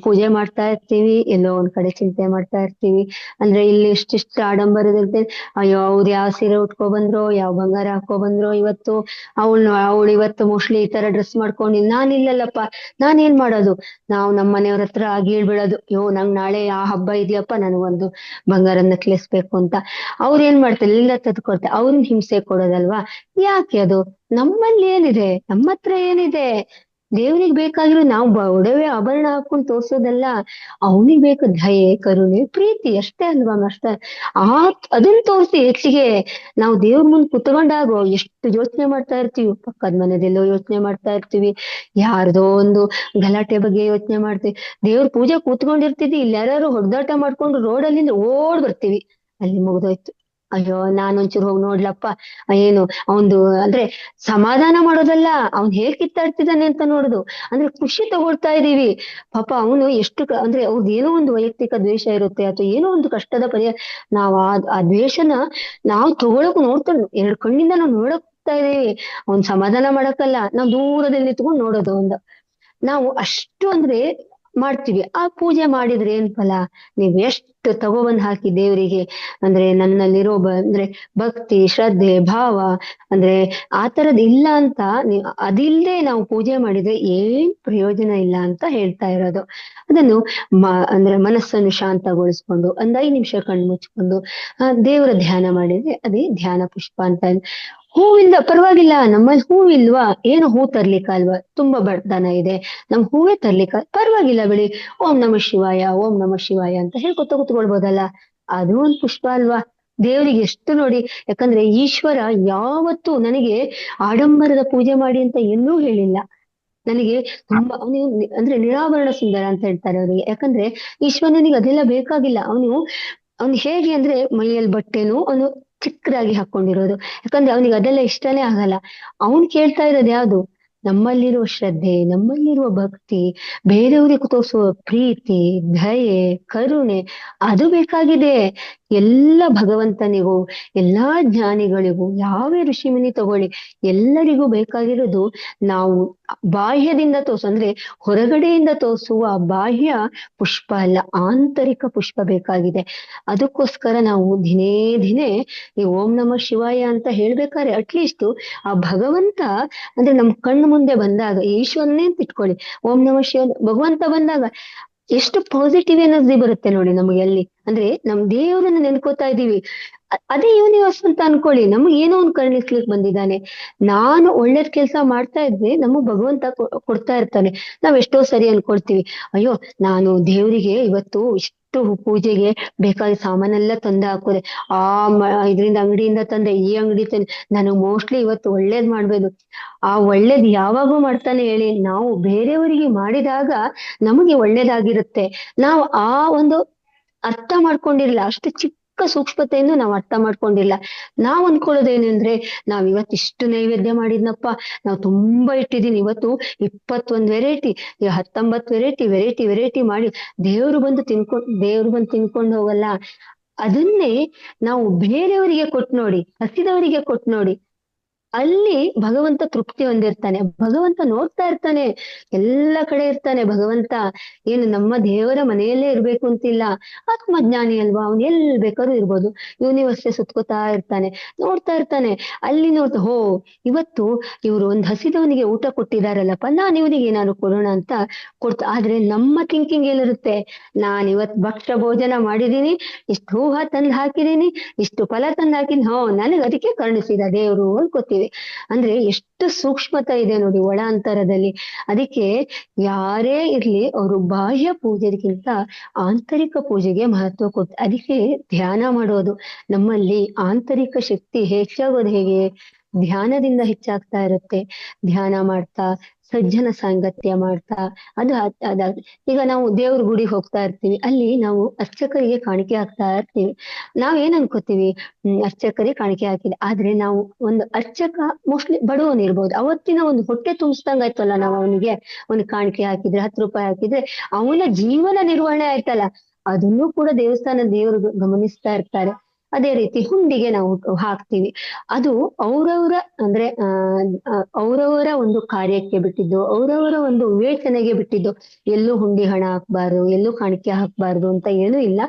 ಪೂಜೆ ಮಾಡ್ತಾ ಇರ್ತೀವಿ, ಎಲ್ಲೋ ಒಂದ್ ಕಡೆ ಚಿಂತೆ ಮಾಡ್ತಾ ಇರ್ತೀವಿ. ಅಂದ್ರೆ ಇಲ್ಲಿ ಇಷ್ಟಿಷ್ಟು ಆಡಂಬರದಿರುತ್ತೆ, ಅಯ್ಯೋ ಅವ್ರು ಯಾವ ಸೀರೆ ಉಟ್ಕೊ ಬಂದ್ರೋ, ಯಾವ ಬಂಗಾರ ಹಾಕೋ ಬಂದ್ರೋ ಇವತ್ತು, ಅವಳು ಇವತ್ತು ಮೋಸ್ಟ್ಲಿ ಈ ತರ ಡ್ರೆಸ್ ಮಾಡ್ಕೊಂಡು, ನಾನಿಲ್ಲಲ್ಲಪ್ಪ ನಾನೇನ್ ಮಾಡೋದು. ನಾವು ನಮ್ಮ ಮನೆಯವ್ರ ಹತ್ರ ಗೀಳ್ಬಿಡೋದು, ನಂಗ್ ನಾಳೆ ಆ ಹಬ್ಬ ಇದೆಯಪ್ಪ, ನನಗೊಂದು ಬಂಗಾರದ ನೆಕ್ಲೆಸ್ ಬೇಕು ಅಂತ. ಅವ್ರು ಏನ್ ಮಾಡ್ತಾರೆ, ಎಲ್ಲ ತಂದ್ಕೊಡ್ತಾರೆ, ಅವ್ರನ್ನ ಹಿಂಸೆ ಕೊಡೋದಲ್ವಾ. ಯಾಕೆ ಅದು? ನಮ್ಮಲ್ಲಿ ಏನಿದೆ, ನಮ್ಮ ಹತ್ರ ಏನಿದೆ, ದೇವ್ರಿಗೆ ಬೇಕಾಗಿರೋ ನಾವು ಒಡವೆ ಆಭರಣ ಹಾಕೊಂಡು ತೋರ್ಸೋದಲ್ಲ, ಅವನಿಗೆ ಬೇಕು ದಯೆ, ಕರುಣೆ, ಪ್ರೀತಿ ಅಷ್ಟೇ ಅಲ್ವಾ ಮಾಸ್ಟರ್. ಅದನ್ನ ತೋರಿಸಿ ಹೆಚ್ಚಿಗೆ ನಾವು ದೇವ್ರ ಮುಂದ್ ಕುತ್ಕೊಂಡಾಗೋ ಎಷ್ಟು ಯೋಚನೆ ಮಾಡ್ತಾ ಇರ್ತೀವಿ, ಪಕ್ಕದ ಮನೆದೆಲ್ಲೋ ಯೋಚನೆ ಮಾಡ್ತಾ ಇರ್ತೀವಿ, ಯಾರ್ದೋ ಒಂದು ಗಲಾಟೆ ಬಗ್ಗೆ ಯೋಚನೆ ಮಾಡ್ತೀವಿ. ದೇವ್ರ ಪೂಜೆ ಕೂತ್ಕೊಂಡಿರ್ತೀವಿ, ಇಲ್ಲಿ ಯಾರು ಹೊಡೆದಾಟ ಮಾಡ್ಕೊಂಡು ರೋಡಲ್ಲಿಂದ ಓಡ್ ಬರ್ತೀವಿ, ಅಲ್ಲಿ ಮುಗ್ದೋಯ್ತು. ಅಯ್ಯೋ ನಾನೊಂಚೂರು ಹೋಗಿ ನೋಡ್ಲಪ್ಪ, ಏನು ಅವಂದು ಅಂದ್ರೆ ಸಮಾಧಾನ ಮಾಡೋದಲ್ಲ, ಅವ್ನ್ ಹೇಗ್ ಕಿತ್ತಾಡ್ತಿದ್ದಾನೆ ಅಂತ ನೋಡುದು. ಅಂದ್ರೆ ಖುಷಿ ತಗೊಳ್ತಾ ಇದೀವಿ. ಪಾಪ ಅವನು ಎಷ್ಟು ಅಂದ್ರೆ ಅವ್ರದ್ದು ಏನೋ ಒಂದು ವೈಯಕ್ತಿಕ ದ್ವೇಷ ಇರುತ್ತೆ ಅಥವಾ ಏನೋ ಒಂದು ಕಷ್ಟದ ಪರಿಹಾರ, ನಾವ್ ಆ ದ್ವೇಷನ ನಾವು ತಗೊಳಕ್ ನೋಡ್ತಾ ಎರಡು ಕಣ್ಣಿಂದ ನಾವು ನೋಡಕ್ ಹೋಗ್ತಾ ಇದೀವಿ. ಅವ್ನ್ ಸಮಾಧಾನ ಮಾಡಕ್ಕಲ್ಲ, ನಾವ್ ದೂರದಲ್ಲಿ ನಿಂತ್ಕೊಂಡು ನೋಡೋದು ಒಂದು. ನಾವು ಅಷ್ಟು ಅಂದ್ರೆ ಮಾಡ್ತೀವಿ. ಆ ಪೂಜೆ ಮಾಡಿದ್ರೆ ಏನ್ ಫಲ? ನೀವ್ ಎಷ್ಟು ತಗೊಬಂದ್ ಹಾಕಿ ದೇವರಿಗೆ, ಅಂದ್ರೆ ನನ್ನಲ್ಲಿರೋ ಅಂದ್ರೆ ಭಕ್ತಿ ಶ್ರದ್ಧೆ ಭಾವ ಅಂದ್ರೆ ಆ ತರದ್ ಇಲ್ಲ ಅಂತ ಅದಿಲ್ದೆ ನಾವು ಪೂಜೆ ಮಾಡಿದ್ರೆ ಏನ್ ಪ್ರಯೋಜನ ಇಲ್ಲ ಅಂತ ಹೇಳ್ತಾ ಇರೋದು. ಅದನ್ನು ಅಂದ್ರೆ ಮನಸ್ಸನ್ನು ಶಾಂತಗೊಳಿಸ್ಕೊಂಡು ಒಂದ್ 5 ನಿಮಿಷ ಕಣ್ಣು ಮುಚ್ಕೊಂಡು ದೇವರ ಧ್ಯಾನ ಮಾಡಿದ್ರೆ ಅದೇ ಧ್ಯಾನ ಪುಷ್ಪ ಅಂತ. ಹೂವಿಂದ ಪರವಾಗಿಲ್ಲ, ನಮ್ಮಲ್ಲಿ ಹೂವಿಲ್ವಾ, ಏನು ಹೂ ತರ್ಲಿಕ್ಕಲ್ವಾ, ತುಂಬಾ ಬಡತನ ಇದೆ, ನಮ್ ಹೂವೇ ತರ್ಲಿಕ್ಕ ಪರವಾಗಿಲ್ಲ ಬಿಡಿ, ಓಂ ನಮ ಶಿವಾಯ ಓಂ ನಮ ಶಿವಾಯ ಅಂತ ಹೇಳ್ಕೊತ ಕೂತ್ಕೊಳ್ಬೋದಲ್ಲ, ಅದು ಒಂದ್ ಪುಷ್ಪ ಅಲ್ವಾ ದೇವರಿಗೆ. ಎಷ್ಟು ನೋಡಿ, ಯಾಕಂದ್ರೆ ಈಶ್ವರ ಯಾವತ್ತೂ ನನಗೆ ಆಡಂಬರದ ಪೂಜೆ ಮಾಡಿ ಅಂತ ಎಲ್ಲೂ ಹೇಳಿಲ್ಲ. ನನಗೆ ತುಂಬಾ ಅವನು ಅಂದ್ರೆ ನಿರಾಭರಣ ಸುಂದರ ಅಂತ ಹೇಳ್ತಾರೆ ಅವರಿಗೆ. ಯಾಕಂದ್ರೆ ಈಶ್ವರನಿಗೆ ಅದೆಲ್ಲ ಬೇಕಾಗಿಲ್ಲ. ಅವನು ಹೇಗೆ ಅಂದ್ರೆ ಮೈಯಲ್ಲಿ ಬಟ್ಟೆನು ಅವನು ಚಿಕ್ಕದಾಗಿ ಹಾಕೊಂಡಿರೋದು, ಯಾಕಂದ್ರೆ ಅವನಿಗೆ ಅದೆಲ್ಲ ಇಷ್ಟನೇ ಆಗಲ್ಲ. ಅವನ್ ಕೇಳ್ತಾ ಇರೋದು ಯಾವ್ದು? ನಮ್ಮಲ್ಲಿರುವ ಶ್ರದ್ಧೆ, ನಮ್ಮಲ್ಲಿರುವ ಭಕ್ತಿ, ಬೇರೆಯವರಿಗೆ ತೋರಿಸುವ ಪ್ರೀತಿ ದಯೆ ಕರುಣೆ, ಅದು ಬೇಕಾಗಿದೆ. ಎಲ್ಲ ಭಗವಂತನಿಗೂ ಎಲ್ಲಾ ಜ್ಞಾನಿಗಳಿಗೂ ಯಾವೇ ಋಷಿಮುನಿ ತಗೊಳ್ಳಿ, ಎಲ್ಲರಿಗೂ ಬೇಕಾಗಿರೋದು ನಾವು ಬಾಹ್ಯದಿಂದ ಅಂದ್ರೆ ಹೊರಗಡೆಯಿಂದ ತೋರಿಸುವ ಬಾಹ್ಯ ಪುಷ್ಪ ಅಲ್ಲ, ಆಂತರಿಕ ಪುಷ್ಪ ಬೇಕಾಗಿದೆ. ಅದಕ್ಕೋಸ್ಕರ ನಾವು ದಿನೇ ದಿನೇ ಈ ಓಂ ನಮ ಶಿವಾಯ ಅಂತ ಹೇಳ್ಬೇಕಾದ್ರೆ ಅಟ್ಲೀಸ್ಟ್ ಆ ಭಗವಂತ ಅಂದ್ರೆ ನಮ್ ಕಣ್ಣು ಮುಂದೆ ಬಂದಾಗ, ಈಶ್ವರನೇ ಅಂತ ಇಟ್ಕೊಳ್ಳಿ, ಓಂ ನಮ ಶಿವ ಭಗವಂತ ಬಂದಾಗ ಎಷ್ಟು ಪಾಸಿಟಿವ್ ಎನರ್ಜಿ ಬರುತ್ತೆ ನೋಡಿ ನಮಗೆ ಅಲ್ಲಿ. ಅಂದ್ರೆ ನಮ್ ದೇವರನ್ನ ನೆನ್ಕೋತಾ ಇದೀವಿ, ಅದೇ ಯೂನಿವರ್ಸ್ ಅಂತ ಅನ್ಕೊಳ್ಳಿ, ನಮ್ಗೆ ಏನೋ ಒಂದು ಕರುಣಿಸ್ಲಿಕ್ಕೆ ಬಂದಿದ್ದಾನೆ. ನಾನು ಒಳ್ಳೇದ್ ಕೆಲ್ಸ ಮಾಡ್ತಾ ಇದ್ರೆ ನಮಗ್ ಭಗವಂತ ಕೊಡ್ತಾ ಇರ್ತಾನೆ. ನಾವ್ ಎಷ್ಟೋ ಸರಿ ಅನ್ಕೊಳ್ತೀವಿ, ಅಯ್ಯೋ ನಾನು ದೇವರಿಗೆ ಇವತ್ತು ಇಷ್ಟು ಪೂಜೆಗೆ ಬೇಕಾದ ಸಾಮಾನೆಲ್ಲ ತಂದು ಹಾಕೋದೆ, ಇದರಿಂದ ಅಂಗಡಿಯಿಂದ ತಂದೆ, ಈ ಅಂಗಡಿ ತಂದೆ, ನಾನು ಮೋಸ್ಟ್ಲಿ ಇವತ್ತು ಒಳ್ಳೇದ್ ಮಾಡ್ಬೋದು. ಆ ಒಳ್ಳೇದ್ ಯಾವಾಗೂ ಮಾಡ್ತಾನೆ ಹೇಳಿ, ನಾವು ಬೇರೆಯವರಿಗೆ ಮಾಡಿದಾಗ ನಮಗೆ ಒಳ್ಳೇದಾಗಿರುತ್ತೆ. ನಾವು ಆ ಒಂದು ಅರ್ಥ ಮಾಡ್ಕೊಂಡಿರ್ಲಿಲ್ಲ, ಅಷ್ಟು ಚಿಕ್ಕ ಸೂಕ್ಷ್ಮತೆಯನ್ನು ನಾವು ಅರ್ಥ ಮಾಡ್ಕೊಂಡಿಲ್ಲ. ನಾವ್ ಅನ್ಕೊಳ್ಳೋದೇನಂದ್ರೆ, ನಾವ್ ಇವತ್ತು ಇಷ್ಟು ನೈವೇದ್ಯ ಮಾಡಿದ್ನಪ್ಪ, ನಾವು ತುಂಬಾ ಇಟ್ಟಿದೀನಿ, ಇವತ್ತು 21 ವೆರೈಟಿ 19 ವೆರೈಟಿ ಮಾಡಿ ದೇವ್ರು ಬಂದು ತಿನ್ಕೊಂಡು ಹೋಗಲ್ಲ. ಅದನ್ನೇ ನಾವು ಬೇರೆಯವರಿಗೆ ಕೊಟ್ಟು ನೋಡಿ, ಹಸಿದವರಿಗೆ ಕೊಟ್ಟು ನೋಡಿ, ಅಲ್ಲಿ ಭಗವಂತ ತೃಪ್ತಿ ಹೊಂದಿರ್ತಾನೆ. ಭಗವಂತ ನೋಡ್ತಾ ಇರ್ತಾನೆ, ಎಲ್ಲ ಕಡೆ ಇರ್ತಾನೆ ಭಗವಂತ. ಏನು ನಮ್ಮ ದೇವರ ಮನೆಯಲ್ಲೇ ಇರ್ಬೇಕು ಅಂತಿಲ್ಲ, ಆತ್ಮಜ್ಞಾನಿ ಅಲ್ವಾ, ಅವ್ನು ಎಲ್ ಬೇಕಾದ್ರೂ ಇರ್ಬೋದು, ಯೂನಿವರ್ಸ್ ಸುತ್ಕೋತಾ ಇರ್ತಾನೆ, ನೋಡ್ತಾ ಇರ್ತಾನೆ. ಅಲ್ಲಿ ನೋಡ್ತಾ ಹೋ ಇವತ್ತು ಇವ್ರು ಒಂದ್ ಹಸಿದವನಿಗೆ ಊಟ ಕೊಟ್ಟಿದಾರಲ್ಲಪ್ಪ, ನಾನ್ ಇವನಿಗೆ ಏನಾದ್ರು ಕೊಡೋಣ ಅಂತ ಕೊಡ್ತಾ. ಆದ್ರೆ ನಮ್ಮ ಥಿಂಕಿಂಗ್ ಏನಿರುತ್ತೆ, ನಾನ್ ಇವತ್ ಭಕ್ಷ್ಯ ಭೋಜನ ಮಾಡಿದೀನಿ, ಇಷ್ಟು ಹೂವ ತಂದು ಹಾಕಿದೀನಿ, ಇಷ್ಟು ಫಲ ತಂದು ಹಾಕಿದೀನಿ, ನನಗೆ ಅದಕ್ಕೆ ಕರುಣಿಸಿದ ದೇವ್ರು ಅನ್ಕೋತೀವಿ. ಅಂದ್ರೆ ಎಷ್ಟು ಸೂಕ್ಷ್ಮತೆ ಇದೆ ನೋಡಿ ಒಳ ಅಂತರದಲ್ಲಿ. ಅದಕ್ಕೆ ಯಾರೇ ಇರ್ಲಿ, ಅವರು ಬಾಹ್ಯ ಪೂಜೆಗಿಂತ ಆಂತರಿಕ ಪೂಜೆಗೆ ಮಹತ್ವ ಕೊಟ್ಟು, ಅದಕ್ಕೆ ಧ್ಯಾನ ಮಾಡೋದು. ನಮ್ಮಲ್ಲಿ ಆಂತರಿಕ ಶಕ್ತಿ ಹೆಚ್ಚಾಗೋದು ಹೇಗೆ? ಧ್ಯಾನದಿಂದ ಹೆಚ್ಚಾಗ್ತಾ ಇರುತ್ತೆ. ಧ್ಯಾನ ಮಾಡ್ತಾ ಸಜ್ಜನ ಸಾಂಗತ್ಯ ಮಾಡ್ತಾ ಅದು ಈಗ ನಾವು ದೇವ್ರ ಗುಡಿಗೆ ಹೋಗ್ತಾ ಇರ್ತೀವಿ, ಅಲ್ಲಿ ನಾವು ಅರ್ಚಕರಿಗೆ ಕಾಣಿಕೆ ಹಾಕ್ತಾ ಇರ್ತೀವಿ. ನಾವ್ ಏನ್ ಅನ್ಕೋತೀವಿ, ಅರ್ಚಕರಿಗೆ ಕಾಣಿಕೆ ಹಾಕಿದೆ, ಆದ್ರೆ ನಾವು ಒಂದು ಅರ್ಚಕ ಮೋಸ್ಟ್ಲಿ ಬಡವನ್ ಇರ್ಬೋದು, ಅವತ್ತಿನ ಒಂದು ಹೊಟ್ಟೆ ತುಂಬಿಸ್ದಂಗ ಆಯ್ತಲ್ಲ, ನಾವು ಅವನಿಗೆ ಒಂದು ಕಾಣಿಕೆ ಹಾಕಿದ್ರೆ 10 ರೂಪಾಯಿ ಹಾಕಿದ್ರೆ ಅವನ ಜೀವನ ನಿರ್ವಹಣೆ ಆಯ್ತಲ್ಲ. ಅದನ್ನು ಕೂಡ ದೇವರು ಗಮನಿಸ್ತಾ ಇರ್ತಾರೆ. ಅದೇ ರೀತಿ ಹುಂಡಿಗೆ ನಾವು ಹಾಕ್ತಿವಿ, ಅದು ಅವರವರ ಅಂದ್ರೆ ಅವರವರ ಒಂದು ಕಾರ್ಯಕ್ಕೆ ಬಿಟ್ಟಿದ್ದು, ಅವರವರ ಒಂದು ವಿವೇಚನೆಗೆ ಬಿಟ್ಟಿದ್ದು. ಎಲ್ಲೂ ಹುಂಡಿ ಹಣ ಹಾಕ್ಬಾರ್ದು, ಎಲ್ಲೂ ಕಾಣಿಕೆ ಹಾಕ್ಬಾರ್ದು ಅಂತ ಏನೂ ಇಲ್ಲ,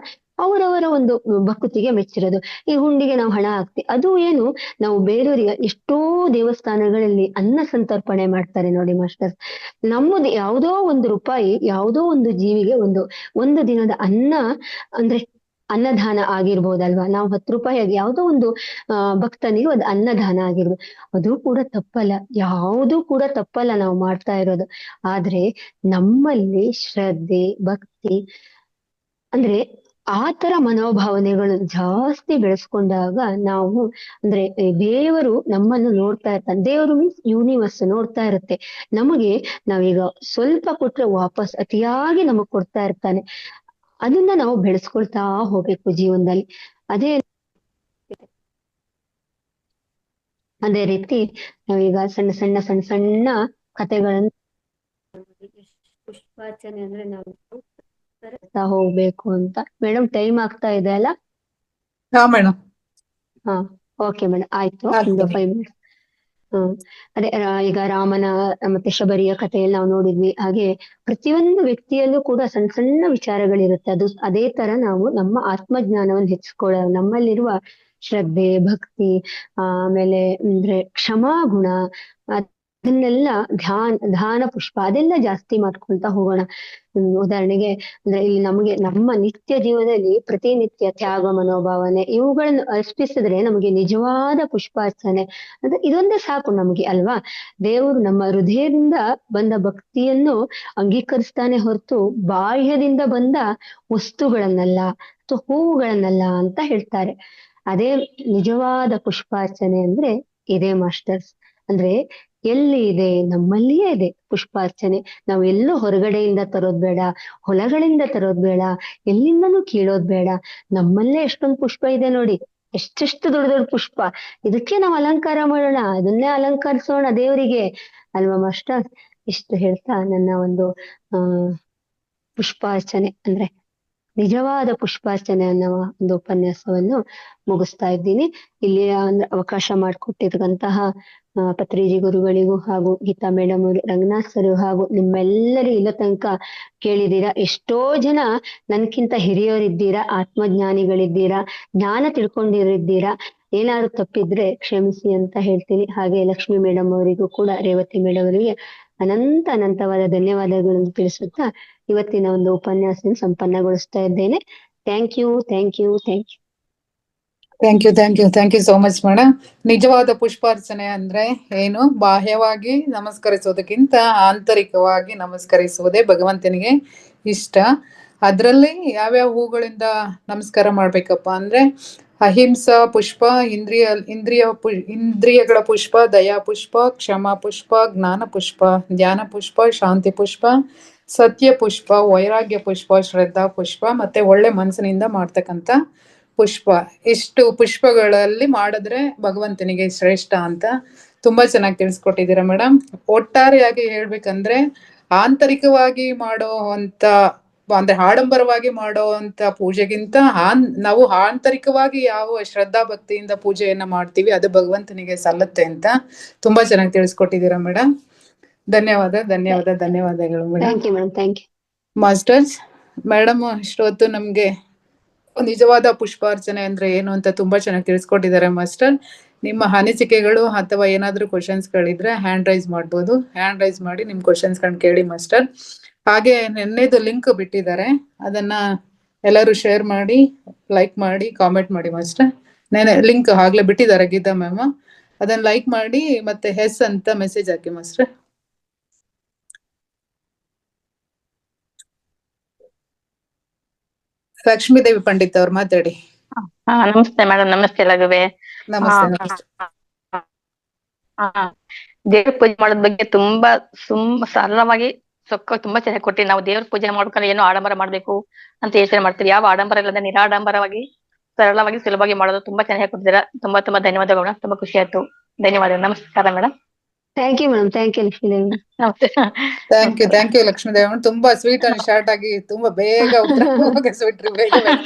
ಅವರವರ ಒಂದು ಭಕ್ತಿಗೆ ಮೆಚ್ಚಿರೋದು. ಈ ಹುಂಡಿಗೆ ನಾವು ಹಣ ಹಾಕ್ತಿವಿ, ಅದು ಏನು, ನಾವು ಬೇರೆಯವರಿಗೆ ಎಷ್ಟೋ ದೇವಸ್ಥಾನಗಳಲ್ಲಿ ಅನ್ನ ಸಂತರ್ಪಣೆ ಮಾಡ್ತಾರೆ ನೋಡಿ ಮಾಸ್ಟರ್. ನಮ್ಮದು ಯಾವುದೋ ಒಂದು ರೂಪಾಯಿ ಯಾವುದೋ ಒಂದು ಜೀವಿಗೆ ಒಂದು ದಿನದ ಅನ್ನ ಅಂದ್ರೆ ಅನ್ನದಾನ ಆಗಿರ್ಬೋದಲ್ವಾ. ನಾವು 10 ರೂಪಾಯಿ ಯಾವುದೋ ಒಂದು ಭಕ್ತನಿಗೆ ಒಂದು ಅನ್ನದಾನ ಆಗಿರ್ಬೋದು, ಅದು ಕೂಡ ತಪ್ಪಲ್ಲ, ಯಾವುದೂ ಕೂಡ ತಪ್ಪಲ್ಲ ನಾವು ಮಾಡ್ತಾ ಇರೋದು. ಆದ್ರೆ ನಮ್ಮಲ್ಲಿ ಶ್ರದ್ಧೆ ಭಕ್ತಿ ಅಂದ್ರೆ ಆತರ ಮನೋಭಾವನೆಗಳು ಜಾಸ್ತಿ ಬೆಳೆಸ್ಕೊಂಡಾಗ ನಾವು ಅಂದ್ರೆ ದೇವರು ನಮ್ಮನ್ನು ನೋಡ್ತಾ ಇರ್ತಾನೆ. ದೇವರು ಮೀನ್ಸ್ ಯೂನಿವರ್ಸ್ ನೋಡ್ತಾ ಇರುತ್ತೆ ನಮಗೆ. ನಾವೀಗ ಸ್ವಲ್ಪ ಕೊಟ್ರೆ ವಾಪಸ್ ಅತಿಯಾಗಿ ನಮಗ್ ಕೊಡ್ತಾ ಇರ್ತಾನೆ. ಅದನ್ನ ನಾವು ಬೆಳೆಸ್ಕೊಳ್ತಾ ಹೋಗ್ಬೇಕು ಜೀವನದಲ್ಲಿ. ಅದೇ ಅದೇ ರೀತಿ ನಾವೀಗ ಸಣ್ಣ ಸಣ್ಣ ಸಣ್ಣ ಸಣ್ಣ ಕಥೆಗಳನ್ನು ಪುಷ್ಪಾರ್ಚನೆ ಅಂದ್ರೆ ನಾವು ಹೋಗ್ಬೇಕು ಅಂತ. ಮೇಡಮ್ ಟೈಮ್ ಆಗ್ತಾ ಇದೆ ಅಲ್ಲ? ಹಾ ಮೇಡಮ್. ಹಾ, ಓಕೆ ಮೇಡಮ್, ಆಯ್ತು. ಒಂದು ಆಗ್ತದೆ. 5 ಮಿನಿಟ್ಸ್. ಅದೇ ಈಗ ರಾಮನ ಮತ್ತೆ ಶಬರಿಯ ಕಥೆಯಲ್ಲಿ ನಾವು ನೋಡಿದ್ವಿ. ಹಾಗೆ ಪ್ರತಿಯೊಂದು ವ್ಯಕ್ತಿಯಲ್ಲೂ ಕೂಡ ಸಣ್ಣ ಸಣ್ಣ ವಿಚಾರಗಳಿರುತ್ತೆ. ಅದೇ ತರ ನಾವು ನಮ್ಮ ಆತ್ಮಜ್ಞಾನವನ್ನು ಹೆಚ್ಚಿಕೊಳ್ಳೋ, ನಮ್ಮಲ್ಲಿರುವ ಶ್ರದ್ಧೆ, ಭಕ್ತಿ, ಆಮೇಲೆ ಅಂದ್ರೆ ಕ್ಷಮಾ ಗುಣ, ಅದನ್ನೆಲ್ಲ ಧ್ಯಾನ ಪುಷ್ಪ ಅದೆಲ್ಲ ಜಾಸ್ತಿ ಮಾಡ್ಕೊಂತ ಹೋಗೋಣ. ಉದಾಹರಣೆಗೆ ಅಂದ್ರೆ ಇಲ್ಲಿ ನಮಗೆ ನಮ್ಮ ನಿತ್ಯ ಜೀವನದಲ್ಲಿ ಪ್ರತಿನಿತ್ಯ ತ್ಯಾಗ ಮನೋಭಾವನೆ ಇವುಗಳನ್ನು ಅರ್ಪಿಸಿದ್ರೆ ನಮಗೆ ನಿಜವಾದ ಪುಷ್ಪಾರ್ಚನೆ ಅಂದ್ರೆ ಇದೊಂದೇ ಸಾಕು ನಮಗೆ ಅಲ್ವಾ. ದೇವರು ನಮ್ಮ ಹೃದಯದಿಂದ ಬಂದ ಭಕ್ತಿಯನ್ನು ಅಂಗೀಕರಿಸ್ತಾನೆ ಹೊರತು ಬಾಹ್ಯದಿಂದ ಬಂದ ವಸ್ತುಗಳನ್ನಲ್ಲ ಅಥವಾ ಹೂವುಗಳನ್ನಲ್ಲ ಅಂತ ಹೇಳ್ತಾರೆ. ಅದೇ ನಿಜವಾದ ಪುಷ್ಪಾರ್ಚನೆ ಅಂದ್ರೆ ಇದೇ ಮಾಸ್ಟರ್ಸ್. ಅಂದ್ರೆ ಎಲ್ಲಿ ಇದೆ? ನಮ್ಮಲ್ಲಿಯೇ ಇದೆ ಪುಷ್ಪಾರ್ಚನೆ. ನಾವು ಎಲ್ಲೂ ಹೊರಗಡೆಯಿಂದ ತರೋದ್ ಬೇಡ, ಹೊಲಗಳಿಂದ ತರೋದ್ ಬೇಡ, ಎಲ್ಲಿಂದನೂ ಕೀಳೋದ್ ಬೇಡ. ನಮ್ಮಲ್ಲೇ ಎಷ್ಟೊಂದು ಪುಷ್ಪ ಇದೆ ನೋಡಿ, ಎಷ್ಟೆಷ್ಟು ದೊಡ್ಡ ದೊಡ್ಡ ಪುಷ್ಪ. ಇದಕ್ಕೆ ನಾವು ಅಲಂಕಾರ ಮಾಡೋಣ, ಅದನ್ನೇ ಅಲಂಕರಿಸೋಣ ದೇವರಿಗೆ ಅಲ್ವಾ ಮಾಸ್ಟರ್? ಇಷ್ಟು ಹೇಳ್ತಾ ನನ್ನ ಒಂದು ಪುಷ್ಪಾರ್ಚನೆ ಅಂದ್ರೆ ನಿಜವಾದ ಪುಷ್ಪಾರ್ಚನೆ ಅನ್ನೋ ಒಂದು ಉಪನ್ಯಾಸವನ್ನು ಮುಗಿಸ್ತಾ ಇದ್ದೀನಿ. ಇಲ್ಲಿ ಅವಕಾಶ ಮಾಡಿಕೊಟ್ಟಿರ್ತಕ್ಕಂತಹ ಪತ್ರಿಜಿ ಗುರುಗಳಿಗೂ ಹಾಗೂ ಗೀತಾ ಮೇಡಮ್ ಅವರು, ರಂಗನಾಥ್ ಸರ್ ಹಾಗೂ ನಿಮ್ಮೆಲ್ಲರೂ ಇಲ್ಲ ತನಕ ಕೇಳಿದೀರಾ. ಎಷ್ಟೋ ಜನ ನನ್ಕಿಂತ ಹಿರಿಯರಿದ್ದೀರಾ, ಆತ್ಮಜ್ಞಾನಿಗಳಿದ್ದೀರಾ, ಜ್ಞಾನ ತಿಳ್ಕೊಂಡಿರಿದ್ದೀರಾ. ಏನಾದ್ರು ತಪ್ಪಿದ್ರೆ ಕ್ಷಮಿಸಿ ಅಂತ ಹೇಳ್ತೀನಿ. ಹಾಗೆ ಲಕ್ಷ್ಮಿ ಮೇಡಮ್ ಅವರಿಗೂ ಕೂಡ, ರೇವತಿ ಮೇಡಮ್ ಅವರಿಗೆ ಅನಂತವಾದ ಧನ್ಯವಾದಗಳನ್ನು ತಿಳಿಸುತ್ತಾ ಇವತ್ತಿನ ಒಂದು ಉಪನ್ಯಾಸ ಸಂಪನ್ನಗೊಳಿಸ್ತಾ ಇದ್ದೇನೆ. Thank you. Thank you so much madam. ನಿಜವಾದ ಪುಷ್ಪಾರ್ಚನೆ ಅಂದ್ರೆ ಏನು? ಬಾಹ್ಯವಾಗಿ ನಮಸ್ಕರಿಸೋದಕ್ಕಿಂತ ಆಂತರಿಕವಾಗಿ ನಮಸ್ಕರಿಸುವುದೇ ಭಗವಂತನಿಗೆ ಇಷ್ಟ. ಅದ್ರಲ್ಲಿ ಯಾವ್ಯಾವ ಹೂಗಳಿಂದ ನಮಸ್ಕಾರ ಮಾಡ್ಬೇಕಪ್ಪ ಅಂದ್ರೆ ಅಹಿಂಸಾ ಪುಷ್ಪ, ಇಂದ್ರಿಯಗಳ ಪುಷ್ಪ, ದಯಾ ಪುಷ್ಪ, ಕ್ಷಮಾ ಪುಷ್ಪ, ಜ್ಞಾನ ಪುಷ್ಪ, ಧ್ಯಾನ ಪುಷ್ಪ, ಶಾಂತಿ ಪುಷ್ಪ, ಸತ್ಯ ಪುಷ್ಪ, ವೈರಾಗ್ಯ ಪುಷ್ಪ, ಶ್ರದ್ಧಾ ಪುಷ್ಪ, ಮತ್ತೆ ಒಳ್ಳೆ ಮನಸ್ಸಿನಿಂದ ಮಾಡ್ತಕ್ಕಂಥ ಪುಷ್ಪ. ಇಷ್ಟು ಪುಷ್ಪಗಳಲ್ಲಿ ಮಾಡಿದ್ರೆ ಭಗವಂತನಿಗೆ ಶ್ರೇಷ್ಠ ಅಂತ ತುಂಬಾ ಚೆನ್ನಾಗಿ ತಿಳಿಸ್ಕೊಟ್ಟಿದ್ದೀರಾ ಮೇಡಮ್. ಒಟ್ಟಾರೆಯಾಗಿ ಹೇಳ್ಬೇಕಂದ್ರೆ ಆಂತರಿಕವಾಗಿ ಮಾಡೋ ಅಂತ ಅಂದ್ರೆ ಆಡಂಬರವಾಗಿ ಮಾಡೋ ಅಂತ ಪೂಜೆಗಿಂತ ನಾವು ಆಂತರಿಕವಾಗಿ ಯಾವ ಶ್ರದ್ಧಾ ಭಕ್ತಿಯಿಂದ ಪೂಜೆಯನ್ನ ಮಾಡ್ತೀವಿ ಅದು ಭಗವಂತನಿಗೆ ಸಲ್ಲತ್ತೆ ಅಂತ ತುಂಬಾ ಚೆನ್ನಾಗಿ ತಿಳಿಸ್ಕೊಟ್ಟಿದ್ದೀರಾ ಮೇಡಮ್. ಧನ್ಯವಾದಗಳು ಮೇಡಮ್. ಮಾಸ್ಟರ್ಸ್ ಮೇಡಮ್ ಇಷ್ಟೊತ್ತು ನಮ್ಗೆ ನಿಜವಾದ ಪುಷ್ಪಾರ್ಚನೆ ಅಂದ್ರೆ ಏನು ಅಂತ ತುಂಬಾ ಚೆನ್ನಾಗಿ ತಿಳಿಸ್ಕೊಟ್ಟಿದ್ದಾರೆ ಮಾಸ್ಟರ್. ನಿಮ್ಮ ಅನಿಸಿಕೆಗಳು ಅಥವಾ ಏನಾದ್ರೂ ಕ್ವಶನ್ಸ್ಗಳಿದ್ರೆ ಹ್ಯಾಂಡ್ ರೈಸ್ ಮಾಡ್ಬೋದು. ಹ್ಯಾಂಡ್ ರೈಸ್ ಮಾಡಿ ನಿಮ್ ಕ್ವಶನ್ಸ್ಗಳನ್ನ ಕೇಳಿ ಮಾಸ್ಟರ್. ಹಾಗೆ ನೆನ್ನೆದು ಲಿಂಕ್ ಬಿಟ್ಟಿದ್ದಾರೆ, ಅದನ್ನ ಎಲ್ಲರೂ ಶೇರ್ ಮಾಡಿ, ಲೈಕ್ ಮಾಡಿ, ಕಾಮೆಂಟ್ ಮಾಡಿ ಮಾಸ್ಟರ್. ನೆನೆ ಲಿಂಕ್ ಆಗ್ಲೇ ಬಿಟ್ಟಿದ್ದಾರೆ ಗೀತಾ ಮ್ಯಾಮ್, ಅದನ್ನ ಲೈಕ್ ಮಾಡಿ ಮತ್ತೆ ಹೆಸ್ ಅಂತ ಮೆಸೇಜ್ ಹಾಕಿ ಮಾಸ್ಟರ್. ಲಕ್ಷ್ಮೀದೇವಿ ಪಂಡಿತ್ ಅವ್ರು ಮಾತಾಡಿ. ನಮಸ್ತೆ ಮೇಡಮ್. ನಮಸ್ತೆ ಲಘುವೆ. ನಮಸ್ತೆ. ದೇವ್ರ ಪೂಜೆ ಮಾಡೋದ್ ಬಗ್ಗೆ ತುಂಬಾ ಸರಳವಾಗಿ ತುಂಬಾ ಚೆನ್ನಾಗಿ ಕೊಟ್ಟಿ. ನಾವು ದೇವ್ರ ಪೂಜೆ ಮಾಡ್ಕೊಂಡು ಏನೋ ಆಡಂಬರ ಮಾಡ್ಬೇಕು ಅಂತ ಯೋಚನೆ ಮಾಡ್ತೀವಿ. ಯಾವ ಆಡಂಬರ ಇಲ್ಲದೆ ನಿರಾಡಂಬರವಾಗಿ ಸರಳವಾಗಿ ಸುಲಭವಾಗಿ ಮಾಡೋದು ತುಂಬಾ ಚೆನ್ನಾಗಿ ಕೊಟ್ಟಿದ್ದೀರಾ. ತುಂಬಾ ಧನ್ಯವಾದಗಳು. ತುಂಬಾ ಖುಷಿ ಆಯ್ತು. ಧನ್ಯವಾದಗಳು. ನಮಸ್ಕಾರ madam. Thank you madam. Thank you Lakshmidevi. Thank you Lakshmidevi. ತುಂಬಾ ಸ್ವೀಟ್ ಅಂಡ್ ಶಾರ್ಟ್ ಆಗಿ ತುಂಬಾ ಬೇಗ ಉತ್ತರ ಮುಗಿಸ್ಬಿಟ್ರಿ. ಬೇಗ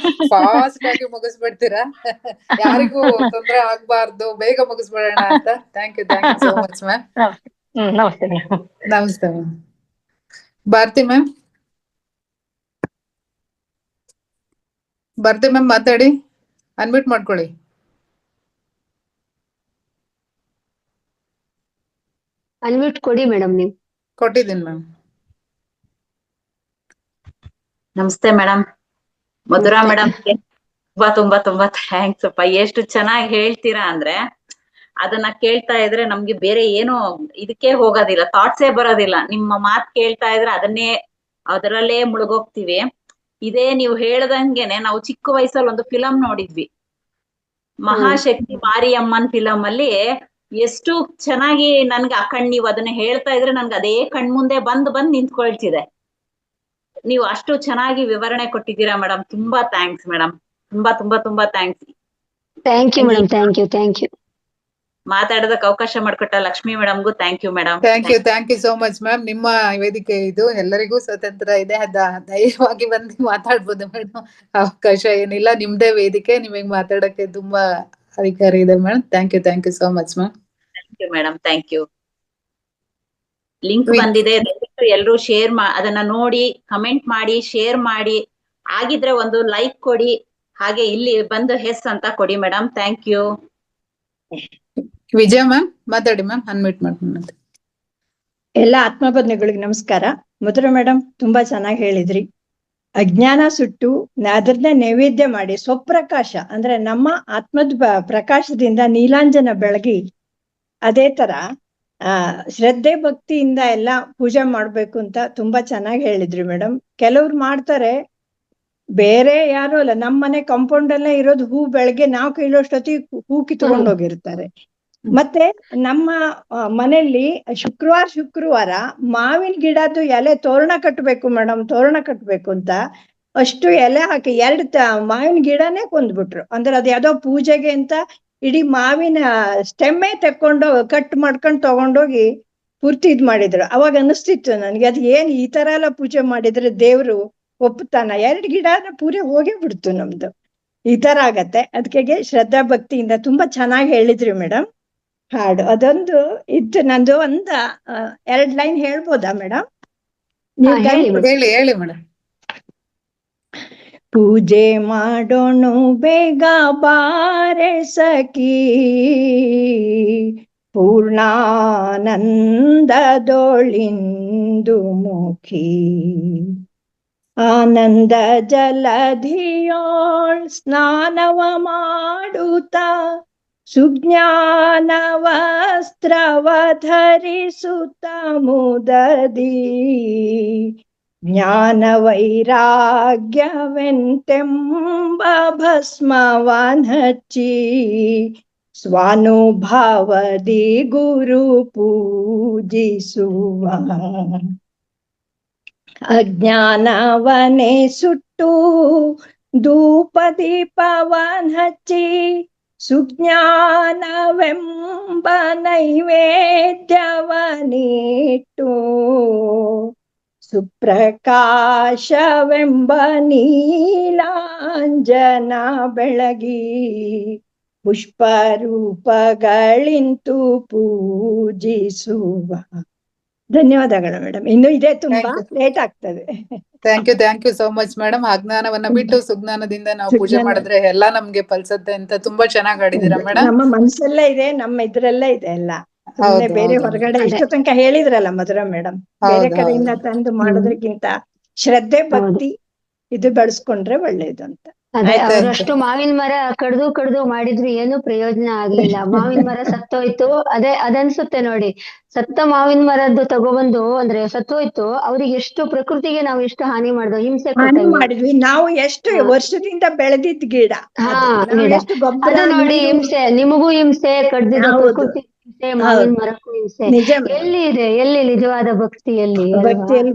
ಫಾಸ್ಟ್ ಆಗಿ ಮುಗಿಸ್ಬಿಡ್ತೀರಾ. ಯಾರಿಗೂ ತೊಂದರೆ ಆಗ್ಬಾರ್ದು, ಬೇಗ ಮುಗಿಸ್ಬಿಡೋಣ ಅಂತ. Thank you so much ma'am. ನಮಸ್ತೆ ಮ್ಯಾಮ್. ಭಾರತಿ ಮ್ಯಾಮ್ ಮಾತಾಡಿ, ಅನ್ಮ್ಯೂಟ್ ಮಾಡ್ಕೊಳ್ಳಿ. ಅನ್ಮ್ಯೂಟ್ ಕೊಡಿ ಮೇಡಮ್. ನೀವು ಕೊಟ್ಟಿದ್ದೀನಿ ಮ್ಯಾಮ್. ನಮಸ್ತೆ ಮೇಡಮ್. ಮಧುರಾ ಮೇಡಮ್ ತುಂಬಾ ಥ್ಯಾಂಕ್ಸ್ ಅಪ್ಪ. ಎಷ್ಟು ಚೆನ್ನಾಗಿ ಹೇಳ್ತೀರಾ ಅಂದ್ರೆ ಅದನ್ನ ಕೇಳ್ತಾ ಇದ್ರೆ ನಮ್ಗೆ ಬೇರೆ ಏನೋ ಇದಕ್ಕೆ ಹೋಗೋದಿಲ್ಲ, ಥಾಟ್ಸೇ ಬರೋದಿಲ್ಲ. ನಿಮ್ಮ ಮಾತ್ ಕೇಳ್ತಾ ಇದ್ರೆ ಅದರಲ್ಲೇ ಮುಳುಗೋಗ್ತಿವಿ. ಇದೇ ನೀವು ಹೇಳ್ದಂಗೆನೆ ನಾವು ಚಿಕ್ಕ ವಯಸ್ಸಲ್ಲಿ ಒಂದು ಫಿಲಂ ನೋಡಿದ್ವಿ, ಮಹಾಶಕ್ತಿ ಮಾರಿಯಮ್ಮನ್ ಫಿಲಂ ಅಲ್ಲಿ. ಎಷ್ಟು ಚೆನ್ನಾಗಿ ನನ್ಗೆ ನೀವು ಅದನ್ನ ಹೇಳ್ತಾ ಇದ್ರೆ ನನ್ಗೆ ಅದೇ ಕಣ್ಮುಂದೆ ಬಂದ್ ನಿಂತ್ಕೊಳ್ತಿದೆ. ನೀವು ಅಷ್ಟು ಚೆನ್ನಾಗಿ ವಿವರಣೆ ಕೊಟ್ಟಿದ್ದೀರಾ ಮೇಡಮ್. ತುಂಬಾ ಥ್ಯಾಂಕ್ಸ್ ಮೇಡಮ್. ತುಂಬಾ thanks. Thank you madam. Thank you. ಮಾತಾಡೋದಕ್ಕೆ ಅವಕಾಶ ಮಾಡಿಕೊಟ್ಟ ಲಕ್ಷ್ಮಿ ಮೇಡಮ್ಗೂ thank you madam. Thank you so much ma'am. ನಿಮ್ಮ ವೇದಿಕೆ ಇದು, ಎಲ್ಲರಿಗೂ ಸ್ವತಂತ್ರ ಇದೆ, ಧೈರ್ಯವಾಗಿ ಬಂದು ಮಾತಾಡ್ಬೋದು ಮೇಡಮ್. ಅವಕಾಶ ಏನಿಲ್ಲ, ನಿಮ್ದೇ ವೇದಿಕೆ, ನಿಮಗೆ ಮಾತಾಡಕ್ಕೆ ತುಂಬಾ ಅಧಿಕಾರ ಇದೆ madam. Thank you so much ma'am. Thank you madam, thank you. Link ಬಂದಿದೆ, ದಯವಿಟ್ಟು ಎಲ್ಲರೂ ಅದನ್ನ ನೋಡಿ ಕಮೆಂಟ್ ಮಾಡಿ, ಶೇರ್ ಮಾಡಿ, ಆಗಿದ್ರೆ ಒಂದು ಲೈಕ್ ಕೊಡಿ, ಹಾಗೆ ಇಲ್ಲಿ ಬಂದು ಹೆಸ್ ಅಂತ ಕೊಡಿ madam. Thank you. Vijaya ma'am ಮಾತಾಡಿ ಮ್ಯಾಮ್, ಅನ್ಮ್ಯೂಟ್ ಮಾಡ್ಕೊಂಡು. ಎಲ್ಲ ಆತ್ಮಬಂಧುಗಳಿಗೆ ನಮಸ್ಕಾರ. ಮಧುರ ಮೇಡಮ್ ತುಂಬಾ ಚೆನ್ನಾಗಿ ಹೇಳಿದ್ರಿ. ಅಜ್ಞಾನ ಸುಟ್ಟು ಅದನ್ನೇ ನೈವೇದ್ಯ ಮಾಡಿ ಸ್ವಪ್ರಕಾಶ ಅಂದ್ರೆ ನಮ್ಮ ಆತ್ಮದ ಪ್ರಕಾಶದಿಂದ ನೀಲಾಂಜನ ಬೆಳಗಿ, ಅದೇ ತರ ಶ್ರದ್ಧೆ ಭಕ್ತಿಯಿಂದ ಎಲ್ಲ ಪೂಜೆ ಮಾಡ್ಬೇಕು ಅಂತ ತುಂಬಾ ಚೆನ್ನಾಗಿ ಹೇಳಿದ್ರಿ ಮೇಡಮ್. ಕೆಲವ್ರು ಮಾಡ್ತಾರೆ, ಬೇರೆ ಯಾರು ಅಲ್ಲ, ನಮ್ಮನೆ ಕಾಂಪೌಂಡ್ ಅಲ್ಲೇ ಇರೋದು ಹೂ ಬೆಳಗ್ಗೆ ನಾವು ಕೀಳೋಷ್ಟೊತ್ತಿಗೆ ಹೂ ಕಿತ್ಕೊಂಡು ಹೋಗಿರ್ತಾರೆ. ಮತ್ತೆ ನಮ್ಮ ಮನೆಯಲ್ಲಿ ಶುಕ್ರವಾರ ಮಾವಿನ ಗಿಡದ್ದು ಎಲೆ ತೋರಣ ಕಟ್ಬೇಕು ಮೇಡಮ್, ತೋರಣ ಕಟ್ಬೇಕು ಅಂತ ಅಷ್ಟು ಎಲೆ ಹಾಕಿ 2 ಮಾವಿನ ಗಿಡನೇ ಕೊಂದ್ಬಿಟ್ರು. ಅಂದ್ರೆ ಅದು ಯಾವ್ದೋ ಪೂಜೆಗೆ ಅಂತ ಇಡೀ ಮಾವಿನ ಸ್ಟೆಮ್ಮೆ ತಕೊಂಡು ಕಟ್ ಮಾಡ್ಕೊಂಡು ತಗೊಂಡೋಗಿ ಪೂರ್ತಿ ಇದ್ ಮಾಡಿದ್ರು. ಅವಾಗ ಅನಿಸ್ತಿತ್ತು ನನ್ಗೆ, ಅದ್ ಏನ್ ಈ ತರ ಎಲ್ಲ ಪೂಜೆ ಮಾಡಿದ್ರೆ ದೇವ್ರು ಒಪ್ಪುತ್ತಾನ? 2 ಗಿಡನ ಪೂರೆ ಹೋಗೇ ಬಿಡ್ತು ನಮ್ದು. ಈ ತರ ಆಗತ್ತೆ. ಅದಕ್ಕೆ ಶ್ರದ್ಧಾ ಭಕ್ತಿಯಿಂದ ತುಂಬಾ ಚೆನ್ನಾಗಿ ಹೇಳಿದ್ರಿ ಮೇಡಮ್. ಹಾಡು ಅದೊಂದು ಇತ್ತು, ನಂದು 2 ಲೈನ್ ಹೇಳ್ಬೋದಾ ಮೇಡಮ್? ಹೇಳಿ ಮೇಡಮ್. ಪೂಜೆ ಮಾಡೋಣ ಬೇಗ ಬಾರೆ ಸಖಿ, ಪೂರ್ಣಾನಂದದೊಳಿಂದು ಮುಖಿ, ಆನಂದ ಜಲಧಿಯೋಳ್ ಸ್ನಾನವ ಮಾಡುತ್ತಾ, ಸುಜ್ಞಾನ ವಸ್ತ್ರವ ಧರಿಸುತ್ತ ಮುದದಿ, ಜ್ಞಾನ ವೈರಾಗ್ಯವೆಂತೆಂಬ ಭಸ್ಮವನ್ ಹಚ್ಚಿ, ಸ್ವಾನುಭಾವದಿ ಗುರು ಪೂಜಿಸುವ, ಅಜ್ಞಾನವನೇ ಸುಟ್ಟು ಧೂಪ ದೀಪವನ್ ಹಚ್ಚಿ, ಸುಜ್ಞಾನವೆಂಬ ನೈವೇದ್ಯವನಿಟ್ಟು, ಸುಪ್ರಕಾಶವೆಂಬ ನೀಲಾಂಜನ ಬೆಳಗಿ, ಪುಷ್ಪರೂಪಗಳಿಂತು ಪೂಜಿಸುವ. ಧನ್ಯವಾದಗಳು ಮೇಡಮ್. ಇನ್ನು ಇದೆ, ತುಂಬಾ ಲೇಟ್ ಆಗ್ತದೆ. Thank you so much madam. ಅಜ್ಞಾನವನ್ನ ಬಿಟ್ಟು ಸುಜ್ಞಾನದಿಂದ ನಾವು ಪೂಜೆ ಮಾಡಿದ್ರೆ ಎಲ್ಲಾ ನಮ್ಗೆ ಫಲಿಸುತ್ತೆ ಅಂತ ತುಂಬಾ ಚೆನ್ನಾಗಿ ಆಡಿದೀರಾ ಮೇಡಮ್. ನಮ್ಮ ಮನ್ಸಲ್ಲೇ ಇದೆ, ನಮ್ಮ ಇದ್ರಲ್ಲೇ ಇದೆ ಎಲ್ಲ. ಸುಮ್ನೆ ಬೇರೆ ಹೊರಗಡೆ ಇಷ್ಟು ತನಕ ಹೇಳಿದ್ರಲ್ಲ ಮಧುರ ಮೇಡಮ್, ಬೇರೆ ಕಡೆಯಿಂದ ತಂದು ಮಾಡೋದ್ರಕ್ಕಿಂತ ಶ್ರದ್ಧೆ ಭಕ್ತಿ ಇದು ಬೆಳೆಸ್ಕೊಂಡ್ರೆ ಒಳ್ಳೇದು ಅಂತ. ಅದೇ ಅವರಷ್ಟು ಮಾವಿನ ಮರ ಕಡ್ದು ಮಾಡಿದ್ರು ಏನು ಪ್ರಯೋಜನ ಆಗ್ಲಿಲ್ಲ. ಮಾವಿನ ಮರ ಸತ್ತೋಯ್ತು. ಅದನ್ಸುತ್ತೆ ನೋಡಿ, ಸತ್ತ ಮಾವಿನ ಮರದ್ದು ತಗೊಬಂದು ಅಂದ್ರೆ ಸತ್ತೋಯ್ತು. ಅವ್ರಿಗೆ ಎಷ್ಟು ಪ್ರಕೃತಿಗೆ ನಾವು ಎಷ್ಟು ಹಾನಿ ಮಾಡ್ದೋ, ಹಿಂಸೆ ಮಾಡಿದ್ವಿ ನಾವು. ಎಷ್ಟು ವರ್ಷದಿಂದ ಬೆಳೆದಿದ್ ಗಿಡ, ಎಷ್ಟು ಗೊಬ್ಬರ ನೋಡಿ. ಹಿಂಸೆ ನಿಮಗೂ ಹಿಂಸೆ, ಕಡ್ದಿದ್ದ ಪ್ರಕೃತಿ ಹಿಂಸೆ, ಮಾವಿನ ಮರಕ್ಕೂ ಹಿಂಸೆ. ಎಲ್ಲಿ ಇದೆ, ಎಲ್ಲಿ ನಿಜವಾದ ಭಕ್ತಿಯಲ್ಲಿ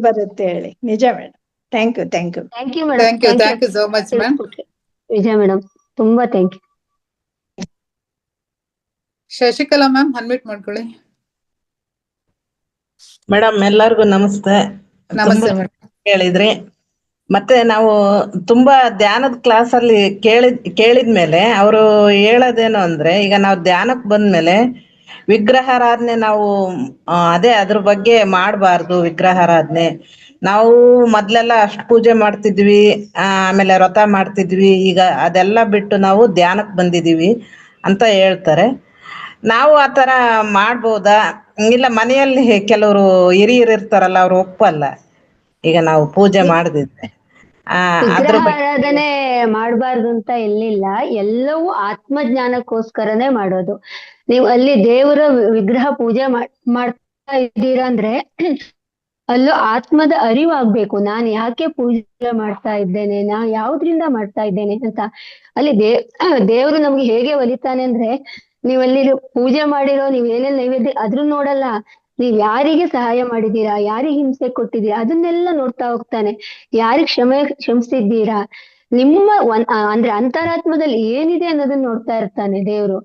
ಬರುತ್ತೆ ಹೇಳಿ? ನಿಜ madam. Thank you madam. Thank you so much ma'am. Vijaya madam ತುಂಬಾ thank you. Shashikala ma'am unmute ಮಾಡ್ಕೊಳ್ಳಿ. ಮೇಡಮ್ ಎಲ್ಲರಿಗೂ ನಮಸ್ತೆ. ಹೇಳಿದ್ರಿ. ಮತ್ತೆ ನಾವು ತುಂಬಾ ಧ್ಯಾನದ ಕ್ಲಾಸ್ ಅಲ್ಲಿ ಕೇಳಿದ್ಮೇಲೆ ಅವರು ಹೇಳೋದೇನು ಅಂದ್ರೆ, ಈಗ ನಾವು ಧ್ಯಾನಕ್ಕೆ ಬಂದ್ಮೇಲೆ ವಿಗ್ರಹಾರಾಧನೆ ನಾವು ಅದ್ರ ಬಗ್ಗೆ ಮಾಡಬಾರ್ದು. ವಿಗ್ರಹಾರಾಧನೆ ನಾವು ಮೊದ್ಲೆಲ್ಲ ಅಷ್ಟು ಪೂಜೆ ಮಾಡ್ತಿದ್ವಿ, ಆಮೇಲೆ ವ್ರತ ಮಾಡ್ತಿದ್ವಿ. ಈಗ ಅದೆಲ್ಲ ಬಿಟ್ಟು ನಾವು ಧ್ಯಾನಕ್ಕೆ ಬಂದಿದೀವಿ ಅಂತ ಹೇಳ್ತಾರೆ. ನಾವು ಆತರ ಮಾಡ್ಬೋದಾ? ಇಲ್ಲ ಮನೆಯಲ್ಲಿ ಕೆಲವರು ಹಿರಿಯರು ಇರ್ತಾರಲ್ಲ, ಅವ್ರು ಒಪ್ಪಲ್ಲ ಈಗ ನಾವು ಪೂಜೆ ಮಾಡದಿದ್ರೆ. ಆರಾಧನೆ ಮಾಡಬಾರ್ದು ಅಂತ ಎಲ್ಲಿಲ್ಲ, ಎಲ್ಲವೂ ಆತ್ಮಜ್ಞಾನಕ್ಕೋಸ್ಕರನೇ ಮಾಡೋದು. ನೀವು ಅಲ್ಲಿ ದೇವರ ವಿಗ್ರಹ ಪೂಜೆ ಮಾಡ್ತಾ ಇದ್ದೀರಾ ಅಂದ್ರೆ ಅಲ್ಲೂ ಆತ್ಮದ ಅರಿವಾಗ್ಬೇಕು. ನಾನು ಯಾಕೆ ಪೂಜೆ ಮಾಡ್ತಾ ಇದ್ದೇನೆ, ನಾ ಯಾವ್ದ್ರಿಂದ ಮಾಡ್ತಾ ಇದ್ದೇನೆ ಅಂತ. ಅಲ್ಲಿ ದೇವ್ರು ನಮ್ಗೆ ಹೇಗೆ ಒಲಿತಾನೆ ಅಂದ್ರೆ, ನೀವಲ್ಲಿ ಪೂಜೆ ಮಾಡಿರೋ ನೀವ್ ಏನೇನ್ ನೈವೇದ್ಯ ಅದ್ರೂ ನೋಡಲ್ಲ, ನೀವ್ ಯಾರಿಗೆ ಸಹಾಯ ಮಾಡಿದೀರಾ, ಯಾರಿಗೆ ಹಿಂಸೆ ಕೊಟ್ಟಿದ್ದೀರಾ ಅದನ್ನೆಲ್ಲ ನೋಡ್ತಾ ಹೋಗ್ತಾನೆ. ಯಾರಿಗ್ ಕ್ಷಮಿಸಿದ್ದೀರಾ, ನಿಮ್ಮ ಅಂದ್ರೆ ಅಂತರಾತ್ಮದಲ್ಲಿ ಏನಿದೆ ಅನ್ನೋದನ್ನ ನೋಡ್ತಾ ಇರ್ತಾನೆ ದೇವ್ರು.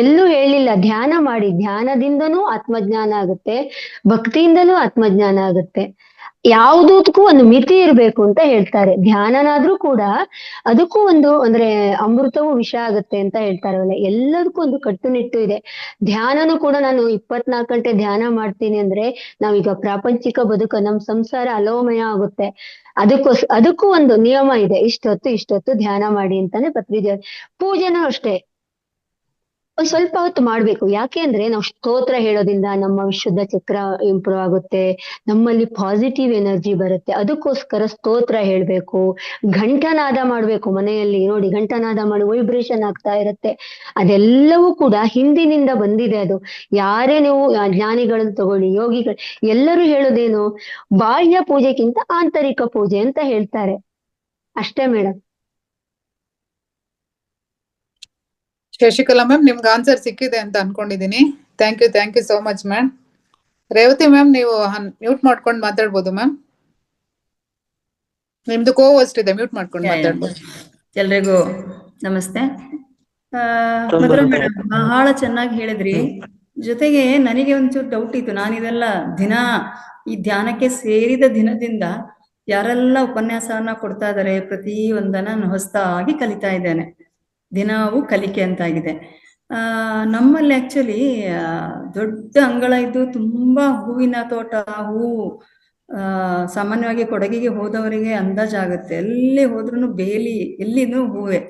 ಎಲ್ಲೂ ಹೇಳಿಲ್ಲ ಧ್ಯಾನ ಮಾಡಿ, ಧ್ಯಾನದಿಂದನೂ ಆತ್ಮಜ್ಞಾನ ಆಗುತ್ತೆ, ಭಕ್ತಿಯಿಂದನೂ ಆತ್ಮಜ್ಞಾನ ಆಗುತ್ತೆ. ಯಾವುದಕ್ಕೂ ಒಂದು ಮಿತಿ ಇರ್ಬೇಕು ಅಂತ ಹೇಳ್ತಾರೆ. ಧ್ಯಾನನಾದ್ರೂ ಕೂಡ ಅದಕ್ಕೂ ಒಂದು ಅಂದ್ರೆ ಅಮೃತವೂ ವಿಷ ಆಗುತ್ತೆ ಅಂತ ಹೇಳ್ತಾರಲ್ಲ, ಎಲ್ಲದಕ್ಕೂ ಒಂದು ಕಟ್ಟುನಿಟ್ಟು ಇದೆ. ಧ್ಯಾನನೂ ಕೂಡ ನಾನು 24 ಗಂಟೆ ಧ್ಯಾನ ಮಾಡ್ತೀನಿ ಅಂದ್ರೆ ನಾವೀಗ ಪ್ರಾಪಂಚಿಕ ಬದುಕು ನಮ್ ಸಂಸಾರ ಅಲೋಮಯ ಆಗುತ್ತೆ. ಅದಕ್ಕೂ ಒಂದು ನಿಯಮ ಇದೆ, ಇಷ್ಟೊತ್ತು ಧ್ಯಾನ ಮಾಡಿ ಅಂತಾನೆ ಪತ್ರಿಜ. ಪೂಜೆನೂ ಅಷ್ಟೇ ಒಂದ್ ಸ್ವಲ್ಪ ಹೊತ್ತು ಮಾಡ್ಬೇಕು. ಯಾಕೆ ಅಂದ್ರೆ ನಾವು ಸ್ತೋತ್ರ ಹೇಳೋದ್ರಿಂದ ನಮ್ಮ ವಿಶುದ್ಧ ಚಕ್ರ ಇಂಪ್ರೂವ್ ಆಗುತ್ತೆ, ನಮ್ಮಲ್ಲಿ ಪಾಸಿಟಿವ್ ಎನರ್ಜಿ ಬರುತ್ತೆ. ಅದಕ್ಕೋಸ್ಕರ ಸ್ತೋತ್ರ ಹೇಳ್ಬೇಕು, ಘಂಟನಾದ ಮಾಡ್ಬೇಕು. ಮನೆಯಲ್ಲಿ ನೋಡಿ ಘಂಟನಾದ ಮಾಡಿ ವೈಬ್ರೇಷನ್ ಆಗ್ತಾ ಇರುತ್ತೆ. ಅದೆಲ್ಲವೂ ಕೂಡ ಹಿಂದಿನಿಂದ ಬಂದಿದೆ. ಅದು ಯಾರೇ ನೀವು ಜ್ಞಾನಿಗಳನ್ನು ತಗೊಳ್ಳಿ, ಯೋಗಿಗಳು, ಎಲ್ಲರೂ ಹೇಳೋದೇನು, ಬಾಹ್ಯ ಪೂಜೆಗಿಂತ ಆಂತರಿಕ ಪೂಜೆ ಅಂತ ಹೇಳ್ತಾರೆ ಅಷ್ಟೇ ಮೇಡಮ್. ಶಶಿಕಲಾ ಮ್ಯಾಮ್, ನಿಮ್ಗೆ ಆನ್ಸರ್ ಸಿಕ್ಕಿದೆ ಅಂತ ಅನ್ಕೊಂಡಿದೀನಿ. Thank you so much ma'am. Revathi ma'am, ನೀವು ಮ್ಯೂಟ್ ಮಾಡ್ಕೊಂಡು ಮಾತಾಡ್ಬೋದು ಮ್ಯಾಮ್. ನಿಮ್ದು ಕೋವಸ್ಟ್ ಇದೆ, ಮ್ಯೂಟ್ ಮಾಡ್ಕೊಂಡು ಮಾತಾಡ್ಬೋದು. ಎಲ್ರಿಗೂ ನಮಸ್ತೆ. ಮಧುರಾ ಮೇಡಮ್ ಬಹಳ ಚೆನ್ನಾಗಿ ಹೇಳಿದ್ರಿ. ಜೊತೆಗೆ ನನಗೆ ಒಂಚೂರು ಡೌಟ್ ಇತ್ತು. ನಾನು ಇದೆಲ್ಲ ದಿನ ಈ ಧ್ಯಾನಕ್ಕೆ ಸೇರಿದ ದಿನದಿಂದ ಯಾರೆಲ್ಲ ಉಪನ್ಯಾಸವನ್ನ ಕೊಡ್ತಾ ಇದ್ದಾರೆ, ಪ್ರತಿ ಒಂದನ್ನ ಹೊಸದಾಗಿ ಕಲಿತಾ ಇದ್ದೇನೆ. ದಿನವೂ ಕಲಿಕೆ ಅಂತಾಗಿದೆ. ನಮ್ಮಲ್ಲಿ ಆಕ್ಚುಲಿ ದೊಡ್ಡ ಅಂಗಳ ಇದ್ದು ತುಂಬಾ ಹೂವಿನ ತೋಟ, ಹೂವು ಸಾಮಾನ್ಯವಾಗಿ ಕೊಡಗಿಗೆ ಹೋದವರಿಗೆ ಅಂದಾಜಾಗುತ್ತೆ. ಎಲ್ಲಿ ಹೋದ್ರೂ ಬೇಲಿ, ಎಲ್ಲಿನೂ ಹೂವೇ.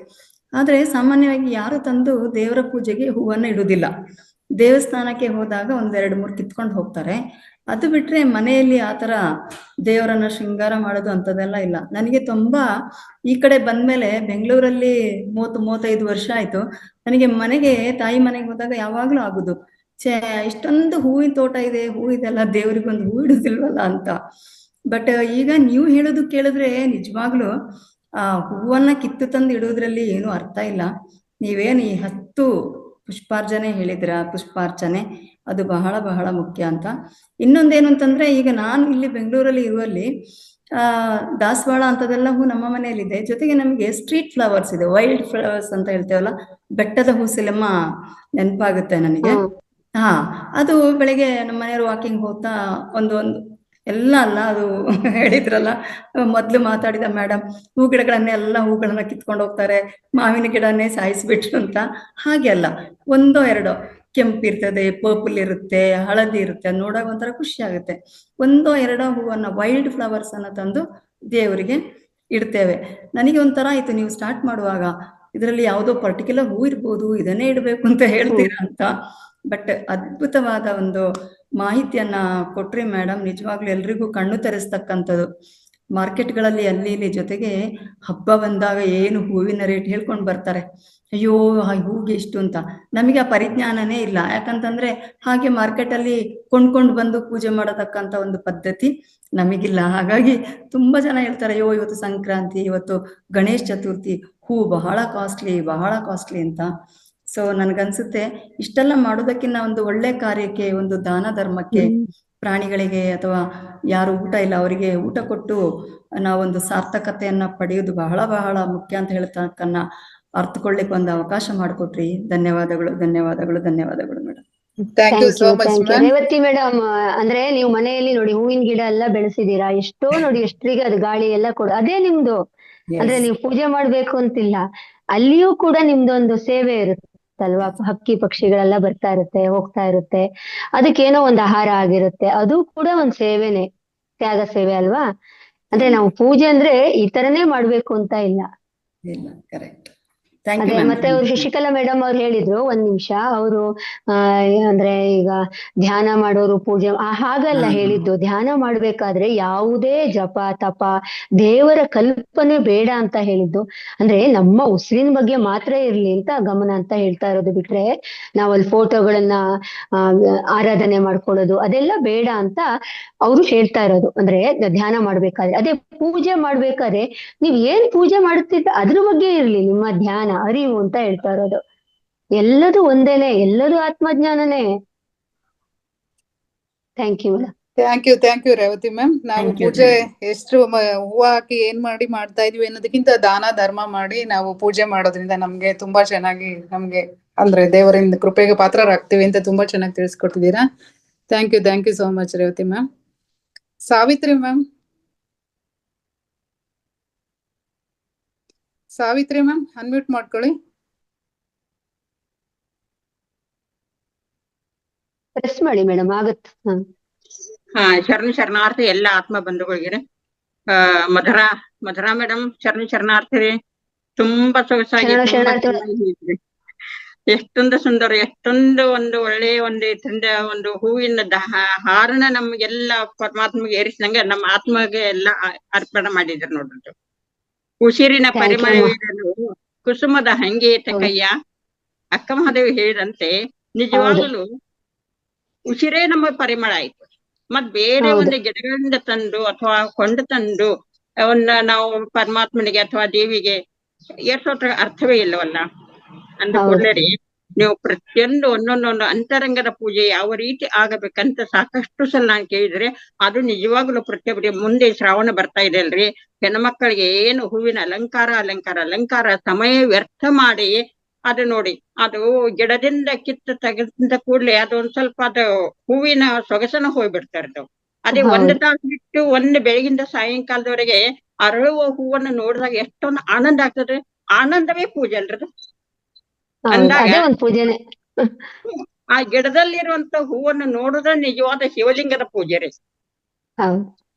ಆದ್ರೆ ಸಾಮಾನ್ಯವಾಗಿ ಯಾರು ತಂದು ದೇವರ ಪೂಜೆಗೆ ಹೂವನ್ನ ಇಡುವುದಿಲ್ಲ. ದೇವಸ್ಥಾನಕ್ಕೆ ಹೋದಾಗ 1-2-3 ಕಿತ್ಕೊಂಡು ಹೋಗ್ತಾರೆ. ಅದು ಬಿಟ್ರೆ ಮನೆಯಲ್ಲಿ ಆತರ ದೇವರನ್ನ ಶೃಂಗಾರ ಮಾಡೋದು ಅಂತದೆಲ್ಲ ಇಲ್ಲ. ನನಗೆ ತುಂಬಾ ಈ ಕಡೆ ಬಂದ್ಮೇಲೆ ಬೆಂಗಳೂರಲ್ಲಿ 30-35 ವರ್ಷ ಆಯ್ತು. ನನಗೆ ಮನೆಗೆ, ತಾಯಿ ಮನೆಗೆ ಹೋದಾಗ ಯಾವಾಗ್ಲೂ ಆಗುದು, ಇಷ್ಟೊಂದು ಹೂವಿನ ತೋಟ ಇದೆ, ಹೂ ಇದೆಲ್ಲ, ದೇವ್ರಿಗೊಂದು ಹೂ ಇಡುದಿಲ್ವಲ್ಲ ಅಂತ. ಬಟ್ ಈಗ ನೀವು ಹೇಳೋದು ಕೇಳಿದ್ರೆ ನಿಜವಾಗ್ಲು ಆ ಹೂವನ್ನ ಕಿತ್ತು ತಂದು ಇಡುವುದ್ರಲ್ಲಿ ಏನು ಅರ್ಥ ಇಲ್ಲ. ನೀವೇನು ಈ 10 ಪುಷ್ಪಾರ್ಚನೆ ಹೇಳಿದ್ರ, ಪುಷ್ಪಾರ್ಚನೆ ಅದು ಬಹಳ ಬಹಳ ಮುಖ್ಯ ಅಂತ. ಇನ್ನೊಂದೇನು ಅಂತಂದ್ರೆ, ಈಗ ನಾನು ಇಲ್ಲಿ ಬೆಂಗಳೂರಲ್ಲಿ ಇರುವಲ್ಲಿ ದಾಸವಾಳ ಅಂತದೆಲ್ಲ ಹೂ ನಮ್ಮ ಮನೆಯಲ್ಲಿದೆ. ಜೊತೆಗೆ ನಮಗೆ ಸ್ಟ್ರೀಟ್ ಫ್ಲವರ್ಸ್ ಇದೆ, ವೈಲ್ಡ್ ಫ್ಲವರ್ಸ್ ಅಂತ ಹೇಳ್ತೇವಲ್ಲ, ಬೆಟ್ಟದ ಹೂಸಿಲಮ್ಮ ನೆನಪಾಗುತ್ತೆ ನನಗೆ. ಅದು ಬೆಳಿಗ್ಗೆ ನಮ್ಮ ಮನೆಯವರು ವಾಕಿಂಗ್ ಹೋಗ್ತಾ ಒಂದು ಎಲ್ಲ ಅಲ್ಲ, ಅದು ಹೇಳಿದ್ರಲ್ಲ ಮೊದ್ಲು ಮಾತಾಡಿದ ಮೇಡಮ್, ಹೂಗಳನ್ನೆಲ್ಲ ಹೂಗಳನ್ನ ಕಿತ್ಕೊಂಡು ಹೋಗ್ತಾರೆ, ಮಾವಿನ ಗಿಡನೇ ಸಾಯಿಸ್ಬಿಟ್ರು ಅಂತ. ಹಾಗೆ ಅಲ್ಲ, 1-2 ಕೆಂಪಿರ್ತದೆ, ಪರ್ಪಲ್ ಇರುತ್ತೆ, ಹಳದಿ ಇರುತ್ತೆ, ನೋಡಾಗ ಒಂಥರ ಖುಷಿ ಆಗುತ್ತೆ. 1-2 ಹೂವನ್ನ, ವೈಲ್ಡ್ ಫ್ಲವರ್ಸ್ ಅನ್ನ ತಂದು ದೇವರಿಗೆ ಇಡ್ತೇವೆ. ನನಗೆ ಒಂಥರ ಆಯ್ತು, ನೀವು ಸ್ಟಾರ್ಟ್ ಮಾಡುವಾಗ ಇದರಲ್ಲಿ ಯಾವುದೋ ಪರ್ಟಿಕ್ಯುಲರ್ ಹೂ ಇರ್ಬೋದು, ಇದನ್ನೇ ಇಡಬೇಕು ಅಂತ ಹೇಳ್ತೀರಾ ಅಂತ. ಬಟ್ ಅದ್ಭುತವಾದ ಒಂದು ಮಾಹಿತಿಯನ್ನ ಕೊಟ್ರಿ ಮೇಡಮ್. ನಿಜವಾಗ್ಲೂ ಎಲ್ರಿಗೂ ಕಣ್ಣು ತೆರೆಸ್ತಕ್ಕಂಥದ್ದು. ಮಾರ್ಕೆಟ್ಗಳಲ್ಲಿ ಅಲ್ಲಿ ಇಲ್ಲಿ, ಜೊತೆಗೆ ಹಬ್ಬ ಬಂದಾಗ ಏನು ಹೂವಿನ ರೇಟ್ ಹೇಳ್ಕೊಂಡು ಬರ್ತಾರೆ, ಅಯ್ಯೋ ಹೂಗೆ ಇಷ್ಟು ಅಂತ. ನಮಗೆ ಆ ಪರಿಜ್ಞಾನನೇ ಇಲ್ಲ. ಯಾಕಂತಂದ್ರೆ ಹಾಗೆ ಮಾರ್ಕೆಟಲ್ಲಿ ಕೊಂಡ್ಕೊಂಡು ಬಂದು ಪೂಜೆ ಮಾಡತಕ್ಕಂಥ ಒಂದು ಪದ್ಧತಿ ನಮಗಿಲ್ಲ. ಹಾಗಾಗಿ ತುಂಬಾ ಜನ ಹೇಳ್ತಾರೆ, ಅಯ್ಯೋ ಇವತ್ತು ಸಂಕ್ರಾಂತಿ, ಇವತ್ತು ಗಣೇಶ ಚತುರ್ಥಿ, ಹೂ ಬಹಳ ಕಾಸ್ಟ್ಲಿ ಅಂತ. ಸೊ ನನ್ಗನ್ಸುತ್ತೆ, ಇಷ್ಟೆಲ್ಲ ಮಾಡೋದಕ್ಕಿಂತ ಒಂದು ಒಳ್ಳೆ ಕಾರ್ಯಕ್ಕೆ, ಒಂದು ದಾನ ಧರ್ಮಕ್ಕೆ, ಪ್ರಾಣಿಗಳಿಗೆ ಅಥವಾ ಯಾರು ಊಟ ಇಲ್ಲ ಅವರಿಗೆ ಊಟ ಕೊಟ್ಟು ನಾವೊಂದು ಸಾರ್ಥಕತೆಯನ್ನ ಪಡೆಯೋದು ಬಹಳ ಬಹಳ ಮುಖ್ಯ ಅಂತ ಹೇಳ್ತಕ್ಕನ್ನ ಅರ್ಥಕೊಳ್ಳಿಕ್ಕೆ ಒಂದು ಅವಕಾಶ ಮಾಡಿಕೊಟ್ರಿ. ಧನ್ಯವಾದಗಳು madam. Thank you so much ma'am. Revathi madam, ಅಂದ್ರೆ ನೀವು ಮನೆಯಲ್ಲಿ ನೋಡಿ ಹೂವಿನ ಗಿಡ ಎಲ್ಲ ಬೆಳೆಸಿದೀರಾ, ಎಷ್ಟೋ ನೋಡಿ ಎಷ್ಟರಿಗೆ ಅದು ಗಾಳಿ ಎಲ್ಲ ಅದೇ ನಿಮ್ದು. ಅಂದ್ರೆ ನೀವು ಪೂಜೆ ಮಾಡ್ಬೇಕು ಅಂತಿಲ್ಲ, ಅಲ್ಲಿಯೂ ಕೂಡ ನಿಮ್ದೊಂದು ಸೇವೆ ಇರುತ್ತಲ್ವಾ. ಹಕ್ಕಿ ಪಕ್ಷಿಗಳೆಲ್ಲ ಬರ್ತಾ ಇರುತ್ತೆ, ಹೋಗ್ತಾ ಇರುತ್ತೆ, ಅದಕ್ಕೇನೋ ಒಂದು ಆಹಾರ ಆಗಿರುತ್ತೆ, ಅದು ಕೂಡ ಒಂದ್ ಸೇವೆನೆ, ತ್ಯಾಗ ಸೇವೆ ಅಲ್ವಾ. ಅಂದ್ರೆ ನಾವು ಪೂಜೆ ಅಂದ್ರೆ ಈ ತರನೇ ಮಾಡ್ಬೇಕು ಅಂತ ಇಲ್ಲ. ಕರೆಕ್ಟ್. ಅದೇ ಮತ್ತೆ ಅವ್ರು ಶಶಿಕಲಾ ಮೇಡಮ್ ಅವ್ರು ಹೇಳಿದ್ರು, 1 ನಿಮಿಷ, ಅವರು ಅಂದ್ರೆ ಈಗ ಧ್ಯಾನ ಮಾಡೋರು ಪೂಜೆ ಹಾಗಲ್ಲ ಹೇಳಿದ್ದು. ಧ್ಯಾನ ಮಾಡ್ಬೇಕಾದ್ರೆ ಯಾವುದೇ ಜಪ ತಪ ದೇವರ ಕಲ್ಪನೆ ಬೇಡ ಅಂತ ಹೇಳಿದ್ದು. ಅಂದ್ರೆ ನಮ್ಮ ಉಸಿರಿನ ಬಗ್ಗೆ ಮಾತ್ರ ಇರ್ಲಿ ಅಂತ ಗಮನ ಅಂತ ಹೇಳ್ತಾ ಇರೋದು, ಬಿಟ್ರೆ ನಾವಲ್ಲಿ ಫೋಟೋಗಳನ್ನ ಆರಾಧನೆ ಮಾಡ್ಕೊಳ್ಳೋದು ಅದೆಲ್ಲ ಬೇಡ ಅಂತ ಅವರು ಹೇಳ್ತಾ ಇರೋದು. ಅಂದ್ರೆ ಧ್ಯಾನ ಮಾಡ್ಬೇಕಾದ್ರೆ, ಅದೇ ಪೂಜೆ ಮಾಡ್ಬೇಕಾದ್ರೆ ನೀವ್ ಏನ್ ಪೂಜೆ ಮಾಡುತ್ತಿದ್ದ ಅದ್ರ ಬಗ್ಗೆ ಇರ್ಲಿ ನಿಮ್ಮ ಧ್ಯಾನ, ಅರಿವು ಅಂತ ಹೇಳ್ತಾ ಇರೋದು. ಎಲ್ಲದೂ ಒಂದೇನೆ, ಎಲ್ಲದೂ ಆತ್ಮಜ್ಞಾನನೇ. Thank you madam. Thank you Revathi ma'am. ನಾವು Thank you, ಪೂಜೆ thank ಎಷ್ಟು ಹೂವು ಹಾಕಿ ಏನ್ ಮಾಡಿ ಮಾಡ್ತಾ ಇದೀವಿ ಅನ್ನೋದಕ್ಕಿಂತ ದಾನ ಧರ್ಮ ಮಾಡಿ ನಾವು ಪೂಜೆ ಮಾಡೋದ್ರಿಂದ ನಮ್ಗೆ ತುಂಬಾ ಚೆನ್ನಾಗಿ ನಮ್ಗೆ ಅಂದ್ರೆ ದೇವರಿಂದ ಕೃಪೆಗೆ ಪಾತ್ರರಾಗ್ತೀವಿ ಅಂತ ತುಂಬಾ ಚೆನ್ನಾಗಿ ತಿಳಿಸ್ಕೊಟ್ಟಿದ್ದೀರಾ. Thank you so much Revathi ma'am. Savitri ma'am unmute ಮಾಡ್ಕೊಳ್ಳಿ. ಪ್ರೆಸ್ ಮಾಡಿ ಮೇಡಮ್, ಆಗತ್ತೆ. ಶರಣಾರ್ಥಿ ಎಲ್ಲ ಆತ್ಮ ಬಂಧುಗಳಿಗೆ. ಮಧುರಾ ಮೇಡಮ್ ಶರಣಾರ್ಥಿ ರೀ. ತುಂಬಾ ಸೊಗಸಾಗಿ ಎಷ್ಟೊಂದು ಸುಂದರ, ಎಷ್ಟೊಂದು ಒಂದು ಒಳ್ಳೆಯ ಒಂದು ಇದರಿಂದ ಒಂದು ಹೂವಿನ ಹಾರನ ನಮ್ಗೆಲ್ಲ ಪರಮಾತ್ಮಗೆ ಏರಿಸಿದಂಗೆ ನಮ್ಮ ಆತ್ಮಗೆ ಎಲ್ಲ ಅರ್ಪಣೆ ಮಾಡಿದ್ರು ನೋಡ್ರಿ. ಉಸಿರಿನ ಪರಿಮಳವೇನಲು ಕುಸುಮದ ಹಂಗೇತ ಕಯ್ಯ. ಅಕ್ಕ ಮಹಾದೇವಿ ಹೇಳಿದಂತೆ ನಿಜವಾಗಲೂ ಉಸಿರೇ ನಮ್ಮ ಪರಿಮಳ ಆಯ್ತು. ಮತ್ ಬೇರೆ ಒಂದು ಗಿಡಗಳಿಂದ ತಂದು ಅಥವಾ ಕೊಂಡು ತಂದು ಅವನ್ನ ನಾವು ಪರಮಾತ್ಮನಿಗೆ ಅಥವಾ ದೇವಿಗೆ ಏರ್ಸೋದ್ರ ಅರ್ಥವೇ ಇಲ್ಲವಲ್ಲ. ಅಂದ ಕೂಡಲೇ ನೀವು ಪ್ರತಿಯೊಂದು ಒಂದೊಂದೊಂದು ಅಂತರಂಗದ ಪೂಜೆ ಯಾವ ರೀತಿ ಆಗಬೇಕಂತ ಸಾಕಷ್ಟು ಸಲ ನಾನು ಕೇಳಿದ್ರೆ ಅದು ನಿಜವಾಗ್ಲೂ ಪ್ರತಿಯೊಬ್ಬರಿಗೆ. ಮುಂದೆ ಶ್ರಾವಣ ಬರ್ತಾ ಇದೆ ಅಲ್ರಿ, ಹೆಣ್ಮಕ್ಕಳಿಗೆ ಏನು ಹೂವಿನ ಅಲಂಕಾರ ಸಮಯ ವ್ಯರ್ಥ ಮಾಡಿ ಅದು ನೋಡಿ, ಅದು ಗಿಡದಿಂದ ಕಿತ್ತು ತೆಗೆದ ಕೂಡ್ಲೆ ಅದೊಂದ್ ಸ್ವಲ್ಪ ಅದು ಹೂವಿನ ಸೊಗಸನ ಹೋಗ್ಬಿಡ್ತಾ. ಅದೇ ಒಂದು ತಾಸು ಬಿಟ್ಟು ಒಂದು ಬೆಳಗಿಂದ ಸಾಯಂಕಾಲದವರೆಗೆ ಅರಳುವ ಹೂವನ್ನು ನೋಡಿದಾಗ ಎಷ್ಟೊಂದು ಆನಂದ ಆಗ್ತದೆ. ಆನಂದವೇ ಪೂಜೆ ಅಲ್ರದು. ಅಂದಾಗ ಆ ಗಿಡದಲ್ಲಿರುವಂತ ಹೂವನ್ನು ನೋಡುದ ನಿಜವಾದ ಶಿವಲಿಂಗದ ಪೂಜೆ ರೀ.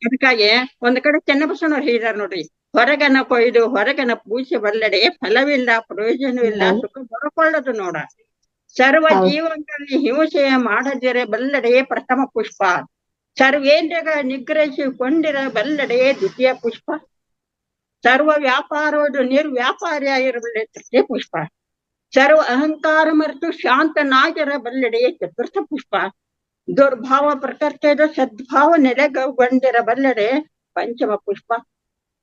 ಅದಕ್ಕಾಗಿ ಒಂದ್ ಕಡೆ ಚೆನ್ನಬಸವನವ್ರು ಹೇಳಿದಾರೆ ನೋಡ್ರಿ, ಹೊರಗನ ಕೊಯ್ದು ಹೊರಗನ ಪೂಜೆ ಬಲ್ಲಡೆ, ಫಲವಿಲ್ಲ ಪ್ರಯೋಜನವಿಲ್ಲ ಸುಖ ಬರಕೊಳ್ಳದು ನೋಡ. ಸರ್ವ ಜೀವಗಳಲ್ಲಿ ಹಿಂಸೆಯ ಮಾಡದಿರ ಬಲ್ಲಡೆ ಪ್ರಥಮ ಪುಷ್ಪ, ಸರ್ವೇಂದ್ರಗಳ ನಿಗ್ರಹಿಸಿಕೊಂಡಿರ ಬಲ್ಲಡೆ ದ್ವಿತೀಯ ಪುಷ್ಪ, ಸರ್ವ ವ್ಯಾಪಾರವುದು ನಿರ್ವ್ಯಾಪಾರಿಯಾಗಿರಬಲ್ಲೆ ತೃತೀಯ ಪುಷ್ಪ, ಸರ್ವ ಅಹಂಕಾರ ಮರೆತು ಶಾಂತನಾಗಿರ ಬಲ್ಲಡೆ ಚತುರ್ಥ ಪುಷ್ಪ, ದುರ್ಭಾವ ಪ್ರಕರ್ತದ ಸದ್ಭಾವ ನೆಲೆಗೊಂಡಿರ ಬಲ್ಲಡೆ ಪಂಚಮ ಪುಷ್ಪ,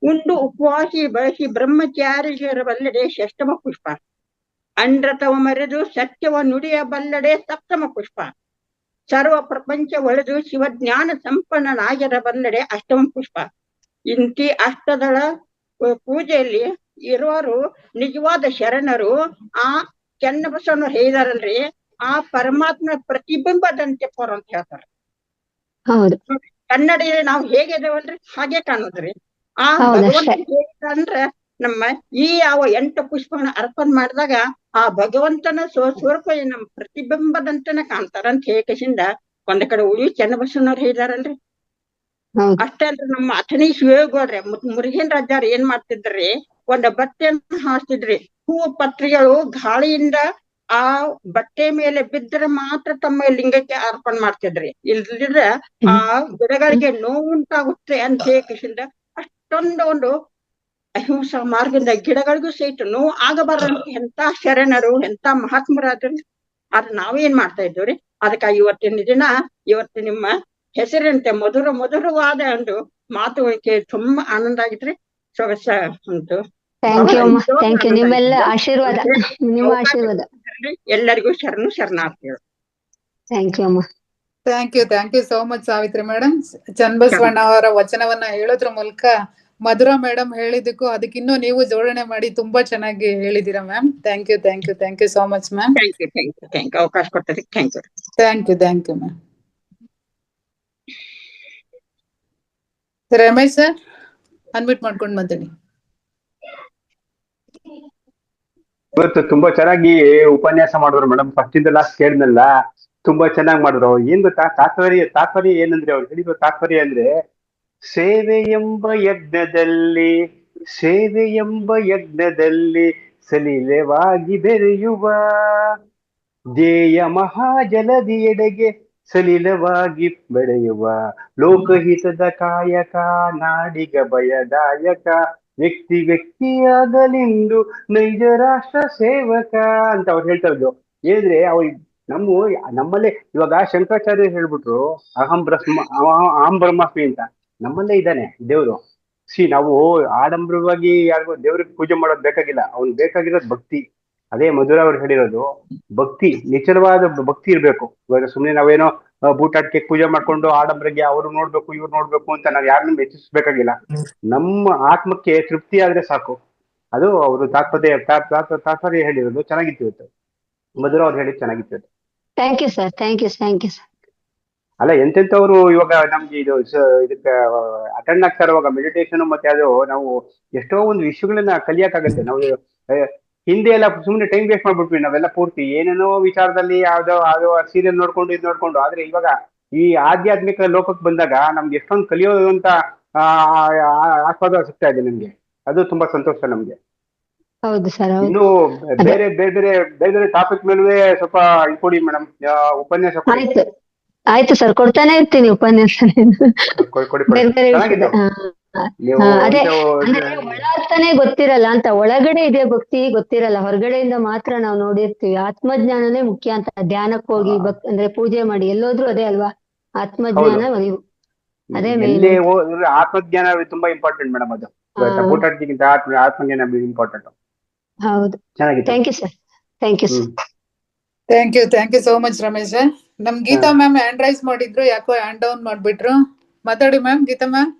ಉಂಡು ಉಪವಾಸಿ ಬಳಸಿ ಬ್ರಹ್ಮಚಾರಿಗಿರ ಬಲ್ಲಡೆ ಷಷ್ಠಮ ಪುಷ್ಪ, ಅಂಡ್ರತವ ಮರೆದು ಸತ್ಯವ ನುಡಿಯ ಬಲ್ಲಡೆ ಸಪ್ತಮ ಪುಷ್ಪ, ಸರ್ವ ಪ್ರಪಂಚ ಒಳೆದು ಶಿವಜ್ಞಾನ ಸಂಪನ್ನನಾಗಿರ ಬಲ್ಲಡೆ ಅಷ್ಟಮ ಪುಷ್ಪ. ಇಂತಿ ಅಷ್ಟದಳ ಪೂಜೆಯಲ್ಲಿ ಇರುವರು ನಿಜವಾದ ಶರಣರು. ಆ ಚೆನ್ನಬಸವನವ್ರು ಹೇಳಿದಾರಲ್ರಿ, ಆ ಪರಮಾತ್ಮ ಪ್ರತಿಬಿಂಬದಂತೆ ಪರ ಅಂತ ಹೇಳ್ತಾರೆ. ಕನ್ನಡಿಯಲ್ಲಿ ನಾವು ಹೇಗಿದ್ದೇವಲ್ರಿ ಹಾಗೆ ಕಾಣೋದ್ರಿ. ಆ ಭಗವಂತ ಹೇಗಿದಂದ್ರ ನಮ್ಮ ಈ ಯಾವ 8 ಪುಷ್ಪಗಳನ್ನ ಅರ್ಪಣೆ ಮಾಡಿದಾಗ ಆ ಭಗವಂತನ ಸ್ವರೂಪ ನಮ್ಮ ಪ್ರತಿಬಿಂಬದಂತೆನೆ ಕಾಣ್ತಾರ ಅಂತ ಹೇಳಿಕೆಸಿಂದ ಒಂದ್ ಕಡೆ ಉಳಿ ಚೆನ್ನಬಸವನವ್ರು ಹೇಳಿದಾರಲ್ರಿ. ಅಷ್ಟೇ ಅಲ್ರಿ, ನಮ್ಮ ಅಥಣಿ ಶಿವಗೌಡ್ರೆ ಮುರುಘೇನ್ ರಾಜಾರ್ ಏನ್ ಮಾಡ್ತಿದ್ರಿ, ಒಂದ್ ಬಟ್ಟೆಯನ್ನು ಹಾಸ್ತಿದ್ರಿ. ಹೂವು ಪತ್ರಿಗಳು ಗಾಳಿಯಿಂದ ಆ ಬಟ್ಟೆ ಮೇಲೆ ಬಿದ್ದರೆ ಮಾತ್ರ ತಮ್ಮ ಲಿಂಗಕ್ಕೆ ಅರ್ಪಣೆ ಮಾಡ್ತಿದ್ರಿ. ಇಲ್ದಿದ್ರ ಆ ಗಿಡಗಳಿಗೆ ನೋವುಂಟಾಗುತ್ತೆ ಅಂತ ಹೇಳಿಕೆಸಿಂದ ಅಷ್ಟೊಂದು ಒಂದು ಅಹಿಂಸಾ ಮಾರ್ಗದಿಂದ ಗಿಡಗಳಿಗೂ ಸಹಿತ ನೋವು ಆಗಬಾರ್ದಂತ ಎಂತ ಶರಣರು, ಎಂತ ಮಹಾತ್ಮರಾದ್ರಿ. ಆದ್ರೆ ನಾವೇನ್ ಮಾಡ್ತಾ ಇದ್ದೀವ್ರಿ. ಅದಕ್ಕಾಗಿ ಇವತ್ತು ನಿಮ್ಮ ಹೆಸರಂತೆ ಮಧುರವಾದ ಒಂದು ಮಾತುಗಳಿಗೆ ತುಂಬಾ ಆನಂದ ಆಗಿದ್ರಿ. ಸೊಗಸ ಉಂಟು. ನಿಮ್ಮೆಲ್ಲ ಆಶೀರ್ವಾದ, ನಿಮ್ಮ ಆಶೀರ್ವಾದ. ಎಲ್ಲರಿಗೂ ಶರಣಾರ್ಥಿಗಳು. Thank you so much Savitri madam. Channabasavanna ಅವರ ವಚನವನ್ನ ಹೇಳೋದ್ರ ಮೂಲಕ ಮಧುರಾ ಮೇಡಮ್ ಹೇಳಿದಕ್ಕೂ ಅದಕ್ಕಿನ್ನೂ ನೀವು ಜೋಡಣೆ ಮಾಡಿ ತುಂಬಾ ಚೆನ್ನಾಗಿ ಹೇಳಿದೀರಾ ma'am. Thank you so much ma'am. Thank you ಅವಕಾಶ ಕೊಟ್ಟದಕ್ಕೆ thank you ma'am. Ramesh sir unmute ಮಾಡ್ಕೊಂಡು ಮಾತಾಡಿ. ಇವತ್ತು ತುಂಬಾ ಚೆನ್ನಾಗಿ ಉಪನ್ಯಾಸ ಮಾಡಿದ್ರು ಮೇಡಮ್. ಫಸ್ಟ್ ಇಂದ ಲಾಸ್ಟ್ ಕೇಳಿದ್ನಲ್ಲ, ತುಂಬಾ ಚೆನ್ನಾಗಿ ಮಾಡಿದ್ರು. ಏನ್ ಗೊತ್ತಾ ತಾತ್ಪರ್ಯ ಏನಂದ್ರೆ, ಅವ್ರು ಹೇಳಿದ್ರು ತಾತ್ಪರ್ಯ ಅಂದ್ರೆ ಸೇವೆ ಎಂಬ ಯಜ್ಞದಲ್ಲಿ ಸಲಿಲವಾಗಿ ಬೆರೆಯುವ ಧ್ಯೇಯ ಮಹಾಜಲದಿ ಎಡೆಗೆ ಸಲಿಲವಾಗಿ ಬೆಳೆಯುವ ಲೋಕಹಿತದ ಕಾಯಕ ನಾಡಿಗ ಭಯದಾಯಕ ವ್ಯಕ್ತಿಯಾಗಲೆಂದು ನೈಜ ರಾಷ್ಟ್ರ ಸೇವಕ ಅಂತ ಅವ್ರು ಹೇಳ್ತಾ ಇದ್ರು. ಏನಿದ್ರೆ ಅವ್ರು ನಮ್ಮಲ್ಲೇ ಇವಾಗ ಶಂಕರಾಚಾರ್ಯ ಹೇಳ್ಬಿಟ್ರು ಅಹಂ ಬ್ರಹ್ಮಾಸ್ಮಿ ಅಂತ. ನಮ್ಮಲ್ಲೇ ಇದ್ದಾನೆ ದೇವ್ರು. ನಾವು ಆಡಂಬರವಾಗಿ ಯಾರಿಗೂ ದೇವ್ರಿಗೆ ಪೂಜೆ ಮಾಡೋದು ಬೇಕಾಗಿಲ್ಲ. ಅವ್ನ್ ಬೇಕಾಗಿರೋದು ಭಕ್ತಿ. ಅದೇ ಮಧುರ ಅವ್ರು ಹೇಳಿರೋದು, ಭಕ್ತಿ, ನಿಶ್ಚಲವಾದ ಭಕ್ತಿ ಇರ್ಬೇಕು. ಇವಾಗ ಸುಮ್ನೆ ನಾವೇನೋ ಬೂಟಾಟಿಕೆ ಪೂಜೆ ಮಾಡ್ಕೊಂಡು ಆಡಂಬರಗೆ ಅವ್ರು ನೋಡ್ಬೇಕು ಇವ್ರು ನೋಡ್ಬೇಕು ಅಂತ ನಾವು ಯಾರನ್ನೂ ಮೆಚ್ಚಿಸ್ಬೇಕಾಗಿಲ್ಲ. ನಮ್ಮ ಆತ್ಮಕ್ಕೆ ತೃಪ್ತಿ ಆದ್ರೆ ಸಾಕು. ಅದು ಅವರು ತಾತ್ಪರ್ಯ ಹೇಳಿರೋದು ಚೆನ್ನಾಗಿತ್ತು ಇವತ್ತು. ಮಧುರ ಅವ್ರು ಹೇಳಿದ್ ಚೆನ್ನಾಗಿತ್ತು ಇವತ್ತು. Thank you sir, thank you, thank you sir. ಅಲ್ಲ ಎಂತೆಂಥವ್ರು ಇವಾಗ ನಮ್ಗೆ ಇದಕ್ಕೆ ಅಟೆಂಡ್ ಆಗ್ತಾ ಇರುವಾಗ ಮೆಡಿಟೇಷನ್ ಮತ್ತೆ ಅದು ನಾವು ಎಷ್ಟೋ ಒಂದು ವಿಷಯಗಳನ್ನ ಕಲಿಯಕ್ಕಾಗತ್ತೆ. ನಾವು ಹಿಂದೆ ಎಲ್ಲ ಸುಮ್ಮನೆ ಟೈಮ್ ವೇಸ್ಟ್ ಮಾಡ್ಬಿಟ್ವಿ ನಾವೆಲ್ಲ ಪೂರ್ತಿ ಏನೇನೋ ವಿಚಾರದಲ್ಲಿ ಯಾವ್ದೋ ಸೀರಿಯಲ್ ನೋಡ್ಕೊಂಡು ಇದು ನೋಡ್ಕೊಂಡು. ಆದ್ರೆ ಇವಾಗ ಈ ಆಧ್ಯಾತ್ಮಿಕ ಲೋಕಕ್ಕೆ ಬಂದಾಗ ನಮ್ಗೆ ಎಷ್ಟೊಂದು ಕಲಿಯೋದಂತ ಆಸ್ವಾದ ಸಿಗ್ತಾ ಇದೆ ನಮ್ಗೆ. ಅದು ತುಂಬಾ ಸಂತೋಷ ನಮ್ಗೆ. ಹೌದು ಸರ್, ಹೌದು. ಇನ್ನು ಬೇರೆ ಬೇರೆ ಬೇರೆ ಬೇರೆ ಬೇರೆ ಟಾಪಿಕ್ ಮೇಲೂ ಸ್ವಲ್ಪ ಕೊಡಿ ಮೇಡಮ್, ಉಪನ್ಯಾಸ ಕೊಡಿ. ಆಯ್ತು ಆಯ್ತು ಸರ್, ಕೊಡ್ತಾನೆ ಇರ್ತೀನಿ ಉಪನ್ಯಾಸ. ಕೊಡಿ ಬೇರೆ ಬೇರೆ ಚೆನ್ನಾಗಿದೆ. ನೀವು ಅದೇ ಅಂದ್ರೆ ಒಳ ಅರ್ಥನೇ ಗೊತ್ತಿರಲ್ಲ ಅಂತ, ಒಳಗಡೆ ಇದೆ ಭಕ್ತಿ ಗೊತ್ತಿರಲ್ಲ, ಹೊರಗಡೆಯಿಂದ ಮಾತ್ರ ನಾವು ನೋಡಿರ್ತೀವಿ. ಆತ್ಮಜ್ಞಾನನೇ ಮುಖ್ಯ ಅಂತ. ಧ್ಯಾನಕ್ಕೆ ಹೋಗಿ ಅಂದ್ರೆ ಪೂಜೆ ಮಾಡಿ ಎಲ್ಲೋದ್ರು ಅದೇ ಅಲ್ವಾ, ಆತ್ಮಜ್ಞಾನ ಅದೇ ಎಲ್ಲೇ ಆತ್ಮಜ್ಞಾನ ತುಂಬಾ ಇಂಪಾರ್ಟೆಂಟ್ ಮೇಡಮ್. ಅದು ಊಟಕ್ಕಿಂತ ಆತ್ಮಜ್ಞಾನ ಇಂಪಾರ್ಟೆಂಟ್. ಹೌದು. ಚೆನ್ನಾಗಿದೆ. Thank you sir, thank you sir. Thank you so much Ramesh. ನಮ್ ಗೀತಾ ಮ್ಯಾಮ್ ಹ್ಯಾಂಡ್ ರೈಸ್ ಮಾಡಿದ್ರು, ಯಾಕೋ ಹ್ಯಾಂಡ್ ಡೌನ್ ಮಾಡ್ಬಿಟ್ರು. ಮಾತಾಡಿ ma'am, Geeta ma'am.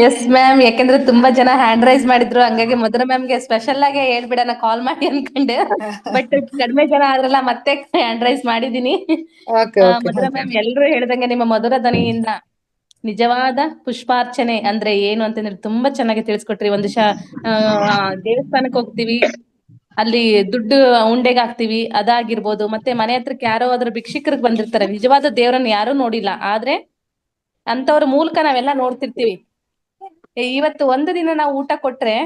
Yes ma'am, ಯಾಕಂದ್ರೆ ತುಂಬಾ ಜನ ಹ್ಯಾಂಡ್ ರೈಸ್ ಮಾಡಿದ್ರು, ಹಂಗಾಗಿ ಮಧುರ ಮ್ಯಾಮ್ಗೆ ಸ್ಪೆಷಲ್ ಆಗಿ ಹೇಳ್ಬಿಡೋಣ ಕಾಲ್ ಮಾಡಿ ಅನ್ಕೊಂಡು. ಬಟ್ ಕಡಿಮೆ ಜನ ಆದ್ರಲ್ಲ, ಮತ್ತೆ ಹ್ಯಾಂಡ್ ರೈಸ್ ಮಾಡಿದೀನಿ. ಮಧುರ ಮ್ಯಾಮ್ ಎಲ್ರು ಹೇಳ್ದಂಗೆ ನಿಮ್ಮ ಮಧುರ ಧ್ವನಿಯಿಂದ ನಿಜವಾದ ಪುಷ್ಪಾರ್ಚನೆ ಅಂದ್ರೆ ಏನು ಅಂತಂದ್ರೆ ತುಂಬಾ ಚೆನ್ನಾಗಿ ತಿಳಿಸ್ಕೊಟ್ರಿ. ಒಂದು ದೇವಸ್ಥಾನಕ್ಕೆ ಹೋಗ್ತಿವಿ, ಅಲ್ಲಿ ದುಡ್ಡು ಉಂಡೆಗೆ ಹಾಕ್ತಿವಿ, ಅದಾಗಿರ್ಬೋದು. ಮತ್ತೆ ಮನೆ ಹತ್ರಕ್ಕೆ ಯಾರೋ ಅದ್ರ ಭಿಕ್ಷಿಕರಿಗೆ ಬಂದಿರ್ತಾರೆ, ನಿಜವಾದ ದೇವರನ್ನ ಯಾರು ನೋಡಿಲ್ಲ, ಆದ್ರೆ ಅಂತವ್ರ ಮೂಲಕ ನಾವೆಲ್ಲ ನೋಡ್ತಿರ್ತೀವಿ. ಇವತ್ತು ಒಂದು ದಿನ ನಾವು ಊಟ ಕೊಟ್ರೆ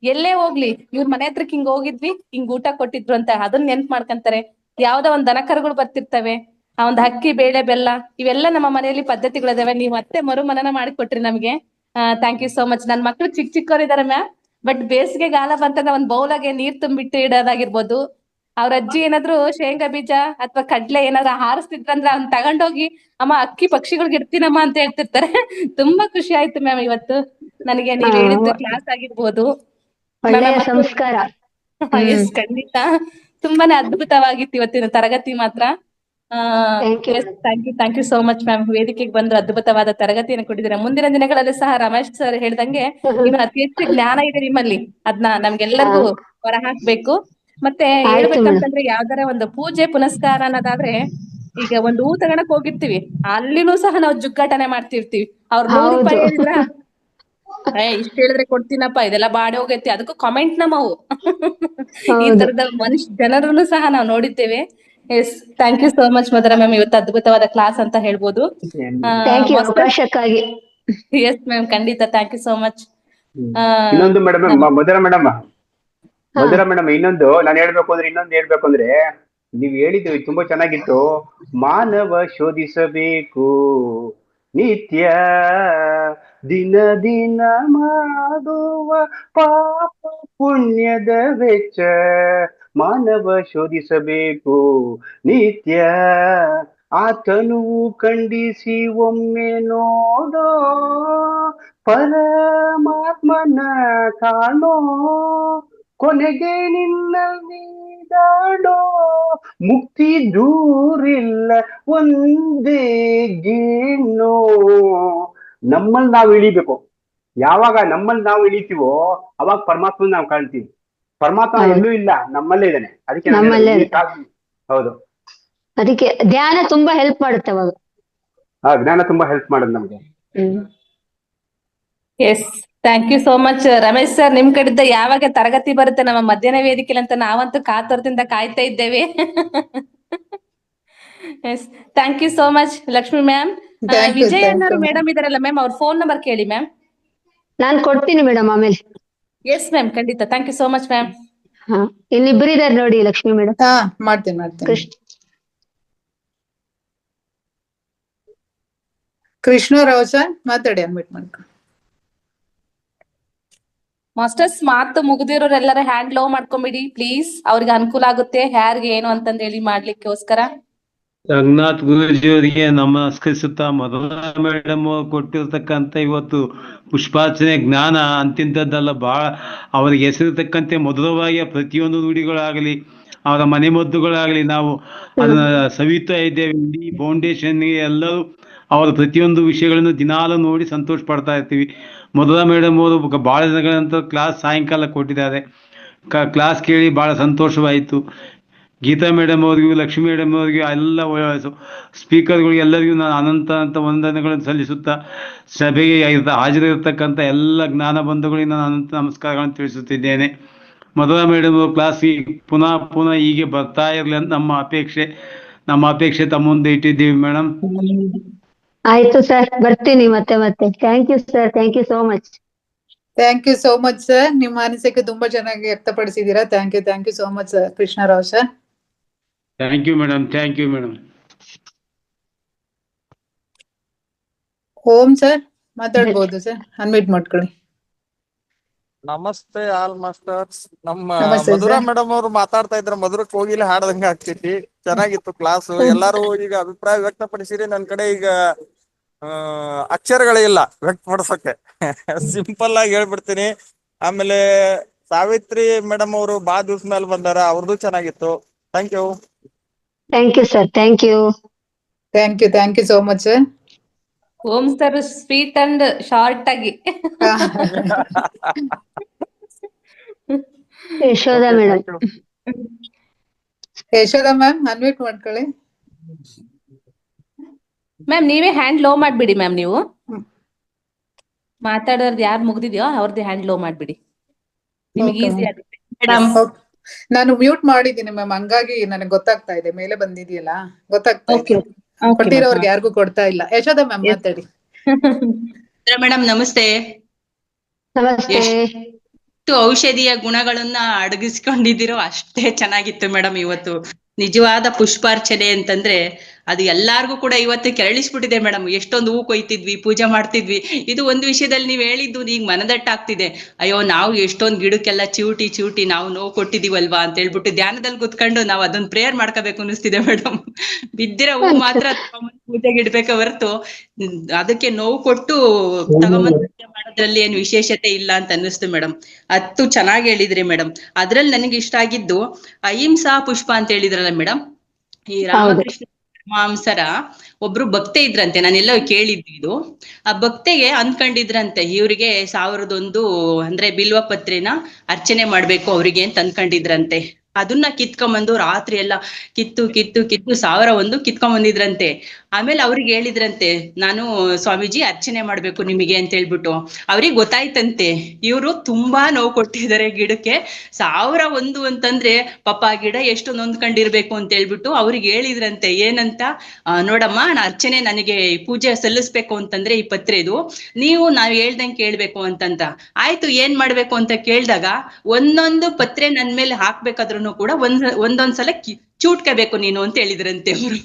ಎಲ್ಲೇ ಹೋಗ್ಲಿ, ಇವ್ರ ಮನೆ ಹತ್ರಕ್ ಹಿಂಗ್ ಹೋಗಿದ್ವಿ, ಹಿಂಗ್ ಊಟ ಕೊಟ್ಟಿದ್ರು ಅಂತ ಅದನ್ನ ನೆನ್ಪ್ ಮಾಡ್ಕೊಂತಾರೆ. ಯಾವ್ದೋ ಒಂದ್ ದನಕರುಗಳು ಬರ್ತಿರ್ತವೆ, ಆ ಒಂದ್ ಅಕ್ಕಿ ಬೇಳೆ ಬೆಲ್ಲ ಇವೆಲ್ಲ ನಮ್ಮ ಮನೆಯಲ್ಲಿ ಪದ್ಧತಿಗಳಿದಾವೆ. ನೀವು ಮತ್ತೆ ಮರುಮನನ ಮಾಡಿಕೊಟ್ರಿ ನಮ್ಗೆ. Thank you so much. ನನ್ ಮಕ್ಳು ಚಿಕ್ಕವರಿದಾರೆ ಮ್ಯಾಮ್, ಬಟ್ ಬೇಸಿಗೆ ಗಾಲ ಬಂತಂದ್ರೆ ಒಂದ್ ಬೌಲಾಗೆ ನೀರ್ ತುಂಬಿಟ್ಟು ಇಡೋದಾಗಿರ್ಬೋದು. ಅವ್ರ ಅಜ್ಜಿ ಏನಾದ್ರು ಶೇಂಗಾ ಬೀಜ ಅಥವಾ ಕಡ್ಲೆ ಏನಾದ್ರು ಹಾರಿಸ್ತಿದ್ರಂದ್ರೆ ಅವ್ನ್ ತಗೊಂಡೋಗಿ ಅಮ್ಮ ಅಕ್ಕಿ ಪಕ್ಷಿಗಳಿಗೆ ಇಡ್ತೀನಮ್ಮ ಅಂತ ಹೇಳ್ತಿರ್ತಾರೆ. ತುಂಬಾ ಖುಷಿ ಆಯ್ತು ಮ್ಯಾಮ್ ಇವತ್ತು ನನಗೆ ನೀವ್ ಹೇಳಿದ್ದು ಕ್ಲಾಸ್ ಆಗಿರ್ಬೋದು. ಒಳ್ಳೆಯ ಸಂಸ್ಕಾರ. ಎಸ್, ಖಂಡಿತ ತುಂಬಾನೇ ಅದ್ಭುತವಾಗಿತ್ತು ಇವತ್ತಿನ ತರಗತಿ ಮಾತ್ರ. Thank you so much ma'am. ವೇದಿಕೆಗೆ ಬಂದು ಅದ್ಭುತವಾದ ತರಗತಿಯನ್ನು ಕೊಟ್ಟಿದ್ದೀರಾ. ಮುಂದಿನ ದಿನಗಳಲ್ಲಿ ಸಹ ರಮೇಶ್ ಸರ್ ಹೇಳ್ದಂಗೆ ಇನ್ನು ಅತಿ ಹೆಚ್ಚು ಜ್ಞಾನ ಇದೆ ನಿಮ್ಮಲ್ಲಿ, ಅದನ್ನ ನಮ್ಗೆಲ್ಲರಿಗೂ ಹೊರ ಹಾಕ್ಬೇಕು. ಮತ್ತೆ ಹೇಳ್ಬೇಕಂತಂದ್ರೆ ಯಾವ್ದಾರ ಒಂದು ಪೂಜೆ ಪುನಸ್ಕಾರ ಅನ್ನೋದಾದ್ರೆ, ಈಗ ಒಂದು ಹೂ ತಗೊಳಕ್ ಹೋಗಿರ್ತೀವಿ, ಅಲ್ಲಿನೂ ಸಹ ನಾವು ಜುಗ್ಗಾಟನೆ ಮಾಡ್ತಿರ್ತೀವಿ. ಅವ್ರು 100 ರೂಪಾಯಿ ಹೇಳಿದ್ರ ಇಷ್ಟ ಹೇಳಿದ್ರೆ ಕೊಡ್ತೀನಪ್ಪ, ಇದೆಲ್ಲ ಬಾಡಿ ಹೋಗೈತಿ, ಅದಕ್ಕೂ ಕಾಮೆಂಟ್ ನಮ್ಮವು. ಈ ತರದ ಜನರನ್ನು ಸಹ ನಾವು ನೋಡಿದ್ದೇವೆ. Yes, thank you so much Madhura ma'am, ಇವತ್ತು ಅದ್ಭುತವಾದ ಕ್ಲಾಸ್ ಅಂತ ಹೇಳ್ಬೋದು. ಅವಕಾಶಕ್ಕಾಗಿ. ಎಸ್ ಮ್ಯಾಮ್, ಖಂಡಿತ ಥ್ಯಾಂಕ್ ಯು ಸೋ ಮಚ್. ಇನ್ನೊಂದು ಮೇಡಮ್, ಮಧುರ ಮೇಡಮ್ ಇನ್ನೊಂದು ನಾನು ಹೇಳ್ಬೇಕು ಅಂದ್ರೆ ನೀವ್ ಹೇಳಿದ್ದು ತುಂಬಾ ಚೆನ್ನಾಗಿತ್ತು. ಮಾನವ ಶೋಧಿಸಬೇಕು ನಿತ್ಯ, ದಿನ ದಿನ ಮಾಡುವ ಪಾಪ ಪುಣ್ಯದ ವೆಚ್ಚ. ಮಾನವ ಶೋಧಿಸಬೇಕು ನಿತ್ಯ, ಆತನು ಖಂಡಿಸಿ ಒಮ್ಮೆ ನೋಡೋ, ಪರಮಾತ್ಮನ ಕಾಣೋ, ಕೊನೆಗೆ ನಿನ್ನಲ್ಲಿ ದಾಡೋ, ಮುಕ್ತಿ ದೂರಿಲ್ಲ ಒಂದೇ ಗೇಣೋ. ನಮ್ಮಲ್ಲಿ ನಾವು ಇಳಿಬೇಕು. ಯಾವಾಗ ನಮ್ಮಲ್ಲಿ ನಾವು ಇಳಿತೀವೋ ಅವಾಗ ಪರಮಾತ್ಮನ ನಾವು ಕಾಣ್ತೀವಿ. ಪರಮಾತ್ಮ ಎಲ್ಲೂ ಇಲ್ಲ, ನಮ್ಮಲ್ಲೇ ಇದ್ದಾನೆ. ಅದಕ್ಕೆ ಹೌದು, ಅದಕ್ಕೆ ಧ್ಯಾನ ತುಂಬಾ ಹೆಲ್ಪ್ ಮಾಡುತ್ತೆ ಅವಾಗ. ಜ್ಞಾನ ತುಂಬಾ ಹೆಲ್ಪ್ ಮಾಡೋದು ನಮ್ಗೆ. Yes, thank you so much Ramesh sir. ನಿಮ್ ಕಡೆಯಿಂದ ಯಾವಾಗ ತರಗತಿ ಬರುತ್ತೆ ನಮ್ಮ ಮಧ್ಯಾಹ್ನ ವೇದಿಕೆಲಿ ಅಂತ ನಾವಂತೂ ಕಾತರದಿಂದ ಕಾಯ್ತಾ ಇದ್ದೇವೆ. Yes, thank you so much Lakshmi ma'am. Vijay ಅನ್ನೋರು ಮೇಡಮ್ ಇದಾರಲ್ಲ ಮ್ಯಾಮ್, ಅವ್ರ ಫೋನ್ ನಂಬರ್ ಕೇಳಿ ಮ್ಯಾಮ್. ನಾನ್ ಕೊಡ್ತೀನಿ ಮೇಡಮ್ ಆಮೇಲೆ. ಎಸ್ ಮ್ಯಾಮ್, ಖಂಡಿತ. Thank you so much ma'am. ಇನ್ನಿಬ್ಬರು ಇದಾರೆ ನೋಡಿ ಲಕ್ಷ್ಮಿ ಮೇಡಮ್. ಮಾಡ್ತೀನಿ. ಕೃಷ್ಣರಾವ್ ಸರ್ ಮಾತಾಡಿ, ಅನ್ಮಿಟ್ ಮಾಡ್ಕೊ. ಮಾಸ್ಟರ್ಸ್ ಮಾತು ಮುಗಿದಿರೋರೆಲ್ಲರ ಹ್ಯಾಂಡ್ ಲೋ ಮಾಡ್ಕೊಂಬಿಡಿ ಪ್ಲೀಸ್, ಅವ್ರಿಗೆ ಅನುಕೂಲ ಆಗುತ್ತೆ ಯಾರಿಗೆ ಏನು ಅಂತಂದ್ ಹೇಳಿ ಮಾಡ್ಲಿಕ್ಕೋಸ್ಕರ. ರಂಗನಾಥ್ ಗುರೂಜಿಯವರಿಗೆ ನಮಸ್ಕರಿಸುತ್ತಾ, ಮಧುರಾ ಮೇಡಮ್ ಕೊಟ್ಟಿರ್ತಕ್ಕಂಥ ಇವತ್ತು ಪುಷ್ಪಾರ್ಚನೆ ಜ್ಞಾನ ಅಂತಿಂತದ್ದಲ್ಲ, ಬಹಳ ಅವರಿಗೆ ಹೆಸರಿರ್ತಕ್ಕಂತೆ ಮಧುರವಾಗಿ ಪ್ರತಿಯೊಂದು ನುಡಿಗಳಾಗಲಿ ಅವರ ಮನೆಮದ್ದುಗಳಾಗಲಿ ನಾವು ಅದನ್ನ ಸವಿತಾ ಇದ್ದೇವೆ. ಇಡೀ ಫೌಂಡೇಶನ್ಗೆ ಎಲ್ಲರೂ ಅವರ ಪ್ರತಿಯೊಂದು ವಿಷಯಗಳನ್ನು ದಿನಾಲು ನೋಡಿ ಸಂತೋಷ ಪಡ್ತಾ ಇರ್ತೀವಿ. ಮಧುರಾ ಮೇಡಮ್ ಅವರು ಭಾಳ ದಿನಗಳ ನಂತರ ಕ್ಲಾಸ್ ಸಾಯಂಕಾಲ ಕೊಟ್ಟಿದ್ದಾರೆ. ಕ್ಲಾಸ್ ಕೇಳಿ ಭಾಳ ಸಂತೋಷವಾಯಿತು. ಗೀತಾ ಮೇಡಮ್ ಅವರಿಗೂ, ಲಕ್ಷ್ಮೀ ಮೇಡಮ್ ಅವರಿಗೂ, ಎಲ್ಲ ಸ್ಪೀಕರ್ಗಳಿಗೆ ಎಲ್ಲರಿಗೂ ನಾನು ಅನಂತ ವಂದನೆಗಳನ್ನು ಸಲ್ಲಿಸುತ್ತಾ, ಸಭೆಗೆ ಹಾಜರಿರತಕ್ಕಂಥ ಎಲ್ಲ ಜ್ಞಾನ ಬಂಧುಗಳಿಗೆ ನಾನು ಅನಂತ ನಮಸ್ಕಾರಗಳನ್ನು ತಿಳಿಸುತ್ತಿದ್ದೇನೆ. ಮಧುರಾ ಮೇಡಮ್ ಅವರು ಕ್ಲಾಸಿಗೆ ಪುನಃ ಹೀಗೆ ಬರ್ತಾ ಇರಲಿ ಅಂತ ನಮ್ಮ ಅಪೇಕ್ಷೆ ತಮ್ಮ ಮುಂದೆ ಇಟ್ಟಿದ್ದೀವಿ ಮೇಡಮ್. ಆಯ್ತು ಸರ್, ಬರ್ತೀನಿ ಮತ್ತೆ. Thank you sir, thank you so much. Thank you so much sir. ನಿಮ್ಮ ಅನಿಸಿಕೆ ತುಂಬಾ ಚೆನ್ನಾಗಿ ವ್ಯಕ್ತಪಡಿಸಿದ್ದೀರಾ. Thank you so much sir. Krishnarao sir. Thank you madam. Om sir ಮಾತಾಡ್ಬೋದು ಸರ್, ಅನ್ಮ್ಯೂಟ್ ಮಾಡ್ಕೊಳ್ಳಿ. ನಮಸ್ತೆ ಆಲ್ ಮಾಸ್ಟರ್ಸ್. ನಮ್ಮ ನಮಸ್ತೆ ಮಧುರಾ ಸರ್. ಮೇಡಮ್ ಅವ್ರು ಮಾತಾಡ್ತಾ ಇದ್ರ ಮಧುರಕ್ಕೆ ಹೋಗಿಲ್ಲ ಹಾಡದಂಗ ಆಗ್ತೈತಿ. ಚೆನ್ನಾಗಿತ್ತು ಕ್ಲಾಸ್. ಎಲ್ಲಾರು ಈಗ ಅಭಿಪ್ರಾಯ ವ್ಯಕ್ತಪಡಿಸಿರಿ. ನನ್ ಕಡೆ ಈಗ ಅಕ್ಷರಗಳೇ ಇಲ್ಲ ವ್ಯಕ್ತಪಡಿಸಕ್ಕೆ. ಸಿಂಪಲ್ ಆಗಿ ಹೇಳ್ಬಿಡ್ತೀನಿ. ಆಮೇಲೆ ಸಾವಿತ್ರಿ ಮೇಡಮ್ ಅವರು ಬಾ ದಿವ್ಸ ಮೇಲೆ ಬಂದಾರ, ಅವ್ರದ್ದು ಚೆನ್ನಾಗಿತ್ತು. Thank you sir, thank you so much sir. Om sir sweet and short ಆಗಿ. Yashoda madam. Yashoda ma'am unmute ಮಾಡ್ಕೊಳ್ಳಿ. ಮ್ಯಾಮ್ ನೀವೇ ಹ್ಯಾಂಡ್ ಲೋ ಮಾಡ್ಬಿಡಿ ಮ್ಯಾಮ್. ನೀವು ಮಾತಾಡೋರ್ದು ಯಾರು ಮುಗ್ದಿದ್ಯೋ ಅವ್ರದ್ದು ಹ್ಯಾಂಡ್ ಲೋ ಮಾಡ್ಬಿಡಿ, ನಿಮಗೆ ಈಸಿ ಆಗುತ್ತೆ. ನಾನು ಮ್ಯೂಟ್ ಮಾಡಿದ್ದೀನಿ ಮ್ಯಾಮ್, ಹಂಗಾಗಿ ನನಗೆ ಗೊತ್ತಾಗ್ತಾ ಇದೆ. ಮೇಲೆ ಬಂದಿದೆಯಲ್ಲ ಗೊತ್ತಾಗ್ತಾ ಇದೆ. ಕೊಟ್ಟಿರೋರ್ಗೆ ಯಾರಿಗೂ ಕೊಡ್ತಾ ಇಲ್ಲ. ಯಶೋದಾ ಮ್ಯಾಮ್ ಮಾತಾಡಿ. ಮೇಡಮ್ ನಮಸ್ತೆ. ನಮಸ್ತೆ. ಎಷ್ಟು ಔಷಧಿಯ ಗುಣಗಳನ್ನ ಅಡಗಿಸ್ಕೊಂಡಿದ್ದೀರೋ ಅಷ್ಟೇ ಚೆನ್ನಾಗಿತ್ತು ಮೇಡಮ್. ಇವತ್ತು ನಿಜವಾದ ಪುಷ್ಪಾರ್ಚನೆ ಅಂತಂದ್ರೆ ಅದು ಎಲ್ಲಾರ್ಗು ಕೂಡ ಇವತ್ತು ಕೆರಳಿಸ್ಬಿಟ್ಟಿದೆ ಮೇಡಮ್. ಎಷ್ಟೊಂದು ಹೂ ಕೊಯ್ತಿದ್ವಿ, ಪೂಜೆ ಮಾಡ್ತಿದ್ವಿ. ಇದು ಒಂದು ವಿಷಯದಲ್ಲಿ ನೀವ್ ಹೇಳಿದ್ದು ಈಗ ಮನದಟ್ಟಾಗ್ತಿದೆ. ಅಯ್ಯೋ ನಾವು ಎಷ್ಟೊಂದ್ ಗಿಡಕ್ಕೆಲ್ಲ ಚಿವುಟಿ ನಾವು ನೋವು ಕೊಟ್ಟಿದೀವಲ್ವಾ ಅಂತ ಹೇಳ್ಬಿಟ್ಟು ಧ್ಯಾನದಲ್ಲಿ ಕುತ್ಕೊಂಡು ನಾವು ಅದೊಂದು ಪ್ರೇಯರ್ ಮಾಡ್ಕೋಬೇಕು ಅನಿಸ್ತಿದೆ ಮೇಡಮ್. ಬಿದ್ದಿರೋ ಹೂ ಮಾತ್ರ ಪೂಜೆಗೆ ಇಡ್ಬೇಕ ಹೊರತು ಅದಕ್ಕೆ ನೋವು ಕೊಟ್ಟು ತಗೊಂಬಂದು ಪೂಜೆ ಮಾಡೋದ್ರಲ್ಲಿ ಏನು ವಿಶೇಷತೆ ಇಲ್ಲ ಅಂತ ಅನ್ನಿಸ್ತು ಮೇಡಮ್. ಅತ್ತು ಚೆನ್ನಾಗಿ ಹೇಳಿದ್ರಿ ಮೇಡಮ್. ಅದ್ರಲ್ಲಿ ನನಗೆ ಇಷ್ಟ ಆಗಿದ್ದು ಅಹಿಂಸಾ ಪುಷ್ಪ ಅಂತ ಹೇಳಿದ್ರಲ್ಲ ಮೇಡಮ್. ಈ ರಾಮಕೃಷ್ಣ ಪರಮಹಂಸರ ಒಬ್ರು ಭಕ್ತೆ ಇದ್ರಂತೆ, ನಾನೆಲ್ಲ ಕೇಳಿದ್ವಿ ಇದು. ಆ ಭಕ್ತೆಗೆ ಅನ್ಕೊಂಡಿದ್ರಂತೆ ಇವ್ರಿಗೆ 1001 ಅಂದ್ರೆ ಬಿಲ್ವ ಪತ್ರೆನ ಅರ್ಚನೆ ಮಾಡ್ಬೇಕು ಅವ್ರಿಗೆ ಅಂತ ಅನ್ಕೊಂಡಿದ್ರಂತೆ. ಅದನ್ನ ಕಿತ್ಕೊಂಬಂದು ರಾತ್ರಿ ಎಲ್ಲ ಕಿತ್ತು 1001 ಕಿತ್ಕೊಂಬಂದಿದ್ರಂತೆ. ಆಮೇಲೆ ಅವ್ರಿಗೆ ಹೇಳಿದ್ರಂತೆ, ನಾನು ಸ್ವಾಮೀಜಿ ಅರ್ಚನೆ ಮಾಡ್ಬೇಕು ನಿಮಗೆ ಅಂತ ಹೇಳ್ಬಿಟ್ಟು. ಅವ್ರಿಗೆ ಗೊತ್ತಾಯ್ತಂತೆ ಇವ್ರು ತುಂಬಾ ನೋವು ಕೊಟ್ಟಿದ್ದಾರೆ ಗಿಡಕ್ಕೆ. 1001 ಅಂತಂದ್ರೆ ಪಾಪ ಗಿಡ ಎಷ್ಟು ನೊಂದ್ಕೊಂಡಿರ್ಬೇಕು ಅಂತ ಹೇಳ್ಬಿಟ್ಟು ಅವ್ರಿಗೆ ಹೇಳಿದ್ರಂತೆ. ಏನಂತ, ನೋಡಮ್ಮ ಅರ್ಚನೆ ನನಗೆ ಪೂಜೆ ಸಲ್ಲಿಸ್ಬೇಕು ಅಂತಂದ್ರೆ ಈ ಪತ್ರೆದು ನೀವು ನಾವ್ ಹೇಳ್ದಂಗೆ ಕೇಳ್ಬೇಕು ಅಂತಂತ. ಆಯ್ತು ಏನ್ ಮಾಡ್ಬೇಕು ಅಂತ ಕೇಳ್ದಾಗ ಒಂದೊಂದು ಪತ್ರೆ ನನ್ ಮೇಲೆ ಹಾಕ್ಬೇಕಾದ್ರೂ ಕೂಡ ಒಂದೊಂದ್ಸಲ ಚೂಟ್ಕೋಬೇಕು ನೀನು ಅಂತ ಹೇಳಿದ್ರಂತೆ ಅವರು.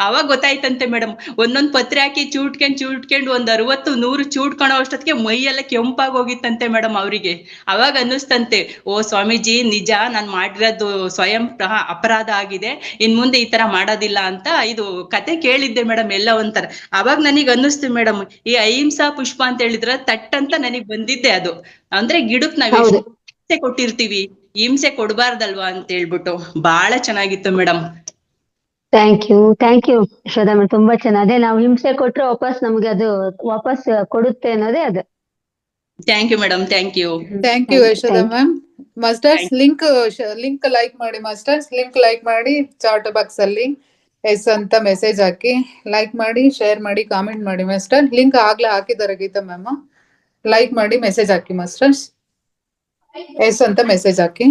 ಅವಾಗ ಗೊತ್ತಾಯ್ತಂತೆ ಮೇಡಮ್, ಒಂದೊಂದ್ ಪತ್ರೆ ಹಾಕಿ ಚೂಟ್ಕೊಂಡು 60-100 ಚೂಟ್ಕೊಳೋ ಅಷ್ಟೊತ್ತಿಗೆ ಮೈಯೆಲ್ಲ ಕೆಂಪಾಗಿ ಹೋಗಿತ್ತಂತೆ ಮೇಡಮ್ ಅವ್ರಿಗೆ. ಅವಾಗ ಅನ್ನಿಸ್ತಂತೆ, ಓ ಸ್ವಾಮೀಜಿ ನಿಜ ನಾನ್ ಮಾಡಿರೋದು ಸ್ವಯಂ ಅಪರಾಧ ಆಗಿದೆ, ಇನ್ ಮುಂದೆ ಈ ತರ ಮಾಡೋದಿಲ್ಲ ಅಂತ ಇದು ಕತೆ ಕೇಳಿದ್ದೆ ಮೇಡಮ್ ಎಲ್ಲ ಒಂಥರ. ಅವಾಗ ನನಗ್ ಅನ್ನಿಸ್ತು ಮೇಡಮ್, ಈ ಅಹಿಂಸಾ ಪುಷ್ಪ ಅಂತ ಹೇಳಿದ್ರ ತಟ್ ಅಂತ ನನಗ್ ಬಂದಿದ್ದೆ ಅದು. ಅಂದ್ರೆ ಗಿಡಕ್ ನಾವ್ ಎಷ್ಟು ಹಿಂಸೆ ಕೊಟ್ಟಿರ್ತೀವಿ, ಹಿಂಸೆ ಕೊಡ್ಬಾರ್ದಲ್ವಾ ಅಂತ ಹೇಳ್ಬಿಟ್ಟು. ಬಹಳ ಚೆನ್ನಾಗಿತ್ತು madam. Thank you Yashoda madam. ತುಂಬಾ ಚೆನ್ನಾಗಿ. ಅದೇ ನಾವು ಹಿಂಸೆ ಕೊಟ್ರೆ ನಮ್ಗೆ ಅದು ವಾಪಸ್ ಕೊಡುತ್ತೆ ಅನ್ನೋದೇ ಅದು. Thank you madam. Thank you Yashoda ma'am. Masters link like ಮಾಡಿ. ಮಾಸ್ಟರ್ಸ್ ಲಿಂಕ್ ಲೈಕ್ ಮಾಡಿ, ಚಾಟ್ ಬಾಕ್ಸ್ ಅಲ್ಲಿ ಎಸ್ ಅಂತ ಮೆಸೇಜ್ ಹಾಕಿ, ಲೈಕ್ ಮಾಡಿ, ಶೇರ್ ಮಾಡಿ, ಕಾಮೆಂಟ್ ಮಾಡಿ. ಮಾಸ್ಟರ್ ಲಿಂಕ್ ಆಗ್ಲೇ ಹಾಕಿದ್ದಾರೆ ಗೀತಾ ಮ್ಯಾಮ್. ಲೈಕ್ ಮಾಡಿ ಮೆಸೇಜ್ ಹಾಕಿ ಮಾಸ್ಟರ್ಸ್, ಎಸ್ ಅಂತ ಮೆಸೇಜ್ ಹಾಕಿ.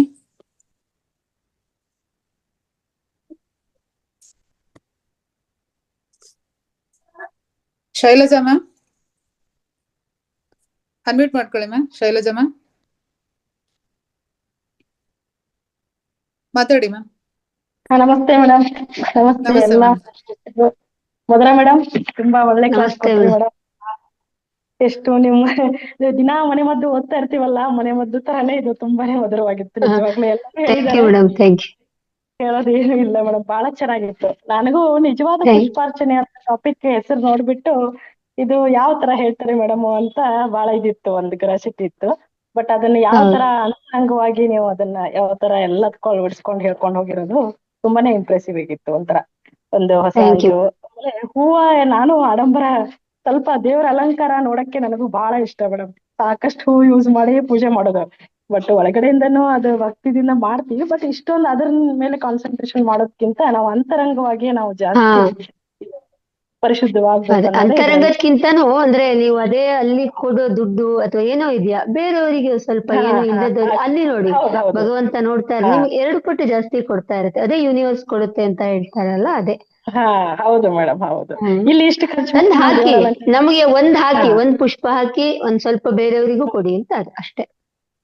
ಶೈಲಜಾ ಮ್ಯಾಮ್ ಅನ್ಮ್ಯೂಟ್ ಮಾಡ್ಕೊಳ್ಳಿ ಮ್ಯಾಮ್. ಶೈಲಜಾ ಮ್ಯಾಮ್ ಮಾತಾಡಿ ಮ್ಯಾಮ್. ನಮಸ್ತೆ ಮೇಡಮ್. ನಮಸ್ತೆ ಎಲ್ಲ. ಮಧುರಾ ಮೇಡಮ್ ತುಂಬಾ ಒಳ್ಳೆ ಕ್ಲಾಸ್ ಕೊಟ್ರಿ ಮೇಡಮ್. ಎಷ್ಟು ನಿಮ್ಮ ದಿನಾ ಮನೆ ಮದ್ದು ಓದ್ತಾ ಇರ್ತೀವಲ್ಲ, ಮನೆ ಮದ್ದು ತರಾನೇ ಇದು. ತುಂಬಾನೇ ಮಧುರವಾಗಿತ್ತು ನಿಜವಾಗ್ಲೂ. ಎಲ್ಲ ಹೇಳಿದ್ದಾರೆ. ಹೇಳೋದೇನು ಇಲ್ಲ ಮೇಡಮ್, ಬಹಳ ಚೆನ್ನಾಗಿತ್ತು. ನನಗೂ ನಿಜವಾದ ಪುಷ್ಪಾರ್ಚನೆ ಅಂತ ಟಾಪಿಕ್ ಹೆಸರು ನೋಡ್ಬಿಟ್ಟು ಇದು ಯಾವ ತರ ಹೇಳ್ತಾರೆ ಮೇಡಮ್ ಅಂತ ಬಹಳ ಇದಿತ್ತು, ಒಂದು ಕ್ಯೂರಿಯಾಸಿಟಿ ಇತ್ತು. ಬಟ್ ಅದನ್ನ ಯಾವ ತರ ಅಂತರಂಗವಾಗಿ ನೀವು ಅದನ್ನ ಯಾವ ತರ ಎಲ್ಲ ಬಿಡಿಸ್ಕೊಂಡು ಹೇಳ್ಕೊಂಡು ಹೋಗಿರೋದು ತುಂಬಾನೇ ಇಂಪ್ರೆಸಿವ್ ಆಗಿತ್ತು. ಒಂದು ಹೊಸ ಇದು. ಆಮೇಲೆ ಹೂವ, ನಾನು ಆಡಂಬರ ಸ್ವಲ್ಪ ದೇವ್ರ ಅಲಂಕಾರ ನೋಡಕ್ಕೆ ನನಗೂ ಬಹಳ ಇಷ್ಟ ಮೇಡಮ್. ಸಾಕಷ್ಟು ಹೂ ಯೂಸ್ ಮಾಡಿ ಪೂಜೆ ಮಾಡೋದು. ಬಟ್ ಒಳಗಡೆಯಿಂದನೂ ಅದು ಭಕ್ತಿದಿಂದ ಮಾಡ್ತೀವಿ. ಬಟ್ ಇಷ್ಟೊಂದು ಅದ್ರ ಮೇಲೆ ಕಾನ್ಸಂಟ್ರೇಷನ್ ಮಾಡೋದ್ಕಿಂತ ನಾವು ಅಂತರಂಗವಾಗಿ ನಾವು ಜಾಸ್ತಿ ಪರಿಶುದ್ಧವಾಗ್ಬೇಕು. ಅಂತರಂಗಕ್ಕಿಂತನೂ ಅಂದ್ರೆ ನೀವು ಅದೇ ಅಲ್ಲಿ ಕೊಡೋ ದುಡ್ಡು ಅಥವಾ ಏನೋ ಇದೆಯಾ, ಬೇರೆಯವರಿಗೆ ಸ್ವಲ್ಪ ಏನೋ ಇಲ್ಲದವ್ರಿಗೆ ಅಲ್ಲಿ ನೋಡಿ ಭಗವಂತ ನೋಡ್ತಾ ಇರ್ತಾರೆ, ನಿಮ್ಗೆ 2 ಪಟ್ಟು ಜಾಸ್ತಿ ಕೊಡ್ತಾ ಇರುತ್ತೆ. ಅದೇ ಯೂನಿವರ್ಸ್ ಕೊಡುತ್ತೆ ಅಂತ ಹೇಳ್ತಾರಲ್ಲ, ಅದೇ. ಹೌದು ಮೇಡಮ್, ಹೌದು. ಇಲ್ಲಿ ಇಷ್ಟು ಖರ್ಚು ಹಾಕಿ ನಮಗೆ ಒಂದ್ ಪುಷ್ಪ ಹಾಕಿ ಒಂದ್ ಸ್ವಲ್ಪ ಬೇರೆಯವರಿಗೂ ಕೊಡಿ ಅಂತ ಅಷ್ಟೇ.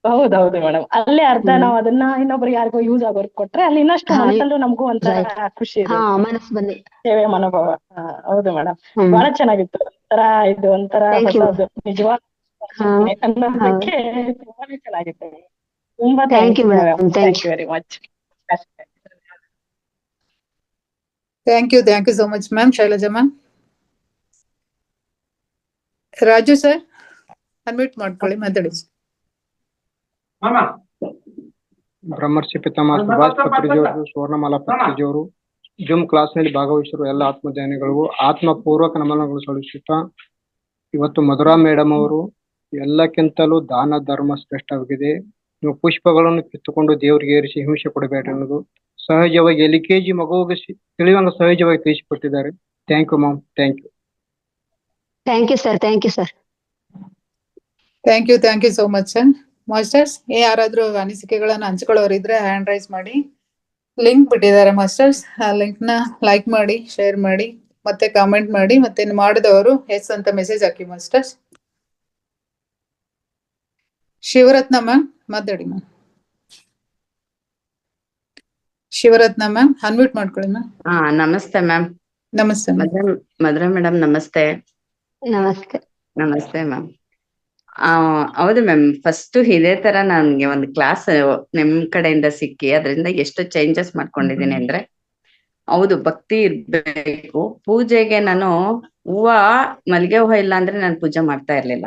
ಹೌದೌದು ಮೇಡಮ್, ಅಲ್ಲೇ ಅರ್ಧ ನಾವು ಅದನ್ನ ಇನ್ನೊಬ್ರಿಗೆ ಯಾರಿಗೋ ಯೂಸ್ ಆಗೋರ್ಗೆ ಕೊಟ್ರೆ ಅಲ್ಲಿ ಇನ್ನಷ್ಟು ಮನಸ್ಸಲ್ಲೂ ನಮಗೂ ಒಂಥರ ಖುಷಿ ಇದೆ, ಮನಸ್ಸು ಬಂದಿ ಸೇವೆ ಮನೋಭಾವ. ಹೌದು ಮೇಡಮ್, ಬಹಳ ಚೆನ್ನಾಗಿತ್ತು. ಇದು ಒಂಥರ ಹೊಸದು ನಿಜವಾದ ಅನ್ನೋದಕ್ಕೆ ತುಂಬಾನೇ ಚೆನ್ನಾಗಿತ್ತು. ತುಂಬಾ thank you very much. Thank you so much ma'am. Shailaja ma'am. Raju sir, unmute ಮಾಡ್ಕೊಳ್ಳಿ, ಮಾತಾಡಿ. ಬ್ರಹ್ಮರ್ಷಿ ಪಿತಾಮಹ ಸುಭಾಷ್ ಪತ್ರಿಜಿಯವರು, ಸ್ವರ್ಣಮಾಲಾ ಪತ್ರಿಜಿಯವರು, ಜೂಮ್ ಕ್ಲಾಸ್ ನಲ್ಲಿ ಭಾಗವಹಿಸಿರುವ ಎಲ್ಲ ಆತ್ಮಧ್ಯಾನಿಗಳಿಗೂ ಆತ್ಮಪೂರ್ವಕ ನಮನಗಳು ಸಲ್ಲಿಸುತ್ತಾ, ಇವತ್ತು ಮಧುರಾ ಮೇಡಮ್ ಅವರು ಎಲ್ಲಕ್ಕಿಂತಲೂ ದಾನ ಧರ್ಮ ಶ್ರೇಷ್ಠವಾಗಿದೆ, ನೀವು ಪುಷ್ಪಗಳನ್ನು ಕಿತ್ತುಕೊಂಡು ದೇವರಿಗೆ ಏರಿಸಿ ಹಿಂಸೆ ಕೊಡಬೇಡಿ ಅನ್ನೋದು ಸಹಜವಾಗಿ LKG ಮಗುವಿಗೆ ತಿಳಿಯುವಂಗ ಸಹಜವಾಗಿ ತಿಳಿಸಿಕೊಟ್ಟಿದ್ದಾರೆ. Thank you ma'am. Thank you. Thank you sir. Thank you sir. Thank you so much sir. Masters, ಯಾರಾದ್ರೂ ಅನಿಸಿಕೆಗಳನ್ನ ಹಂಚ್ಕೊಳ್ಳೋರಿದ್ರೆ ಹ್ಯಾಂಡ್ ರೈಸ್ ಮಾಡಿ. ಲಿಂಕ್ ಬಿಟ್ಟಿದ್ದಾರೆ ಮಾಸ್ಟರ್ಸ್, ಆ ಲಿಂಕ್ ನ ಲೈಕ್ ಮಾಡಿ, ಶೇರ್ ಮಾಡಿ, ಮತ್ತೆ ಕಾಮೆಂಟ್ ಮಾಡಿ, ಮತ್ತೆ ಮಾಡಿದವರು ಎಸ್ ಅಂತ ಮೆಸೇಜ್ ಹಾಕಿ ಮಾಸ್ಟರ್ಸ್. ಶಿವರತ್ನ ಮ್ಯಾಮ್, ಮಾತಾಡಿ ಮ್ಯಾಮ್. ಶಿವರತ್ನ ಮ್ಯಾಮ್, ಅನ್ಮ್ಯೂಟ್ ಮಾಡ್ಕೊಳ್ಳಿ ಮ್ಯಾಮ್. ನಮಸ್ತೆ ಮ್ಯಾಮ್. ನಮಸ್ತೆ ಮಧುರಾ ಮೇಡಮ್, ನಮಸ್ತೆ. ನಮಸ್ತೆ ಮ್ಯಾಮ್. ಹೌದು ಮ್ಯಾಮ್, ಫಸ್ಟ್ ಇದೇ ತರ ನನ್ಗೆ ಒಂದು ಕ್ಲಾಸ್ ನಿಮ್ ಕಡೆಯಿಂದ ಸಿಕ್ಕಿ ಅದರಿಂದ ಎಷ್ಟು ಚೇಂಜಸ್ ಮಾಡ್ಕೊಂಡಿದೀನಿ ಅಂದ್ರೆ, ಹೌದು ಭಕ್ತಿ ಇರ್ಬೇಕು. ಪೂಜೆಗೆ ನಾನು ಹೂವ, ಮಲ್ಲಿಗೆ ಹೂವ ಇಲ್ಲ ಅಂದ್ರೆ ನಾನು ಪೂಜೆ ಮಾಡ್ತಾ ಇರ್ಲಿಲ್ಲ.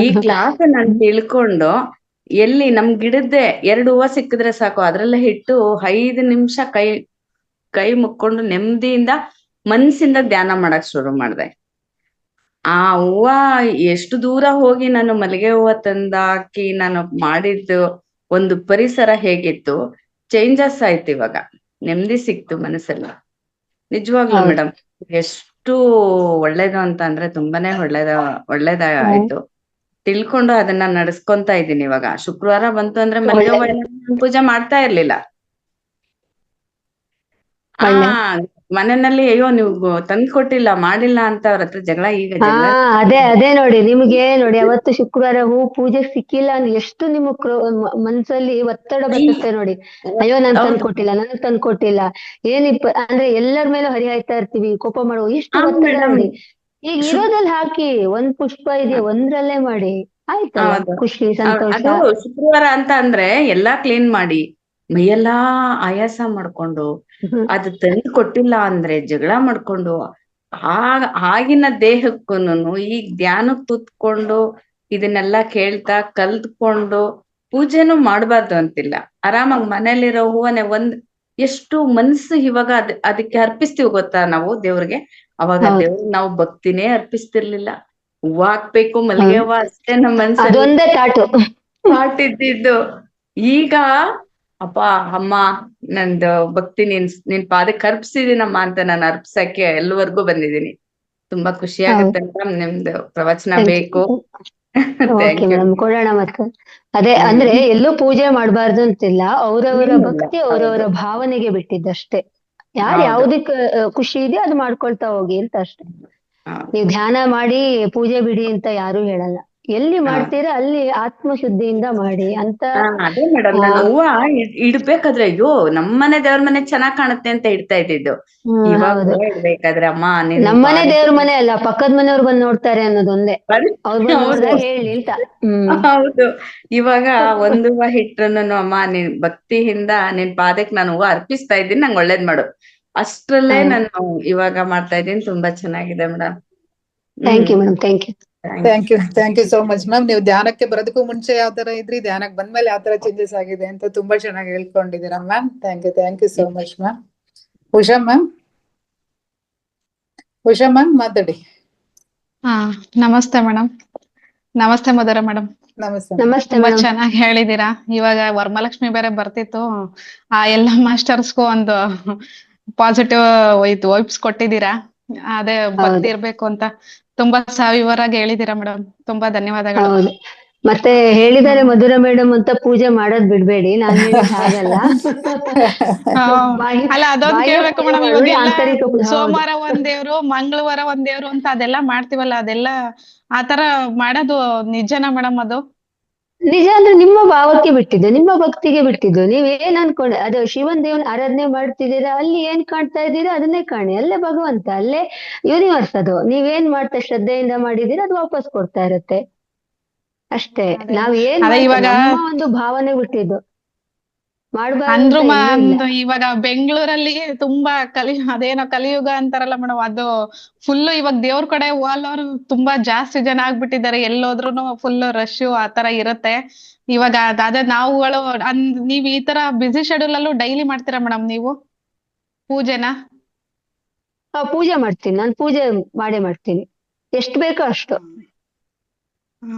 ಈ ಕ್ಲಾಸ್ ನಾನು ತಿಳ್ಕೊಂಡು ಎಲ್ಲಿ ನಮ್ ಗಿಡದ್ದೆ 2 ಹೂವ ಸಿಕ್ಕಿದ್ರೆ ಸಾಕು, ಅದ್ರಲ್ಲೇ ಇಟ್ಟು 5 ನಿಮಿಷ ಕೈ ಮುಕ್ಕೊಂಡು ನೆಮ್ಮದಿಯಿಂದ ಮನ್ಸಿಂದ ಧ್ಯಾನ ಮಾಡಕ್ ಶುರು ಮಾಡ್ದೆ. ಆ ಹೂವ ಎಷ್ಟು ದೂರ ಹೋಗಿ ನಾನು ಮಲ್ಲಿಗೆ ಹೂವ ತಂದಾಕಿ ನಾನು ಮಾಡಿದ್ದು ಒಂದು ಪರಿಸರ ಹೇಗಿತ್ತು, ಚೇಂಜಸ್ ಆಯ್ತು. ಇವಾಗ ನೆಮ್ಮದಿ ಸಿಕ್ತು ಮನಸ್ಸಲ್ಲಿ. ನಿಜವಾಗ್ಲೂ ಮೇಡಮ್, ಎಷ್ಟು ಒಳ್ಳೇದು ಅಂತ ಅಂದ್ರೆ ತುಂಬಾನೇ ಒಳ್ಳೇದಾಯ್ತು. ತಿಳ್ಕೊಂಡು ಅದನ್ನ ನಡ್ಸ್ಕೊಂತಾ ಇದ್ದೀನಿ. ಇವಾಗ ಶುಕ್ರವಾರ ಬಂತು ಅಂದ್ರೆ ಮಲ್ಲಿಗೆ ಹೂವ ಪೂಜೆ ಮಾಡ್ತಾ ಇರ್ಲಿಲ್ಲ. ಮನೆಯಲ್ಲಿ ಅಯ್ಯೋ ನೀವು ತಂದ್ ಕೊಟ್ಟಿಲ್ಲ, ಮಾಡಿಲ್ಲ ಅಂತ ಅವ್ರ ಹತ್ರ ಜಗಳ. ಈಗ ಅದೇ ನೋಡಿ, ನಿಮ್ಗೆ ನೋಡಿ ಅವತ್ತು ಶುಕ್ರವಾರ ಹೂ ಪೂಜೆ ಸಿಕ್ಕಿಲ್ಲ ಅಂದ್ರೆ ಎಷ್ಟು ನಿಮ್ಮ ಮನ್ಸಲ್ಲಿ ಒತ್ತಡ ಬರ್ತದೆ ನೋಡಿ. ಅಯ್ಯೋ ನಾನ್ ತಂದ್ ಕೊಟ್ಟಿಲ್ಲ ಅಂದ್ರೆ ಎಲ್ಲರ ಮೇಲೂ ಹರಿಹಾಯ್ತಾ ಇರ್ತೀವಿ, ಕೋಪ ಮಾಡುವ ಎಷ್ಟು ಒತ್ತಡ ನೋಡಿ. ಈಗ ಇರೋದ್ರಲ್ಲಿ ಹಾಕಿ, ಒಂದ್ ಪುಷ್ಪ ಇದೆ ಒಂದ್ರಲ್ಲೇ ಮಾಡಿ, ಆಯ್ತು ಖುಷಿ ಸಂತೋಷ. ಅದು ಶುಕ್ರವಾರ ಅಂತ ಅಂದ್ರೆ ಎಲ್ಲಾ ಕ್ಲೀನ್ ಮಾಡಿ ಮೈಯೆಲ್ಲಾ ಆಯಾಸ ಮಾಡ್ಕೊಂಡು ಅದು ತಂದು ಕೊಟ್ಟಿಲ್ಲ ಅಂದ್ರೆ ಜಗಳ ಮಾಡ್ಕೊಂಡು ಆಗಿನ ದೇಹಕ್ಕೂನು ಈಗ ಧ್ಯಾನಕ್ ಕೂತ್ಕೊಂಡು ಇದನ್ನೆಲ್ಲಾ ಕೇಳ್ತಾ ಕಲ್ತ್ಕೊಂಡು ಪೂಜೆನೂ ಮಾಡ್ಬಾರ್ದು ಅಂತಿಲ್ಲ. ಆರಾಮಾಗಿ ಮನೇಲಿರೋ ಹೂವನೆ ಎಷ್ಟು ಮನ್ಸು ಇವಾಗ ಅದಕ್ಕೆ ಅರ್ಪಿಸ್ತೀವಿ ಗೊತ್ತಾ ನಾವು ದೇವ್ರಿಗೆ. ಅವಾಗ ದೇವ್ರಿಗೆ ನಾವು ಭಕ್ತಿನೇ ಅರ್ಪಿಸ್ತಿರ್ಲಿಲ್ಲ. ಹೂವ ಹಾಕ್ಬೇಕು, ಮಲ್ಲಿಗೆ ಹೂವ ಅಷ್ಟೇ ನಮ್ಮ ಮನ್ಸಲ್ಲಿ ತಾಟಿದ್ದು. ಈಗ ಅಪ್ಪ ಅಮ್ಮ ನಂದು ಭಕ್ತಿ ನಿನ್ ಪಾದಕ್ಕೆ ಅರ್ಪಿಸಿದೀನಮ್ಮ ಅಂತ ನಾನು ಅರ್ಪಿಸಕ್ಕೆ ಎಲ್ಲಿವರೆಗೂ ಬಂದಿದ್ದೀನಿ. ತುಂಬಾ ಖುಷಿ ಆಗುತ್ತೆ ಮೇಡಮ್, ನಿಮ್ದು ಪ್ರವಚನ ಬೇಕು. ಕೊಡೋಣ. ಮತ್ತೆ ಅದೇ ಅಂದ್ರೆ ಎಲ್ಲೂ ಪೂಜೆ ಮಾಡ್ಬಾರ್ದು ಅಂತಿಲ್ಲ, ಅವರವರ ಭಕ್ತಿ ಅವರವರ ಭಾವನೆಗೆ ಬಿಟ್ಟಿದ್ದಷ್ಟೇ. ಯಾರು ಯಾವ್ದಕ್ ಖುಷಿ ಇದೆ ಅದು ಮಾಡ್ಕೊಳ್ತಾ ಹೋಗಿ ಅಂತ ಅಷ್ಟೇ. ನೀವು ಧ್ಯಾನ ಮಾಡಿ ಪೂಜೆ ಬಿಡಿ ಅಂತ ಯಾರು ಹೇಳಲ್ಲ. ಎಲ್ಲಿ ಮಾಡ್ತೀರಾ ಅಲ್ಲಿ ಆತ್ಮಶುದ್ಧಿಯಿಂದ ಮಾಡಿ ಅಂತ. ಅದೇ ಮೇಡಮ್, ನಾನು ಹೂವ ಇಡ್ಬೇಕಾದ್ರೆ ಅಯ್ಯೋ ನಮ್ಮನೆ ದೇವ್ರ ಮನೆ ಚೆನ್ನಾಗ್ ಕಾಣುತ್ತೆ ಅಂತ ಇಡ್ತಾ ಇದ್ದಿದ್ದು. ಇವಾಗ ಹೂವ ಇಡ್ಬೇಕಾದ್ರೆ ಅಮ್ಮ ನಮ್ಮನೆ ದೇವ್ರ ಮನೆ ಅಲ್ಲ, ಪಕ್ಕದ ಮನೆಯವ್ರು ಬಂದ್ ನೋಡ್ತಾರೆ ಅನ್ನೋದೊಂದೇ, ಅವ್ರು ಬಂದ್ ನೋಡಿದಾಗ ಹೇಳಿ ಅಂತ. ಹೌದು, ಇವಾಗ ಒಂದು ಹೂವ ಇಟ್ರುನು ಅಮ್ಮ ನಿನ್ ಭಕ್ತಿಯಿಂದ ನಿನ್ ಪಾದಕ್ ನಾನು ಹೂವ ಅರ್ಪಿಸ್ತಾ ಇದ್ದೀನಿ, ನಂಗೆ ಒಳ್ಳೇದ್ ಮಾಡು ಅಷ್ಟ್ರಲ್ಲೇ ನಾನು ಇವಾಗ ಮಾಡ್ತಾ ಇದ್ದೀನಿ. ತುಂಬಾ ಚೆನ್ನಾಗಿದೆ madam. Thank you madam, thank you. Thank you so much ma'am. ನೀವು ಧ್ಯಾನಕ್ಕೆ ಬರೋದಕ್ಕೂ ಮುಂಚೆ ಯಾವ ತರ ಇದ್ರಿ, ಧ್ಯಾನಕ್ಕೆ ಬಂದ್ಮೇಲೆ ಯಾವ ತರ ಚೇಂಜಸ್ ಆಗಿದೆ ಅಂತ ತುಂಬಾ ಚೆನ್ನಾಗಿ ಹೇಳ್ಕೊಂಡಿದ್ದೀರಾ ma'am. Thank you so much ma'am. Usha ma'am ಮಾತಾಡಿ. ನಮಸ್ತೆ ಮೇಡಮ್. ನಮಸ್ತೆ ಮಧುರ ಮೇಡಮ್. ನಮಸ್ತೆ ತುಂಬಾ ಚೆನ್ನಾಗಿ ಹೇಳಿದೀರಾ. ಇವಾಗ ವರಮಹಾಲಕ್ಷ್ಮಿ ಬೇರೆ ಬರ್ತಿತ್ತು, ಆ ಎಲ್ಲಾ ಮಾಸ್ಟರ್ಸ್ಗೂ ಒಂದು ಪಾಸಿಟಿವ್ ವೈಬ್ಸ್ ಕೊಟ್ಟಿದ್ದೀರಾ. ಅದೇ ಭಕ್ತಿ ಇರ್ಬೇಕು ಅಂತ ತುಂಬಾ ಸವಿವರಾಗಿ ಹೇಳಿದೀರಾ ಮೇಡಮ್. ತುಂಬಾ ಧನ್ಯವಾದಗಳು. ಮತ್ತೆ ಹೇಳಿದಾರೆ ಮಧುರ ಮೇಡಮ್ ಅಂತ ಪೂಜೆ ಮಾಡೋದ್ ಬಿಡ್ಬೇಡಿ, ನಾನ್ ಹೇಳಿದ್ ಹಾಗಲ್ಲ. ಅಲ್ಲ ಅದೊಂದ್ ಕೇಳ್ಬೇಕು ಮೇಡಮ್. ಇವಾಗ ಸೋಮವಾರ ಒಂದ್ ದೇವ್ರು, ಮಂಗಳವಾರ ಒಂದ್ ದೇವ್ರು ಅಂತ ಅದೆಲ್ಲ ಮಾಡ್ತೀವಲ್ಲ, ಅದೆಲ್ಲ ಆತರ ಮಾಡೋದು ನಿಜನಾ ಮೇಡಮ್? ಅದು ನಿಜ ಅಂದ್ರೆ ನಿಮ್ಮ ಭಾವಕ್ಕೆ ಬಿಟ್ಟಿದ್ದು, ನಿಮ್ಮ ಭಕ್ತಿಗೆ ಬಿಟ್ಟಿದ್ದು. ನೀವ್ ಏನ್ ಅನ್ಕೊಂಡ ಅದು ಶಿವನ್ ದೇವನ್ ಆರಾಧನೆ ಮಾಡ್ತಿದ್ದೀರಾ, ಅಲ್ಲಿ ಏನ್ ಕಾಣ್ತಾ ಇದ್ದೀರಾ ಅದನ್ನೇ ಕಾಣಿ. ಅಲ್ಲೇ ಭಗವಂತ, ಅಲ್ಲೇ ಯೂನಿವರ್ಸ್. ಅದು ನೀವೇನ್ ಮಾಡ್ತಾ ಶ್ರದ್ಧೆಯಿಂದ ಮಾಡಿದೀರಾ ಅದು ವಾಪಸ್ ಕೊಡ್ತಾ ಇರುತ್ತೆ ಅಷ್ಟೇ. ನಾವ್ ಏನ್ ನಮ್ಮ ಒಂದು ಭಾವನೆ ಬಿಟ್ಟಿದ್ದು ಅಂದ್ರು ಇವಾಗ ಬೆಂಗಳೂರಲ್ಲಿ ತುಂಬಾ ಅದೇನೋ ಕಲಿಯುಗ ಅಂತಾರಲ್ಲ ಮೇಡಮ್, ಅದು ಫುಲ್ ಇವಾಗ ದೇವ್ರ ಕಡೆ ಹೋಗೋರು ತುಂಬಾ ಜಾಸ್ತಿ ಜನ ಆಗ್ಬಿಟ್ಟಿದ್ದಾರೆ. ಎಲ್ಲೋದ್ರುನು ಫುಲ್ ರಶ್ ಆತರ ಇರುತ್ತೆ ಇವಾಗ. ಅದೇ ನಾವುಗಳು ನೀವ್ ಈ ತರ ಬಿಸಿ ಶೆಡ್ಯೂಲ್ ಅಲ್ಲೂ ಡೈಲಿ ಮಾಡ್ತೀರಾ ಮೇಡಮ್ ನೀವು ಪೂಜೆನ? ಪೂಜೆ ಮಾಡ್ತೀನಿ ನಾನು, ಪೂಜೆ ಮಾಡೇ ಮಾಡ್ತೀನಿ, ಎಷ್ಟು ಬೇಕೋ ಅಷ್ಟು.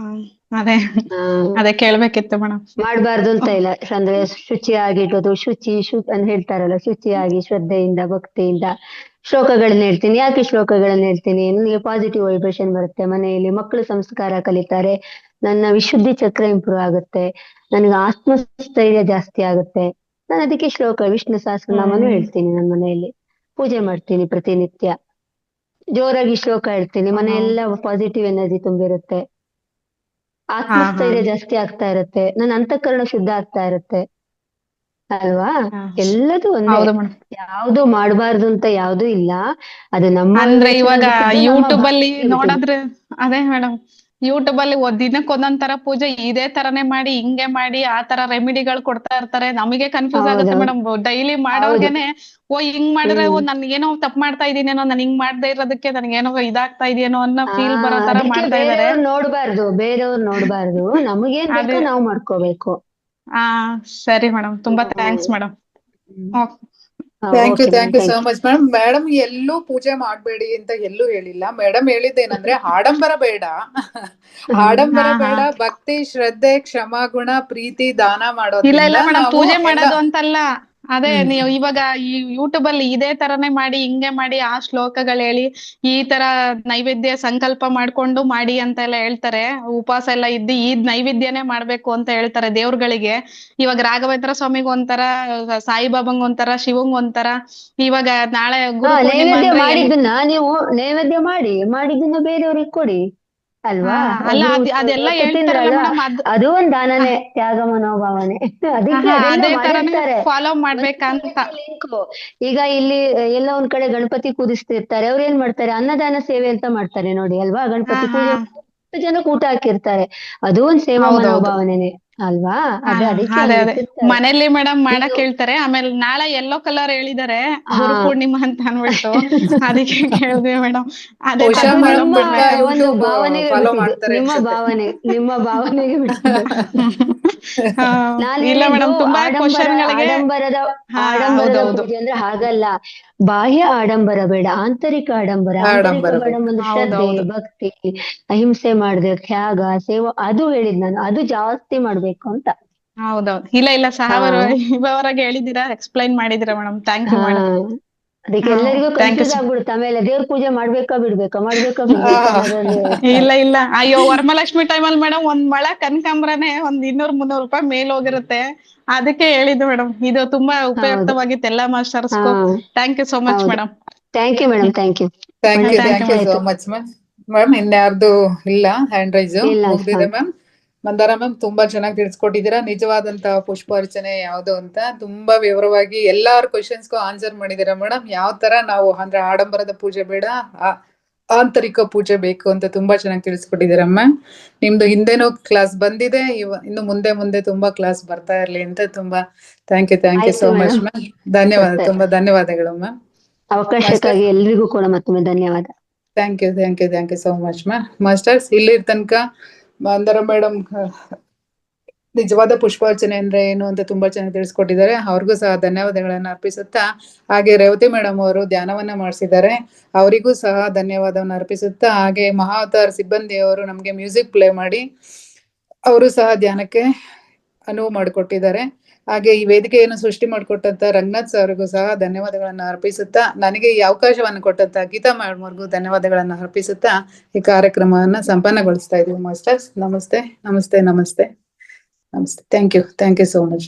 ಅದೇ ಕೇಳ್ಬೇಕಿತ್ತು ಮೇಡಮ್. ಮಾಡ್ಬಾರ್ದು ಅಂತ ಇಲ್ಲ, ಅಂದ್ರೆ ಶುಚಿಯಾಗಿಡೋದು, ಶುಚಿ ಅಂತ ಹೇಳ್ತಾರಲ್ಲ, ಶುಚಿಯಾಗಿ ಶ್ರದ್ಧೆಯಿಂದ ಭಕ್ತಿಯಿಂದ ಶ್ಲೋಕಗಳನ್ನ ಹೇಳ್ತೀನಿ. ಯಾಕೆ ಶ್ಲೋಕಗಳನ್ನ ಹೇಳ್ತೀನಿ? ನನಗೆ ಪಾಸಿಟಿವ್ ವೈಬ್ರೇಷನ್ ಬರುತ್ತೆ ಮನೆಯಲ್ಲಿ, ಮಕ್ಕಳು ಸಂಸ್ಕಾರ ಕಲಿತಾರೆ, ನನ್ನ ವಿಶುದ್ಧಿ ಚಕ್ರ ಇಂಪ್ರೂವ್ ಆಗುತ್ತೆ, ನನಗೆ ಆತ್ಮಸ್ಥೈರ್ಯ ಜಾಸ್ತಿ ಆಗುತ್ತೆ. ನಾನು ಅದಕ್ಕೆ ಶ್ಲೋಕ ವಿಷ್ಣು ಸಹಸ್ರನಾಮನು ಹೇಳ್ತೀನಿ. ನನ್ನ ಮನೆಯಲ್ಲಿ ಪೂಜೆ ಮಾಡ್ತೀನಿ ಪ್ರತಿನಿತ್ಯ, ಜೋರಾಗಿ ಶ್ಲೋಕ ಹೇಳ್ತೀನಿ. ಮನೆಯೆಲ್ಲ ಪಾಸಿಟಿವ್ ಎನರ್ಜಿ ತುಂಬಿರುತ್ತೆ, ಆತ್ಮಸ್ಥೈರ್ಯ ಜಾಸ್ತಿ ಆಗ್ತಾ ಇರುತ್ತೆ, ನನ್ನ ಅಂತಃಕರಣ ಶುದ್ಧ ಆಗ್ತಾ ಇರುತ್ತೆ ಅಲ್ವಾ? ಎಲ್ಲದೂ ಒಂದೇ, ಯಾವ್ದು ಮಾಡಬಾರ್ದು ಅಂತ ಯಾವ್ದು ಇಲ್ಲ. ಅದು ನಮ್ಮ ಅಂದ್ರೆ ಇವಾಗ ಯೂಟ್ಯೂಬ್ ಅಲ್ಲಿ ನೋಡಿದ್ರೆ ಅದೇ ಮೇಡಮ್, ಯೂಟ್ಯೂಬ್ ಅಲ್ಲಿ ದಿನಕ್ಕೆ ಒಂದೊಂದ್ ತರ ಪೂಜೆ ಇದೇ ತರನೇ ಮಾಡಿ, ಹಿಂಗೆ ಮಾಡಿ, ಆ ತರ ರೆಮಿಡಿಗಳು ಕೊಡ್ತಾ ಇರ್ತಾರೆ. ನಮಗೆ ಕನ್ಫ್ಯೂಸ್ ಆಗುತ್ತೆ ಮೇಡಮ್. ಡೈಲಿ ಮಾಡೋರ್ಗೆನೆ ಹಿಂಗ್ ಮಾಡಿದ್ರೆ ನನ್ ಏನೋ ತಪ್ಪು ಮಾಡ್ತಾ ಇದೀನೇನೋ, ನಾನ್ ಹಿಂಗ್ ಮಾಡ್ದೆ ಇರೋದಕ್ಕೆ ನನ್ಗೇನೋ ಇದಾಗ್ತಾ ಇದೆಯೇನೋ ಅನ್ನೋ ಫೀಲ್ ಬರೋ ತರ ಮಾಡ್ತಾ ಇದಾರೆ. ನೋಡ್ಬಾರ್ದು, ಬೇರೆಯವ್ರು ನೋಡ್ಬಾರ್ದು, ನಮಗೇನ್ ಬೇಕೋ ನಾವ್ ಮಾಡ್ಕೋಬೇಕು. ಸರಿ ಮೇಡಮ್, ತುಂಬಾ thanks madam. Thank you so much madam. Madam ಎಲ್ಲೂ ಪೂಜೆ ಮಾಡ್ಬೇಡಿ ಅಂತ ಎಲ್ಲೂ ಹೇಳಿಲ್ಲ. ಮೇಡಮ್ ಹೇಳಿದ್ದೇನಂದ್ರೆ ಆಡಂಬರ ಬೇಡ, ಆಡಂಬರ ಬೇಡ, ಭಕ್ತಿ ಶ್ರದ್ಧೆ ಕ್ಷಮಾ ಗುಣ ಪ್ರೀತಿ ದಾನ ಮಾಡೋದು. ಇಲ್ಲ ಮೇಡಮ್, ಪೂಜೆ ಮಾಡೋದು ಅಂತಲ್ಲ. ಅದೇ ನೀವು ಇವಾಗ ಈ ಯೂಟ್ಯೂಬ್ ಅಲ್ಲಿ ಇದೇ ತರನೇ ಮಾಡಿ, ಹಿಂಗೆ ಮಾಡಿ, ಆ ಶ್ಲೋಕಗಳು ಹೇಳಿ, ಈ ತರ ನೈವೇದ್ಯ ಸಂಕಲ್ಪ ಮಾಡ್ಕೊಂಡು ಮಾಡಿ ಅಂತ ಎಲ್ಲ ಹೇಳ್ತಾರೆ. ಉಪವಾಸ ಎಲ್ಲ ಇದ್ದು ಈ ನೈವೇದ್ಯನೇ ಮಾಡ್ಬೇಕು ಅಂತ ಹೇಳ್ತಾರೆ ದೇವ್ರುಗಳಿಗೆ. ಇವಾಗ ರಾಘವೇಂದ್ರ ಸ್ವಾಮಿಗ್ ಒಂಥರ, ಸಾಯಿಬಾಬಂಗ್ ಒಂಥರ, ಶಿವಂಗ್ ಒಂಥರ. ಇವಾಗ ನಾಳೆ ನೈವೇದ್ಯ ಮಾಡಿದ್ದನ್ನ ನೀವು ನೈವೇದ್ಯ ಮಾಡಿದ್ದನ್ನ ಬೇರೆಯವ್ರಿಗೆ ಕೊಡಿ ಅಲ್ವಾ? ಅಲ್ಲ ಅದೆಲ್ಲ ಹೇಳ್ತಾರಲ್ಲ ಮೇಡಮ್, ಅದು ಒಂದ್ ದಾನನೇ, ತ್ಯಾಗ ಮನೋಭಾವನೆ. ಅದಕ್ಕೆ ಫಾಲೋ ಮಾಡ್ಬೇಕಂತ. ಈಗ ಇಲ್ಲಿ ಎಲ್ಲ ಒಂದ್ ಕಡೆ ಗಣಪತಿ ಕೂರಿಸ್ತಿರ್ತಾರೆ, ಅವ್ರು ಏನ್ ಮಾಡ್ತಾರೆ, ಅನ್ನದಾನ ಸೇವೆ ಅಂತ ಮಾಡ್ತಾರೆ ನೋಡಿ ಅಲ್ವಾ? ಗಣಪತಿ ಪೂಜೆ ಜನಕ್ಕೆ ಊಟ ಹಾಕಿರ್ತಾರೆ, ಅದು ಒಂದ್ ಸೇವಾ ಮನೋಭಾವನೆನೆ ಅಲ್ವಾ? ಮನೇಲಿ ಮೇಡಮ್ ಮಾಡಕ್ ಹೇಳ್ತಾರೆ. ಆಮೇಲೆ ನಾಳೆ ಯೆಲ್ಲೋ ಕಲರ್ ಹೇಳಿದಾರೆ, ಗುರು ಪೂರ್ಣಿಮಾ ಅಂತ ಅನ್ಬಿಟ್ಟು, ಅದಕ್ಕೆ ಕೇಳಿದ್ವಿ ಮೇಡಮ್. ಅದೇ ಒಂದು ಭಾವನೆಗೆ ನಿಮ್ಮ ಭಾವನೆಗೆ ಬಿಟ್ಟಿದ್ದು. ಆಡಂಬರದ ಪೂಜೆ ಅಂದ್ರೆ ಹಾಗಲ್ಲ, ಬಾಹ್ಯ ಆಡಂಬರ ಬೇಡ, ಆಂತರಿಕ ಆಡಂಬರ. ಒಂದು ಶ್ರದ್ಧೆ ಭಕ್ತಿ, ಅಹಿಂಸೆ ಮಾಡಿದೆ, ತ್ಯಾಗ ಸೇವಾ, ಅದು ಹೇಳಿದ್ ನಾನು, ಅದು ಜಾಸ್ತಿ ಮಾಡ್ಬೇಕು ಅಂತ. ಹೌದೌದು, ಇಲ್ಲ ಸಹವರಾಗಿ ಹೇಳಿದೀರಾ, ಎಕ್ಸ್ಪ್ಲೈನ್ ಮಾಡಿದೀರಾ ಮೇಡಮ್. Thank you madam. ಅದಕ್ಕೆ ಎಲ್ಲರಿಗೂ ಕನ್ಫ್ಯೂಸ್ ಆಗ್ಬಿಡುತ್ತೆ, ಆಮೇಲೆ ದೇವ್ರ ಪೂಜೆ ಮಾಡ್ಬೇಕಾ ಬಿಡ್ಬೇಕಾ ಇಲ್ಲ ಅಯ್ಯೋ, ವರಮಹಾಲಕ್ಷ್ಮಿ ಟೈಮಲ್ಲಿ ಮೇಡಮ್ ಒಂದ್ ಮೊಳ ಕನಕಾಂಬರನೇ ಒಂದ್ 200-300 ರೂಪಾಯಿ ಮೇಲ್ ಹೋಗಿರುತ್ತೆ. ಅದಕ್ಕೆ ಹೇಳಿದ್ದು ಮೇಡಮ್. ಇದು ತುಂಬಾ ಉಪಯುಕ್ತವಾಗಿತ್ತು ಎಲ್ಲಾ ಮಾಸ್ಟರ್ಸ್ಗೂ. Thank you so much madam. Thank you madam. Thank you so much ma'am. Ma'am ಇನ್ಯಾರ್ದು ಇಲ್ಲ ಹ್ಯಾಂಡ್ ರೈಸ್ ಇಲ್ಲ, ಮುಗ್ದಿದೆ ಹೌದು. ಮ್ಯಾಮ್. ಮಂದಾರ ಮ್ಯಾಮ್ ತುಂಬಾ ಚೆನ್ನಾಗಿ ತಿಳಿಸ್ಕೊಟ್ಟಿದ್ದೀರಾ ನಿಜವಾದಂತಹ ಪುಷ್ಪಾರ್ಚನೆ ಯಾವುದು ಅಂತ. ತುಂಬಾ ವಿವರವಾಗಿ ಎಲ್ಲಾರ ಕ್ವಶನ್ಸ್ಗೂ ಆನ್ಸರ್ ಮಾಡಿದೀರಾ ಮೇಡಮ್. ಯಾವ ತರ ನಾವು ಅಂದ್ರೆ ಆಡಂಬರದ ಪೂಜೆ ಬೇಡ, ಆಂತರಿಕ ಪೂಜೆ ಬೇಕು ಅಂತ ತುಂಬಾ ಚೆನ್ನಾಗಿ ತಿಳಿಸ್ಕೊಟ್ಟಿದ್ದೀರಮ್ಮ. ನಿಮ್ದು ಹಿಂದೆನೂ ಕ್ಲಾಸ್ ಬಂದಿದೆ, ಇನ್ನು ಮುಂದೆ ಮುಂದೆ ತುಂಬಾ ಕ್ಲಾಸ್ ಬರ್ತಾ ಇರ್ಲಿ ಅಂತ ತುಂಬಾ thank you so much ma'am. ಧನ್ಯವಾದ, ತುಂಬಾ ಧನ್ಯವಾದಗಳು ಮ್ಯಾಮ್. ಅವಕಾಶಕ್ಕಾಗಿ ಎಲ್ರಿಗೂ ಕೂಡ ಮತ್ತೊಮ್ಮೆ ಧನ್ಯವಾದ. Thank you so much ma'am. Masters ಇಲ್ಲಿ ತನಕ ಮಂದಾರ ಮೇಡಮ್ ನಿಜವಾದ ಪುಷ್ಪಾರ್ಚನೆ ಅಂದ್ರೆ ಏನು ಅಂತ ತುಂಬಾ ಚೆನ್ನಾಗಿ ತಿಳಿಸ್ಕೊಟ್ಟಿದ್ದಾರೆ. ಅವ್ರಿಗೂ ಸಹ ಧನ್ಯವಾದಗಳನ್ನ ಅರ್ಪಿಸುತ್ತಾ, ಹಾಗೆ ರೇವತಿ ಮೇಡಮ್ ಅವರು ಧ್ಯಾನವನ್ನ ಮಾಡಿಸಿದ್ದಾರೆ, ಅವರಿಗೂ ಸಹ ಧನ್ಯವಾದವನ್ನ ಅರ್ಪಿಸುತ್ತಾ, ಹಾಗೆ ಮಹಾವತಾರ್ ಸಿಬ್ಬಂದಿ ಅವರು ನಮ್ಗೆ ಮ್ಯೂಸಿಕ್ ಪ್ಲೇ ಮಾಡಿ ಅವರು ಸಹ ಧ್ಯಾನಕ್ಕೆ ಅನುವು ಮಾಡಿಕೊಟ್ಟಿದ್ದಾರೆ. ಹಾಗೆ ಈ ವೇದಿಕೆಯನ್ನು ಸೃಷ್ಟಿ ಮಾಡಿಕೊಟ್ಟಂತ ರಂಗನಾಥ್ ಸರ್ಗೂ ಸಹ ಧನ್ಯವಾದಗಳನ್ನ ಅರ್ಪಿಸುತ್ತಾ, ನನಗೆ ಈ ಅವಕಾಶವನ್ನು ಕೊಟ್ಟಂತ ಗೀತಾ ಮೇಡಮ್ ಅವ್ರಿಗೂ ಧನ್ಯವಾದಗಳನ್ನ ಅರ್ಪಿಸುತ್ತಾ ಈ ಕಾರ್ಯಕ್ರಮವನ್ನ ಸಂಪನ್ನಗೊಳಿಸ್ತಾ ಇದೀವಿ ಮಾಸ್ಟರ್ಸ್. ನಮಸ್ತೆ ನಮಸ್ತೆ ನಮಸ್ತೆ ನಮಸ್ತೆ. Thank you so much.